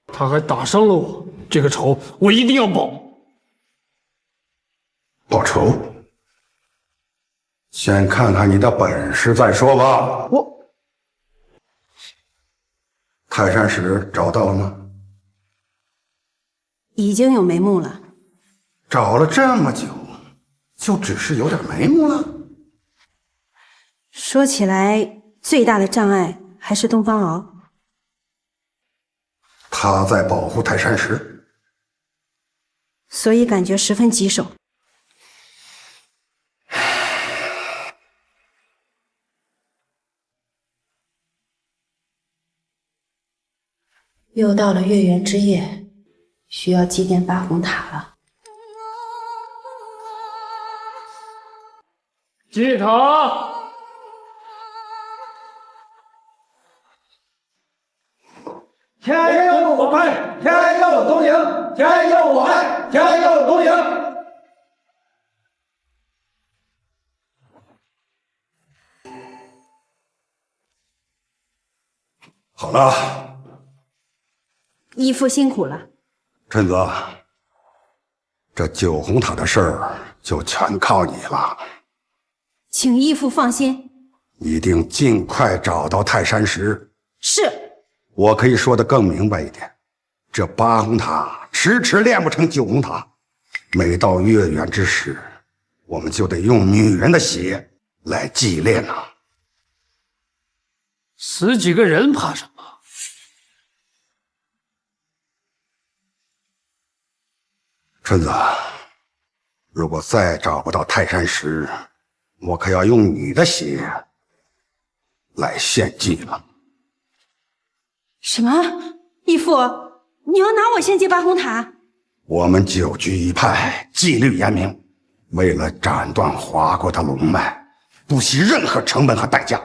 他还打伤了我，这个仇我一定要报。报仇？先看看你的本事再说吧。泰山石找到了吗？已经有眉目了。找了这么久，就只是有点眉目了？说起来，最大的障碍还是东方敖。他在保护泰山石，所以感觉十分棘手。又到了月圆之夜，需要祭奠八红塔了。祭塔！天佑我们，天佑东瀛，天佑我们，天佑东瀛。好了。义父辛苦了，春子，这九红塔的事儿就全靠你了。请义父放心，一定尽快找到泰山石。是。我可以说得更明白一点，这八红塔迟迟练不成九红塔，每到月圆之时，我们就得用女人的血来祭炼呐。死几个人怕什么？春子，如果再找不到泰山石，我可要用你的血来献祭了。什么？义父，你要拿我献祭八公塔？我们9居一派纪律严明，为了斩断华国的龙脉，不惜任何成本和代价。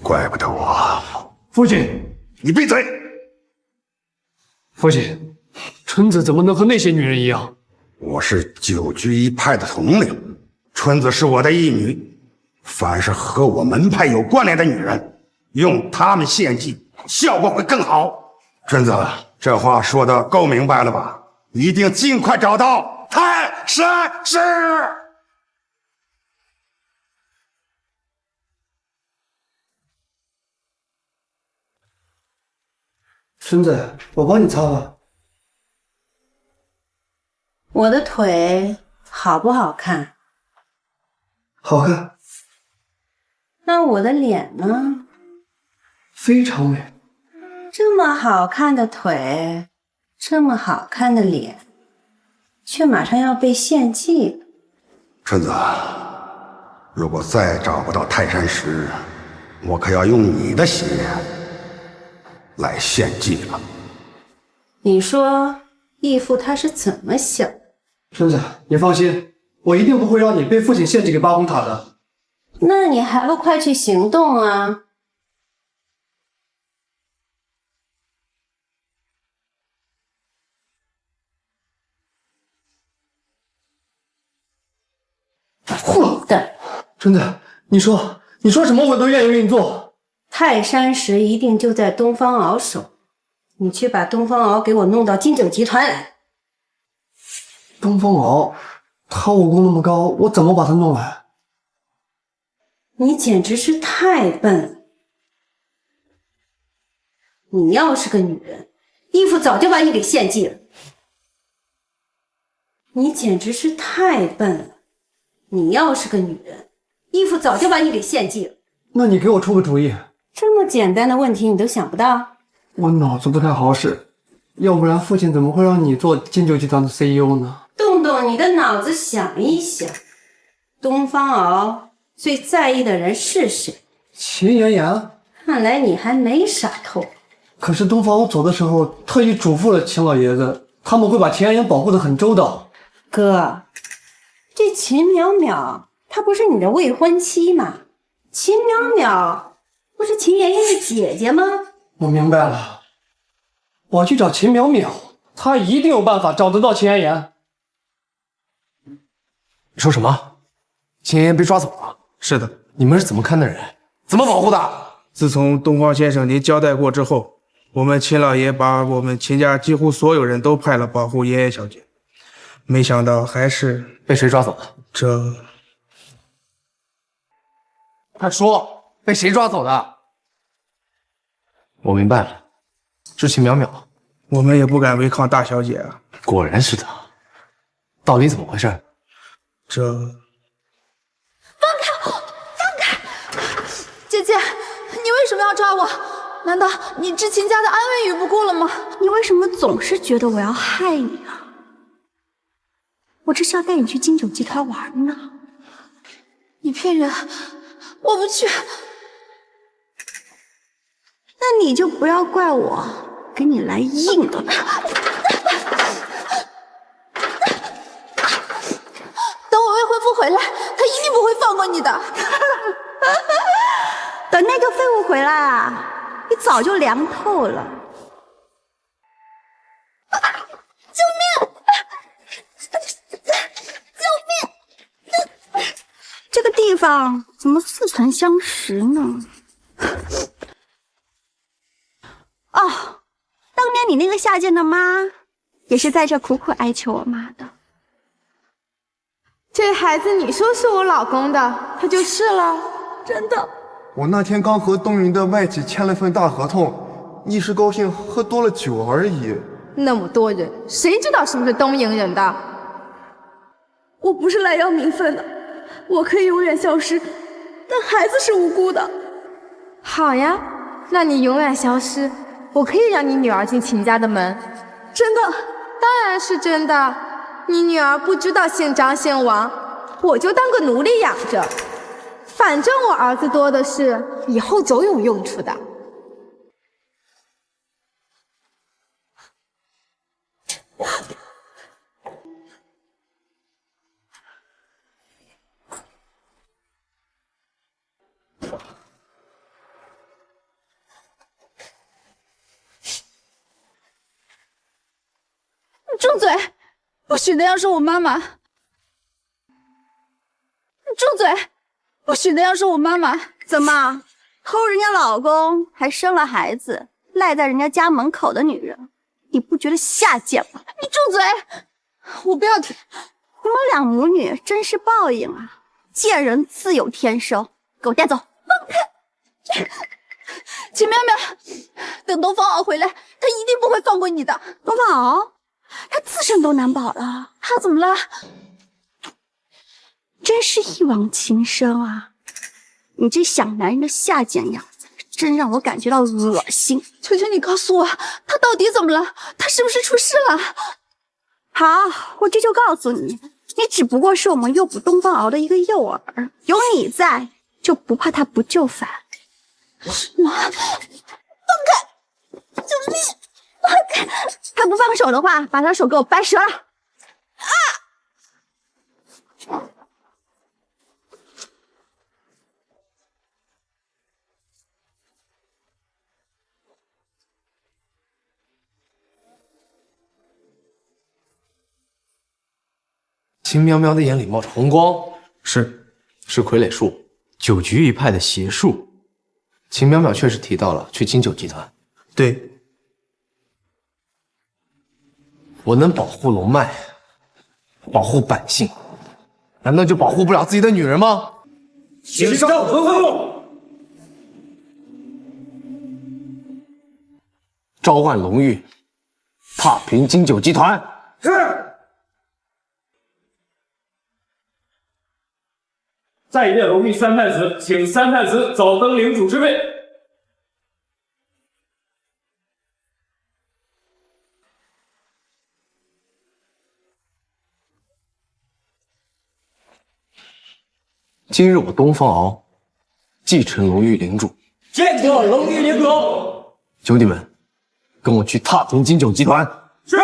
怪不得我。父亲，你闭嘴！父亲，春子怎么能和那些女人一样？我是9居一派的统领，春子是我的义女。凡是和我门派有关联的女人，用她们献祭，效果会更好。春子，这话说的够明白了吧？一定尽快找到泰山石。春子，我帮你擦吧。我的腿好不好看？好看。那我的脸呢？非常美。这么好看的腿，这么好看的脸，却马上要被献祭了。春子，如果再找不到泰山石，我可要用你的血来献祭了。你说义父他是怎么想的？春子，你放心，我一定不会让你被父亲献祭给八公塔的。那你还不快去行动啊！混蛋！春子，你说什么我都愿意为你做。泰山石一定就在东方鳌手，你去把东方鳌给我弄到金九集团来。东方鳌，他武功那么高，我怎么把他弄来？你简直是太笨了！你要是个女人，义父早就把你给献祭了。你简直是太笨了！你要是个女人，义父早就把你给献祭了。那你给我出个主意。这么简单的问题你都想不到？我脑子不太好使，要不然父亲怎么会让你做金九集团的 CEO 呢？动动你的脑子想一想，东方鳌最在意的人是谁？秦妍妍。看来你还没傻透。可是东方鳌走的时候特意嘱咐了秦老爷子，他们会把秦妍妍保护得很周到。哥，这秦淼淼她不是你的未婚妻吗？秦淼淼不是秦妍妍的姐姐吗？我明白了，我去找秦淼淼，她一定有办法找得到秦妍妍。你说什么？秦妍妍被抓走了？是的。你们是怎么看的人？怎么保护的？自从东方先生您交代过之后，我们秦老爷把我们秦家几乎所有人都派了保护妍妍小姐，没想到还是被谁抓走的？这……快说，被谁抓走的？我明白了，是秦淼淼。我们也不敢违抗大小姐啊。果然是他。到底怎么回事？这……姐姐，你为什么要抓我？难道你置秦家的安危于不顾了吗？你为什么总是觉得我要害你啊？我这是要带你去金九集团玩呢。你骗人，我不去。那你就不要怪我给你来硬的吧。等我未婚夫回来，他一定不会放过你的。等那个废物回来啊，你早就凉透了。救命！救命！这个地方怎么似曾相识呢？哦，当年你那个下贱的妈，也是在这苦苦哀求我妈的。这孩子你说是我老公的，他就是了，真的。我那天刚和东云的外企签了份大合同，一时高兴喝多了酒而已。那么多人，谁知道是不是东瀛人的？我不是来要名分的，我可以永远消失，但孩子是无辜的。好呀，那你永远消失，我可以让你女儿进秦家的门。真的？当然是真的。你女儿不知道姓张姓王，我就当个奴隶养着。反正我儿子多的是，以后总有用处的。住嘴！不许那样说我妈妈！住嘴！不许那样说我妈妈！怎么偷人家老公还生了孩子，赖在人家家门口的女人，你不觉得下贱吗？你住嘴！我不要听。你们俩母女真是报应啊！贱人自有天收，给我带走！放开！秦苗苗，等东方獒回来，他一定不会放过你的。东方獒，他自身都难保了，他怎么了？真是一往情深啊！你这想男人的下贱样子，真让我感觉到恶心。求求你告诉我，他到底怎么了？他是不是出事了？好，我这就告诉你，你只不过是我们诱捕东方獒的一个诱饵，有你在，就不怕他不就范。什么？放开！救命！放开！他不放手的话，把他手给我掰折了！啊！秦苗苗的眼里冒着红光，是傀儡术，九局一派的邪术。秦淼淼确实提到了去金九集团。对，我能保护龙脉，保护百姓，难道就保护不了自己的女人吗？请上吩咐。召唤龙玉，踏平金九集团。是。在列龙玉三太子，请三太子早登领主之位。今日我东方獒继承龙玉领主，见过龙玉领主。兄弟们，跟我去踏平金九集团。是。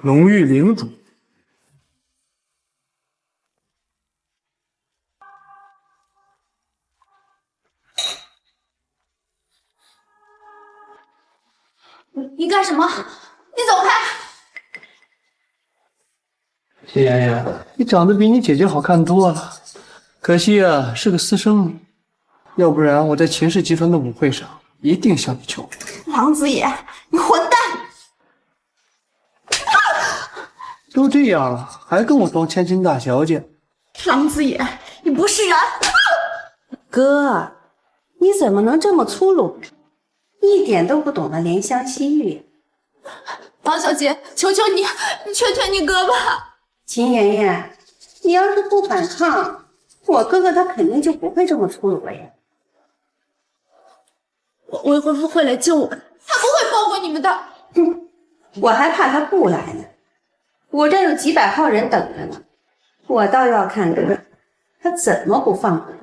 龙玉领主，你干什么？你走开！谢妍妍，你长得比你姐姐好看多了，可惜啊，是个私生女，要不然我在秦氏集团的舞会上一定向你求婚。狼子野，你混蛋！都这样了，还跟我装千金大小姐？狼子野，你不是人！哥，你怎么能这么粗鲁？一点都不懂得怜香惜玉。王小姐，求求你，你劝劝你哥吧。秦妍妍，你要是不反抗，我哥哥他肯定就不会这么粗鲁了呀。我未婚夫会来救我的，他不会放过你们的。哼，我还怕他不来呢。我这有几百号人等着呢，我倒要看看他怎么不放过你。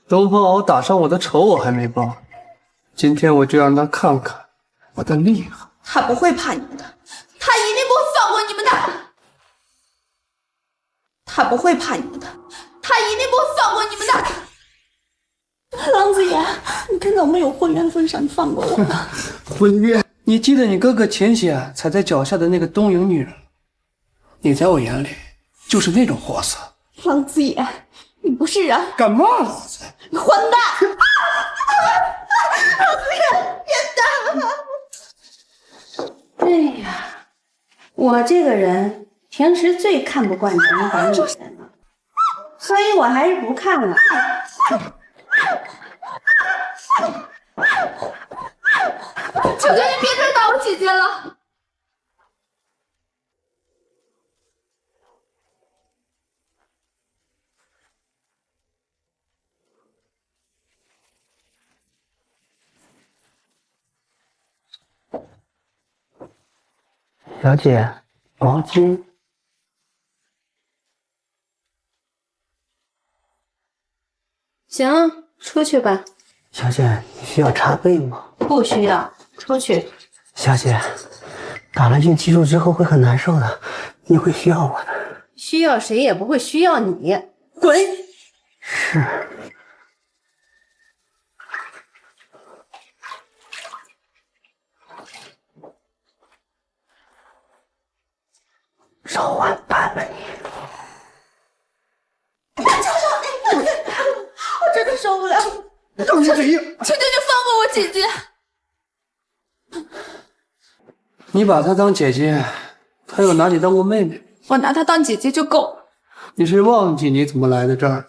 东方獒打上我的仇我还没报，今天我就让他看看我的厉害。他不会怕你们的，他一定不会放过你们的。他不会怕你们的，他一定不会放过你们的。狼子野，你看在我们有婚缘份上，你放过我吧。婚约？你记得你哥哥秦血踩在脚下的那个东瀛女人？你在我眼里就是那种货色。狼子野，你不是人！敢骂老子？你混蛋！狼子野，别打！哎呀，我这个人平时最看不惯男孩女人了，所以我还是不看了。求求你别再打我姐姐了！小姐，毛巾。行，出去吧。小姐，你需要插背吗？不需要，出去。小姐，打了进脊柱之后会很难受的，你会需要我的。需要谁也不会需要你，滚！是。早晚办了你。我真的受不了！当时这样，求求你放过我姐姐！你把她当姐姐，她有拿你当过妹妹？我拿她当姐姐就够了。你是忘记你怎么来的这儿？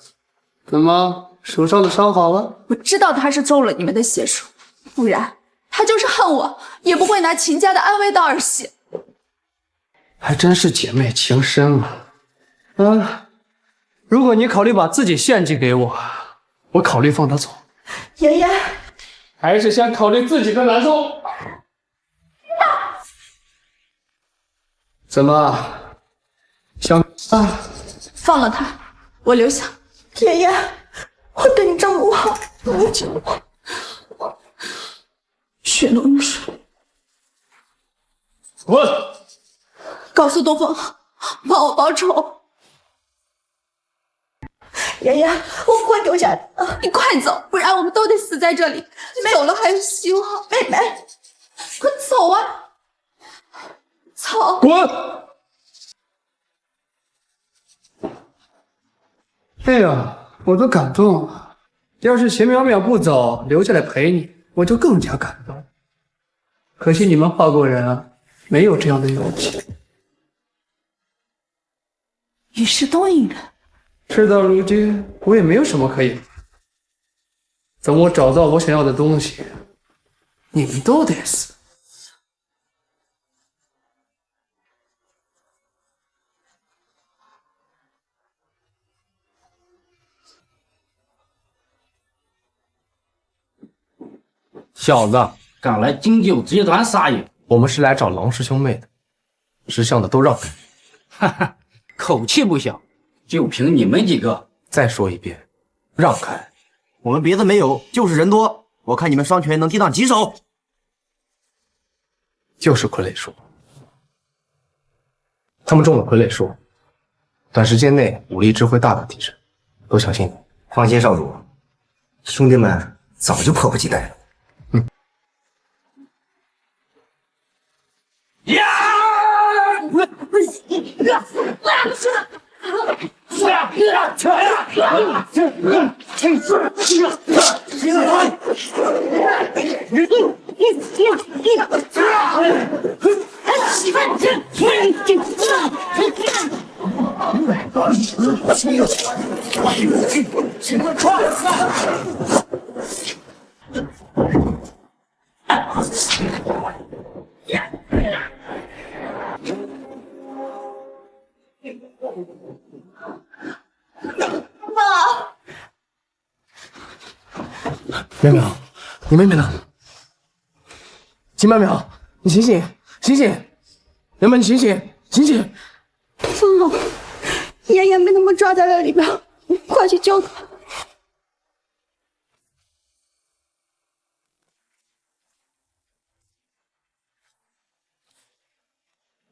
怎么手上的伤好了？我知道她是中了你们的邪术，不然她就是恨我，也不会拿秦家的安危当儿戏。还真是姐妹情深啊！啊，如果你考虑把自己献祭给我，我考虑放她走。爷爷，还是先考虑自己的难受。怎么想啊？放了他，我留下。爷爷，我对你这么不好，你救我！血浓于水。滚！告诉东风，帮我报仇。爷爷，我不会留下的。你快走，不然我们都得死在这里。走了还有希望。妹妹，快走啊！走！滚！哎呀，我都感动了。要是秦淼淼不走，留下来陪你，我就更加感动。可惜你们华国人啊，没有这样的勇气。与世东瀛人，事到如今，我也没有什么可以。等我找到我想要的东西，你们都得死。小子，敢来金九集团撒野？我们是来找狼师兄妹的，识相的都让开。哈哈，口气不小，就凭你们几个。再说一遍，让开！我们别的没有，就是人多。我看你们双拳能抵挡几手？就是傀儡术，他们中了傀儡术，短时间内武力值会大大提升，都相信你。放心，少主，兄弟们早就迫不及待了。淼淼，你妹妹呢？秦淼淼，你醒醒，醒醒！淼淼，你醒醒，醒醒！风龙，爷爷被他们抓在了里边，快去救他！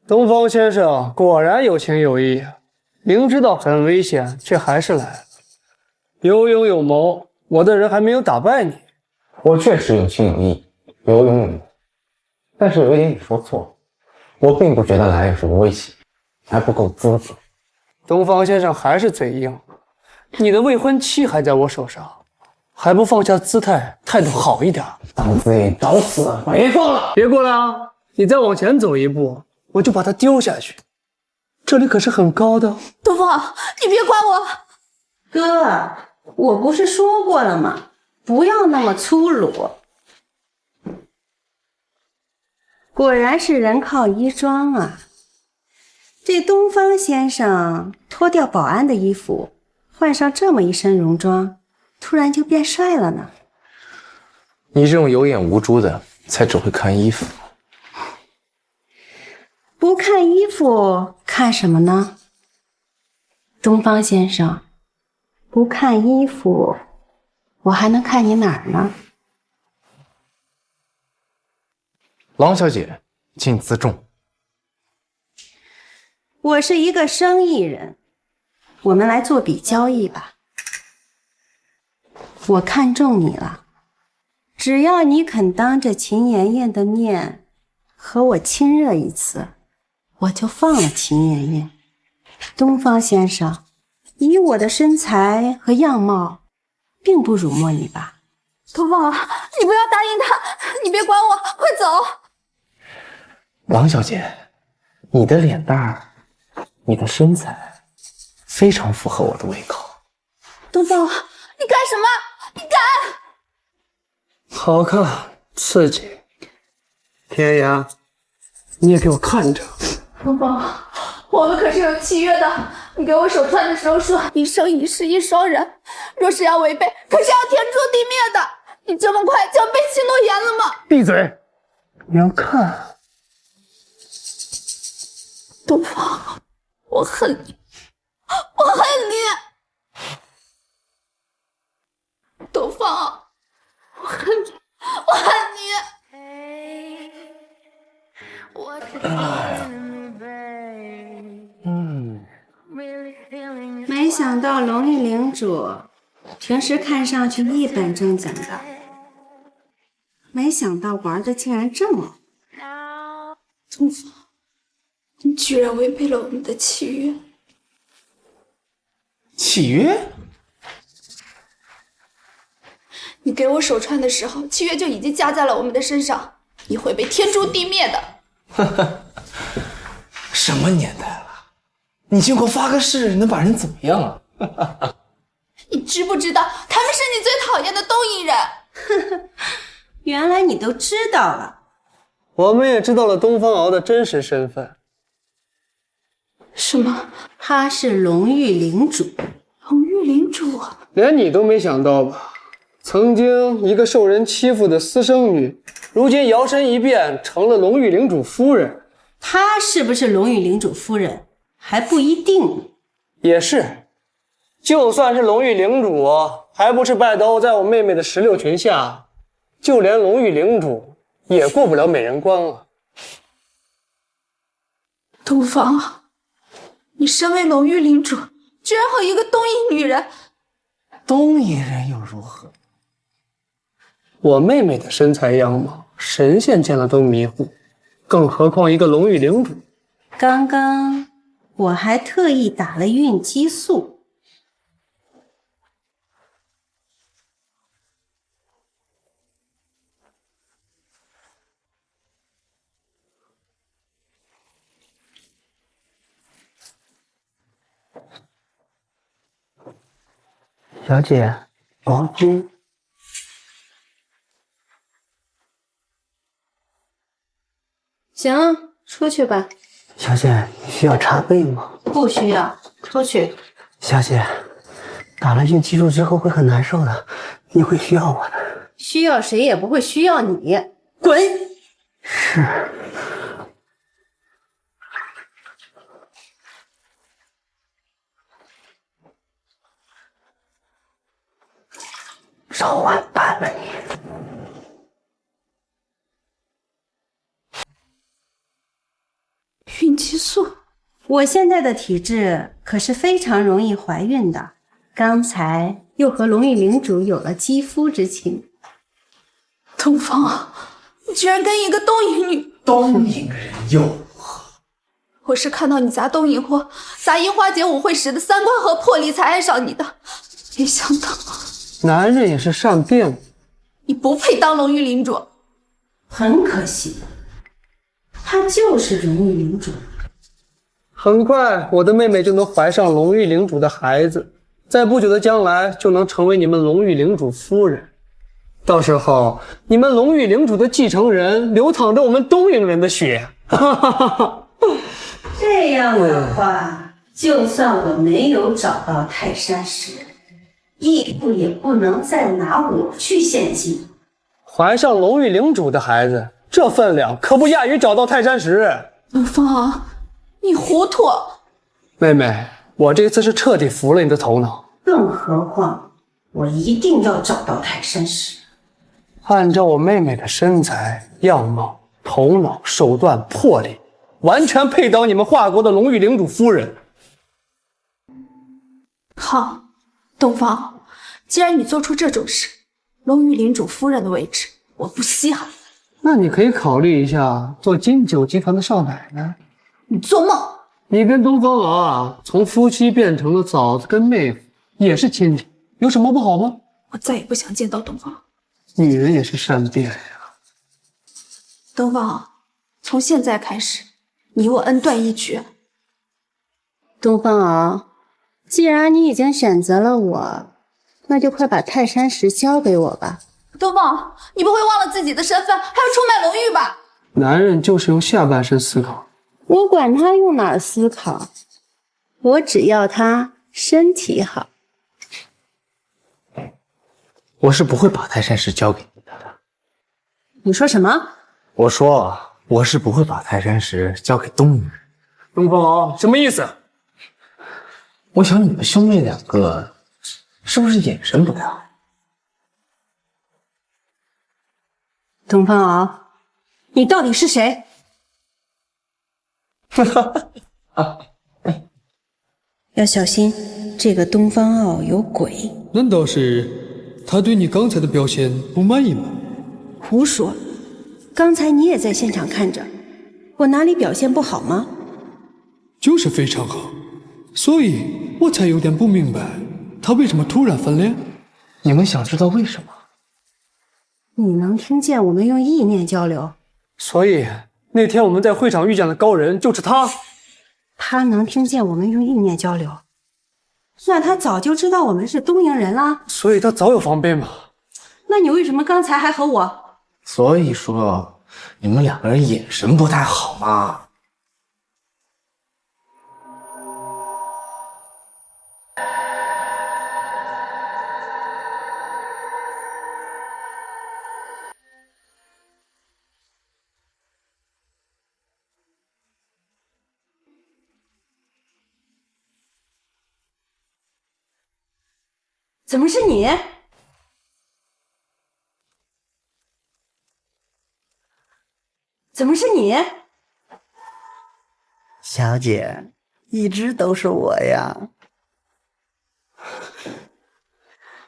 东方先生果然有情有义，明知道很危险，却还是来了。有勇有谋，我的人还没有打败你。我确实有情有义，有勇有谋，但是有一点你说错了，我并不觉得来有什么威胁，还不够资格。东方先生还是嘴硬，你的未婚妻还在我手上，还不放下姿态，态度好一点。当自己找死，别放了！别过来啊！你再往前走一步，我就把他丢下去。这里可是很高的。东风，你别管我。哥，我不是说过了吗？不要那么粗鲁。果然是人靠衣装啊！这东方先生脱掉保安的衣服，换上这么一身戎装，突然就变帅了呢。你这种有眼无珠的，才只会看衣服。不看衣服看什么呢？东方先生，不看衣服，我还能看你哪儿呢？郎小姐，请自重。我是一个生意人，我们来做笔交易吧。我看中你了，只要你肯当着秦妍妍的面和我亲热一次，我就放了秦妍妍。东方先生，以我的身材和样貌，并不辱没你吧？东方啊，你不要答应他，你别管我，快走！郎小姐，你的脸蛋儿，你的身材，非常符合我的胃口。东方，你干什么？你敢！好看，刺激。天涯，你也给我看着。东方，我们可是有契约的。你给我手串的时候说一生一世一双人，若是要违背，可是要天诛地灭的。你这么快就要背弃诺言了吗？闭嘴！你要看。东方，我恨你，我恨你！东方，我恨你，我恨你！没想到龙玉领主平时看上去一本正经的，没想到玩的竟然这么……东方，你居然违背了我们的契约！契约？你给我手串的时候，契约就已经加在了我们的身上，你会被天诛地灭的。什么年代了？你经过发个誓能把人怎么样啊？你知不知道他们是你最讨厌的东瀛人？原来你都知道了。我们也知道了东方敖的真实身份。什么？他是龙玉领主。龙玉领主？连你都没想到吧？曾经一个受人欺负的私生女，如今摇身一变成了龙玉领主夫人。她是不是龙玉领主夫人还不一定。也是，就算是龙玉领主，还不是拜倒在我妹妹的石榴裙下？就连龙玉领主也过不了美人关啊！东方啊，你身为龙玉领主，居然和一个东瀛女人……东瀛人又如何？我妹妹的身材样貌，神仙见了都迷糊，更何况一个龙玉领主。刚刚我还特意打了孕激素。小姐，行，出去吧。小姐，你需要插背吗？不需要，出去。小姐，打了孕激素之后会很难受的，你会需要我的。需要谁也不会需要你，滚！是。早晚办了你。孕激素，我现在的体质可是非常容易怀孕的。刚才又和龙玉领主有了肌肤之情。东方啊，你居然跟一个东瀛女……东瀛人又如何？我是看到你砸东瀛货、砸樱花节舞会时的三观和魄力才爱上你的，没想到男人也是善变。你不配当龙玉领主。很可惜，他就是龙玉领主。很快，我的妹妹就能怀上龙玉领主的孩子，在不久的将来就能成为你们龙玉领主夫人。到时候，你们龙玉领主的继承人流淌着我们东瀛人的血。这样的话，就算我没有找到泰山石，义父也不能再拿我去献祭。怀上龙玉领主的孩子，这分量可不亚于找到泰山石。东方，你糊涂！妹妹，我这次是彻底服了你的头脑。更何况，我一定要找到泰山石。按照我妹妹的身材、样貌、头脑、手段、魄力，完全配当你们华国的龙域领主夫人。好，东方，既然你做出这种事，龙域领主夫人的位置我不稀罕。那你可以考虑一下做金九集团的少奶奶。你做梦！你跟东方敖啊，从夫妻变成了嫂子跟妹夫，也是亲戚，有什么不好吗？我再也不想见到东方。女人也是善变呀。东方，从现在开始，你我恩断义绝。东方敖，既然你已经选择了我，那就快把泰山石交给我吧。东方，你不会忘了自己的身份，还要出卖龙域吧？男人就是用下半身思考。我管他用哪儿思考，我只要他身体好。我是不会把泰山石交给你的。你说什么？我说我是不会把泰山石交给东宁人。东方敖，什么意思？我想你们兄妹两个是不是眼神不太好？东方敖，你到底是谁？要小心，这个东方傲有鬼。难道是他对你刚才的表现不满意吗？胡说！刚才你也在现场看着，我哪里表现不好吗？就是非常好，所以我才有点不明白，他为什么突然翻脸？你们想知道为什么？你能听见我们用意念交流，所以那天我们在会场遇见的高人就是他。他能听见我们用意念交流，那他早就知道我们是东瀛人啦。所以他早有防备嘛。那你为什么刚才还和我？所以说你们两个人眼神不太好嘛。怎么是你？怎么是你？小姐，一直都是我呀！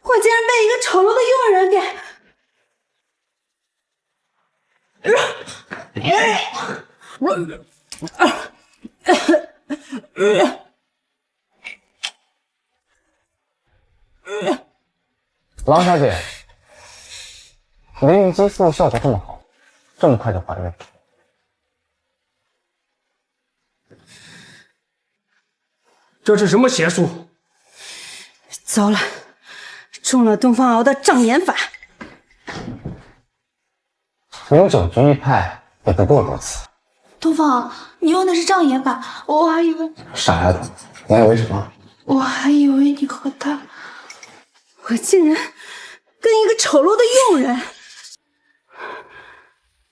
我竟然被一个丑陋的佣人给……郎小姐，您孕激素效果这么好，这么快就怀孕？这是什么邪术？糟了，中了东方敖的障眼法。永久局一派也不过如此。东方，你用的是障眼法，我还以为……傻丫头，你还以为什么？我还以为你和他……我竟然跟一个丑陋的佣人，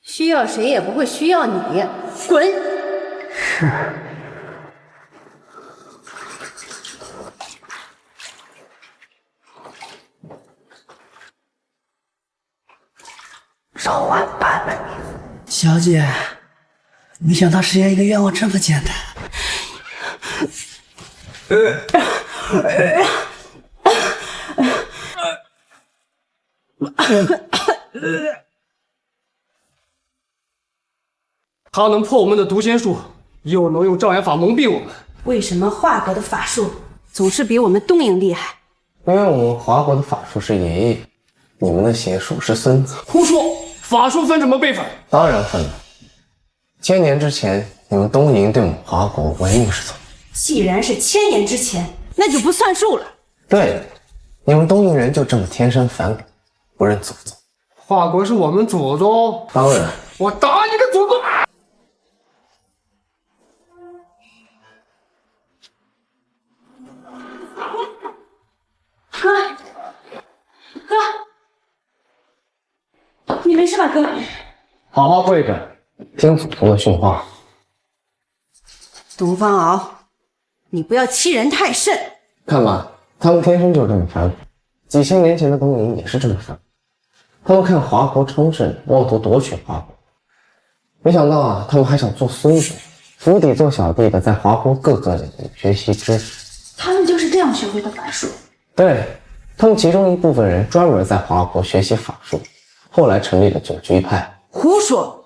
需要谁也不会需要你，滚！是。早晚办了你，小姐，没想到实现一个愿望这么简单。他能破我们的读心术，又能用障眼法蒙蔽我们。为什么华国的法术总是比我们东瀛厉害？因为我们华国的法术是爷爷，你们的邪术是孙子。胡说！法术分什么辈分？当然分了。1000年之前，你们东瀛对我们华国唯命是从。既然是1000年之前，那就不算数了。对，你们东瀛人就这么天生反感，不认祖宗。华国是我们祖宗。当然。我打你个祖宗！哥，你没事吧，哥？好好跪着，听祖宗的训话。东方敖，你不要欺人太甚。看吧，他们天生就这么反骨，几千年前的东瀛也是这么反骨。他们看华国称臣，妄图夺取华国，没想到啊，他们还想做孙子，府邸做小弟的，在华国各个领域学习知识。他们就是这样学会的法术。对，他们其中一部分人专门在华国学习法术，后来成立了九局派。胡说！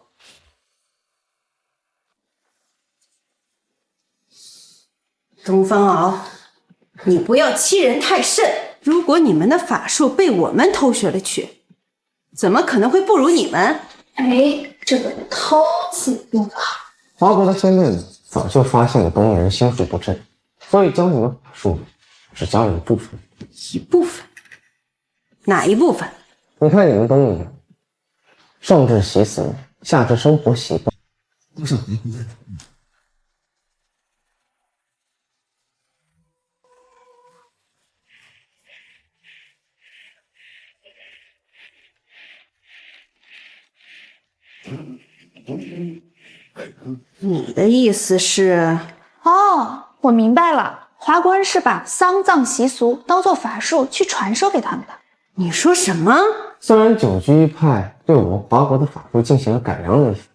东方敖，你不要欺人太甚。如果你们的法术被我们偷学了去，怎么可能会不如你们？哎，这个偷字用得好。华国的先辈们早就发现了东瀛人心术不正，所以教你们法术只教了一部分。一部分？哪一部分？你看你们东瀛人，上至习俗，下至生活习惯，都是华国的。你的意思是？哦，我明白了，华国人是把丧葬习俗当做法术去传授给他们的。你说什么？虽然九居派对我们华国的法术进行了改良一番，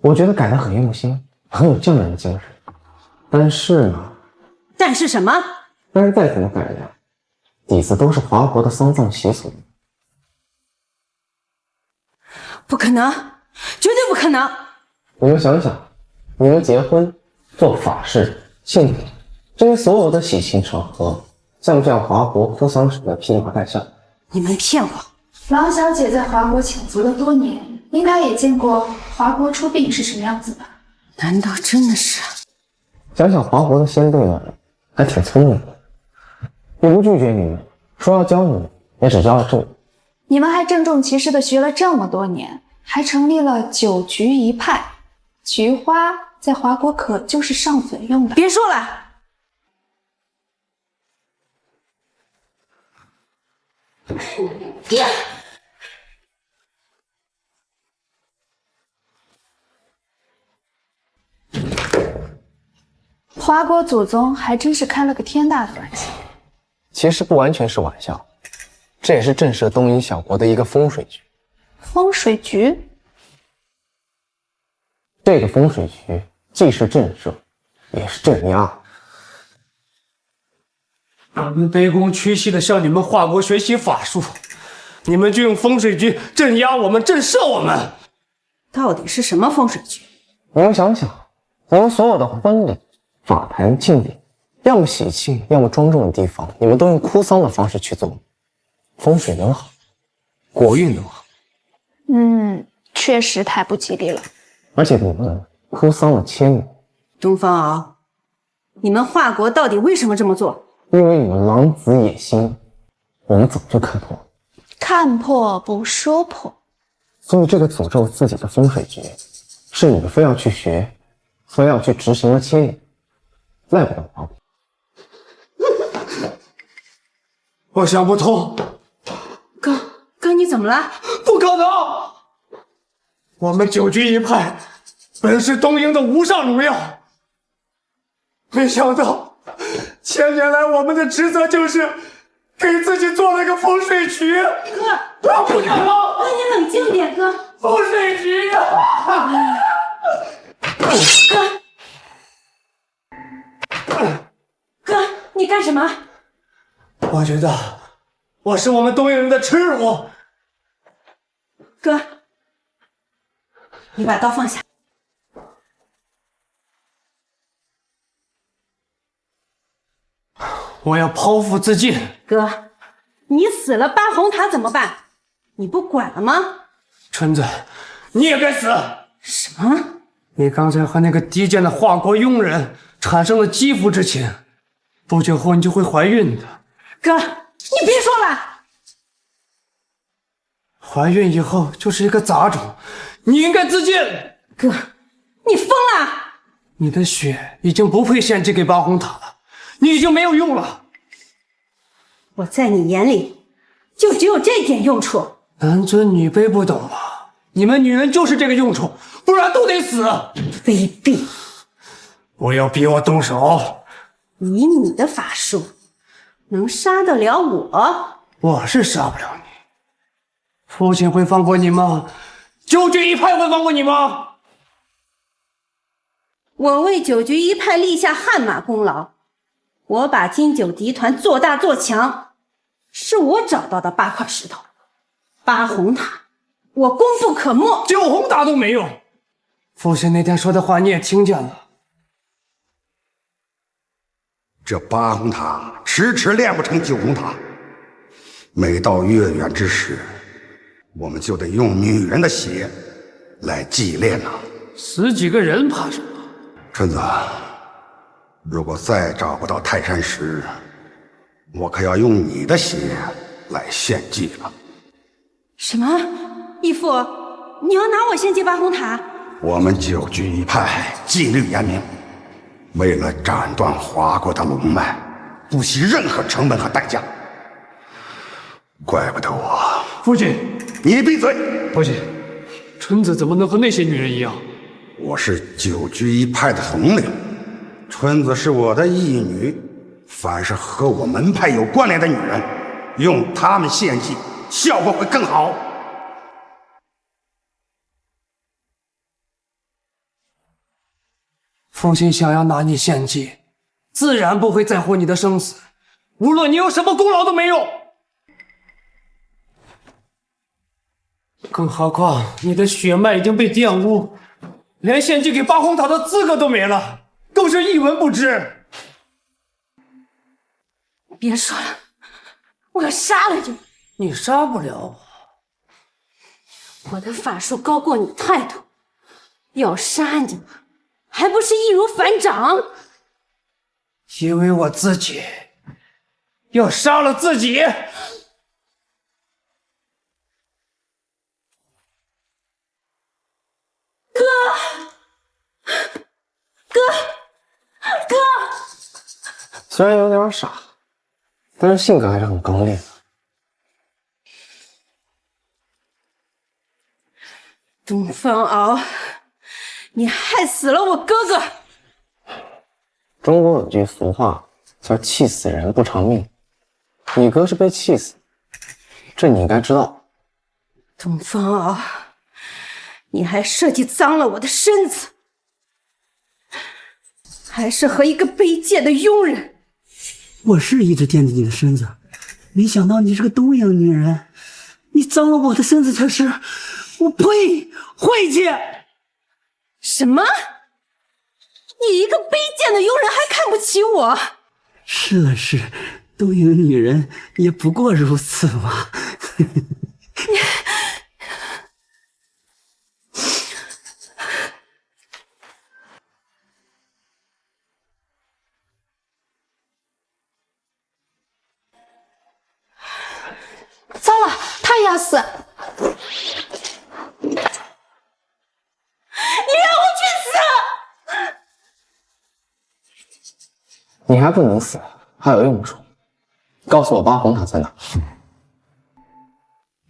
我觉得改得很用心，很有匠人精神。但是呢？但是什么？但是再怎么改良，底子都是华国的丧葬习俗。不可能，绝对不可能！你们想想，你们结婚、做法事、庆典，这些所有的喜庆场合，像不像华国哭丧时的披麻戴孝？你们骗我！郎小姐在华国潜伏了多年，应该也见过华国出殡是什么样子吧？难道真的是？想想华国的先辈们还挺聪明的，也不拒绝你们，说要教你们，也只教了这个。你们还郑重其事的学了这么多年，还成立了九局一派。菊花在华国可就是上粉用的。别说了。华国祖宗还真是开了个天大的玩笑。其实不完全是玩笑，这也是震慑东瀛小国的一个风水局。风水局？这个风水局既是震慑，也是镇压。我们卑躬屈膝的向你们华国学习法术，你们就用风水局镇压我们、震慑我们。到底是什么风水局？你们想想，我们所有的婚礼、法坛、庆典，要么喜庆，要么庄重的地方，你们都用哭丧的方式去做，风水能好，国运能好。确实太不吉利了。而且你们哭丧了千年。东方敖，你们华国到底为什么这么做？因为你们狼子野心，我们早就看破了。看破不说破。所以这个诅咒自己的风水局，是你们非要去学，非要去执行了千年，赖不得华国。我想不通。哥，你怎么了？不可能！我们九局一派本是东瀛的无上荣耀，没想到千年来我们的职责就是给自己做了个风水局。哥，不可能！哥，你冷静点，哥。风水局呀！哥，你干什么？我觉得我是我们东瀛人的耻辱。哥，你把刀放下。我要剖腹自尽。哥，你死了八红塔怎么办？你不管了吗？春子，你也该死！什么？你刚才和那个低贱的华国佣人产生了肌肤之情，不久后你就会怀孕的。哥，你别说了。怀孕以后就是一个杂种，你应该自尽。哥，你疯了！你的血已经不配献祭给八红塔了，你已经没有用了。我在你眼里就只有这点用处。男尊女卑不懂吗？你们女人就是这个用处，不然都得死。卑鄙！不要逼我动手！以你的法术，能杀得了我？我是杀不了你。父亲会放过你吗？九局一派会放过你吗？我为九局一派立下汗马功劳，我把金九集团做大做强，是我找到的8块石头。八红塔，我功不可没。9红塔都没用。父亲那天说的话你也听见了。这8红塔迟迟练不成9红塔，每到月圆之时，我们就得用女人的血来祭炼了。死几个人怕什么？春子，如果再找不到泰山石，我可要用你的血来献祭了。什么？义父，你要拿我献祭八红塔？我们9局一派纪律严明，为了斩断华国的龙脉，不惜任何成本和代价。怪不得我。父亲，你闭嘴！父亲，春子怎么能和那些女人一样？我是9局一派的统领，春子是我的义女。凡是和我门派有关联的女人，用她们献祭，效果会更好。父亲想要拿你献祭，自然不会在乎你的生死，无论你有什么功劳都没用。更何况你的血脉已经被玷污，连献祭给八红塔的资格都没了，更是一文不值。别说了，我要杀了你！你杀不了我，我的法术高过你太多，要杀你还不是易如反掌？因为我自己要杀了自己。哥！虽然有点傻，但是性格还是很刚烈的。东方敖，你害死了我哥哥！中国有句俗话叫“气死人不偿命”，你哥是被气死，这你应该知道。东方敖，你还设计脏了我的身子，还是和一个卑贱的佣人。我是一直惦记你的身子，没想到你是个东瀛女人，你脏了我的身子才是。我呸！晦气！什么？你一个卑贱的佣人还看不起我？是，东瀛女人也不过如此嘛。糟了，他也要死！你让我去死！你还不能死，还有用处。告诉我八红塔在哪？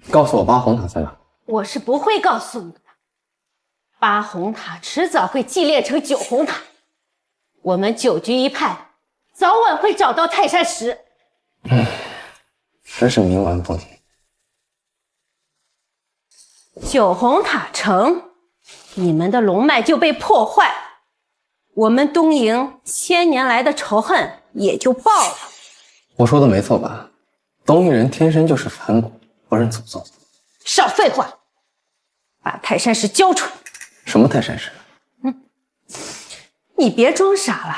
告诉我八红塔在哪？我是不会告诉你的。八红塔迟早会祭炼成9红塔，我们9局一派早晚会找到泰山石。真是冥顽不灵。9红塔成，你们的龙脉就被破坏，我们东瀛1000年来的仇恨也就报了。我说的没错吧？东瀛人天生就是反骨，不认祖宗。少废话，把泰山石交出来！什么泰山石？你别装傻了，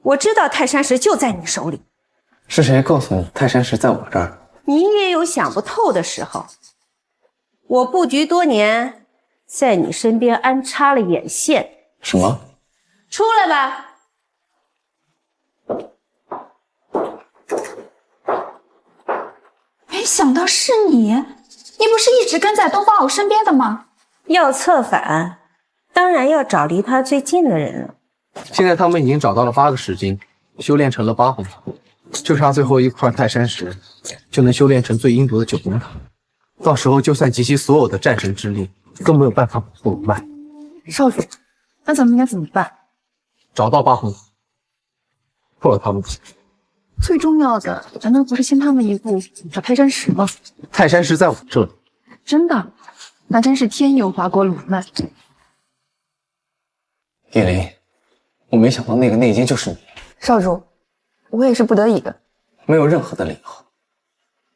我知道泰山石就在你手里。是谁告诉你泰山石在我这儿？你也有想不透的时候。我布局多年，在你身边安插了眼线。什么？出来吧！没想到是你，你不是一直跟在东方敖身边的吗？要策反，当然要找离他最近的人了。现在他们已经找到了8个石晶，修炼成了8红塔，就差最后一块泰山石，就能修炼成最阴毒的9红塔。到时候就算集齐所有的战神之力，都没有办法保护龙脉。少主，那咱们应该怎么办？找到八红塔，破了他们的心。最重要的难道不是先他们一步找泰山石吗？泰山石在我这里。真的，那真是天佑华国鲁曼。叶灵，我没想到那个内奸就是你。少主，我也是不得已的。没有任何的理由，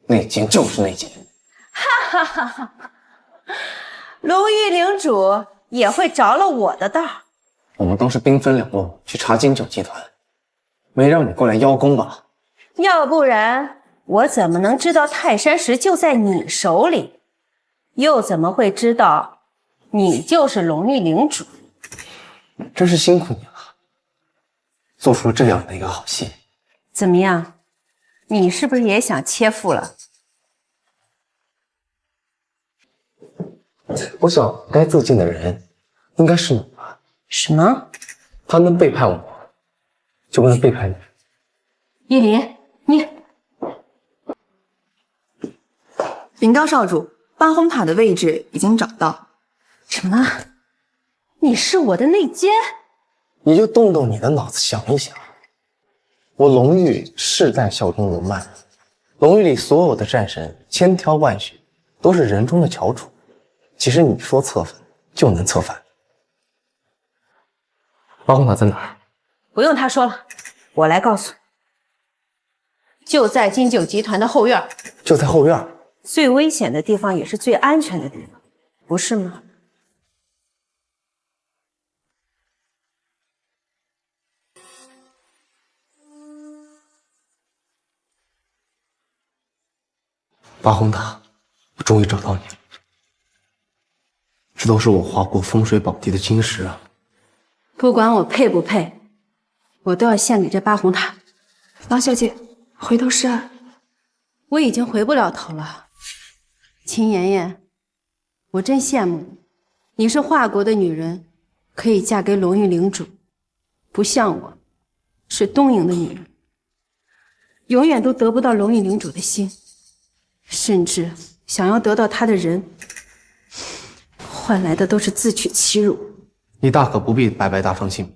内奸就是内奸。哈哈哈！龙玉领主也会着了我的道。我们都是兵分两路去查金九集团，没让你过来邀功吧？要不然我怎么能知道泰山石就在你手里？又怎么会知道你就是龙玉领主？真是辛苦你了，做出了这样的一个好戏。怎么样？你是不是也想切腹了？我想该自尽的人应该是你吧？什么？他能背叛我，就不能背叛你。叶林，你禀告少主，八红塔的位置已经找到。什么？你是我的内奸？你就动动你的脑子想一想，我龙域世代效忠龙脉，龙域里所有的战神千挑万选，都是人中的翘楚。其实你说策反就能策反。八红塔在哪儿？不用他说了，我来告诉你，就在金九集团的后院。就在后院。最危险的地方也是最安全的地方，不是吗？八红塔，我终于找到你了。这都是我华国风水宝地的晶石啊！不管我配不配，我都要献给这八红塔。王小姐，回头是岸。我已经回不了头了。秦妍妍，我真羡慕你，你是华国的女人，可以嫁给龙域领主，不像我，是东瀛的女人，永远都得不到龙域领主的心，甚至想要得到他的人，换来的都是自取其辱。你大可不必白白搭上性命，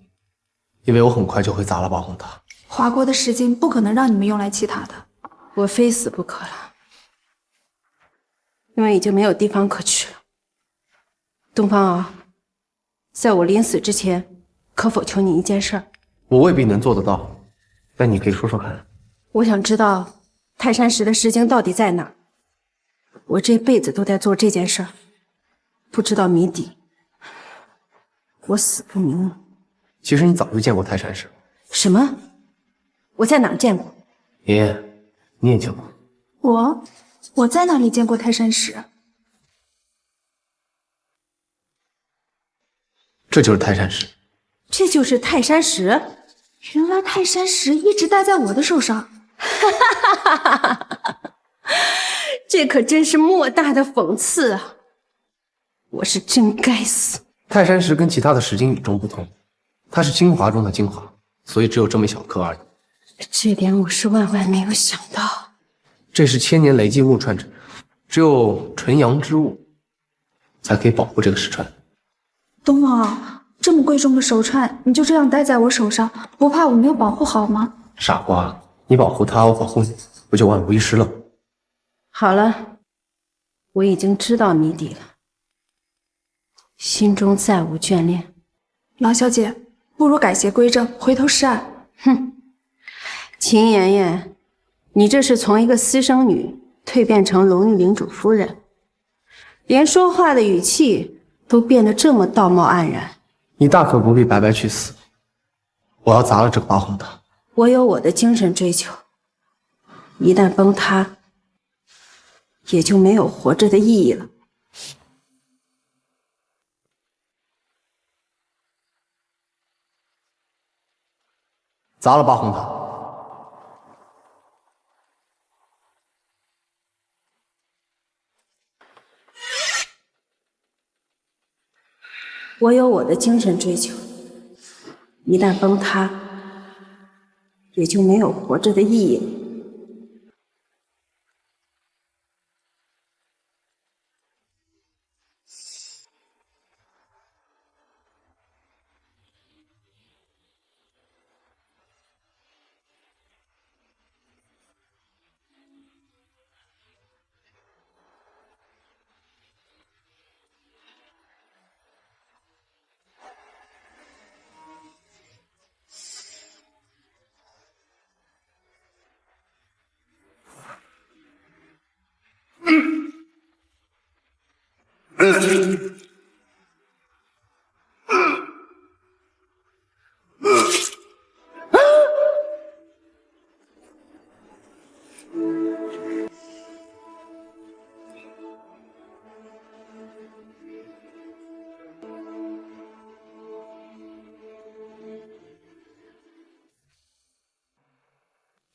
因为我很快就会砸了八红塔。华国的石金不可能让你们用来弃塔的，我非死不可了，因为已经没有地方可去了。东方敖，在我临死之前，可否求你一件事儿？我未必能做得到，但你可以说说看。我想知道泰山石的石晶到底在哪儿。我这辈子都在做这件事儿，不知道谜底，我死不瞑目。其实你早就见过泰山石。什么？我在哪儿见过？妍妍，你也见过。我在哪里见过泰山石？这就是泰山石。这就是泰山石？原来泰山石一直戴在我的手上。这可真是莫大的讽刺啊！我是真该死。泰山石跟其他的石晶与众不同，它是精华中的精华，所以只有这么一小颗而已。这点我是万万没有想到。这是千年累积木串之，只有纯阳之物才可以保护这个石串。东方敖，这么贵重的手串，你就这样戴在我手上，不怕我没有保护好吗？傻瓜，你保护他，我保护你，不就万无一失了？好了，我已经知道谜底了，心中再无眷恋。郎小姐，不如改邪归正，回头是岸。哼，秦妍妍，你这是从一个私生女蜕变成龙域领主夫人，连说话的语气都变得这么道貌岸然。你大可不必白白去死。我要砸了这个八红塔。我有我的精神追求，一旦崩塌，也就没有活着的意义了。砸了八红塔。我有我的精神追求，一旦崩塌，也就没有活着的意义了。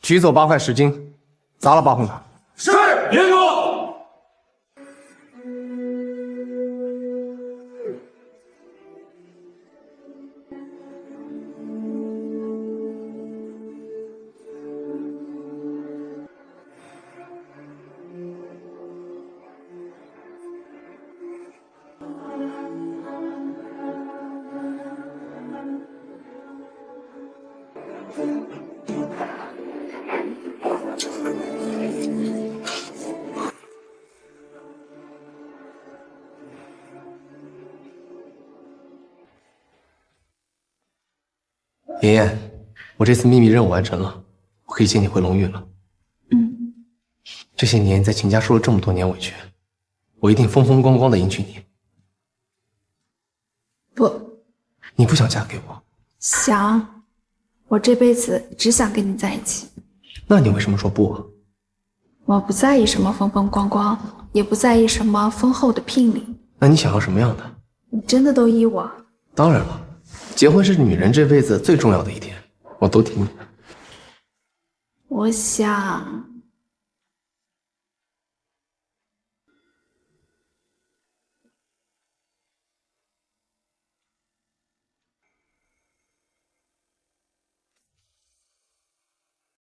取走8块10金，砸了八红塔。是，连主。妍妍，我这次秘密任务完成了，我可以接你回龙域了。这些年你在秦家受了这么多年委屈，我一定风风光光的迎娶你。不，你不想嫁给我？想，我这辈子只想跟你在一起。那你为什么说不啊？我不在意什么风风光光，也不在意什么丰厚的聘礼。那你想要什么样的？你真的都依我？当然了，结婚是女人这辈子最重要的一天，我都听你的。我想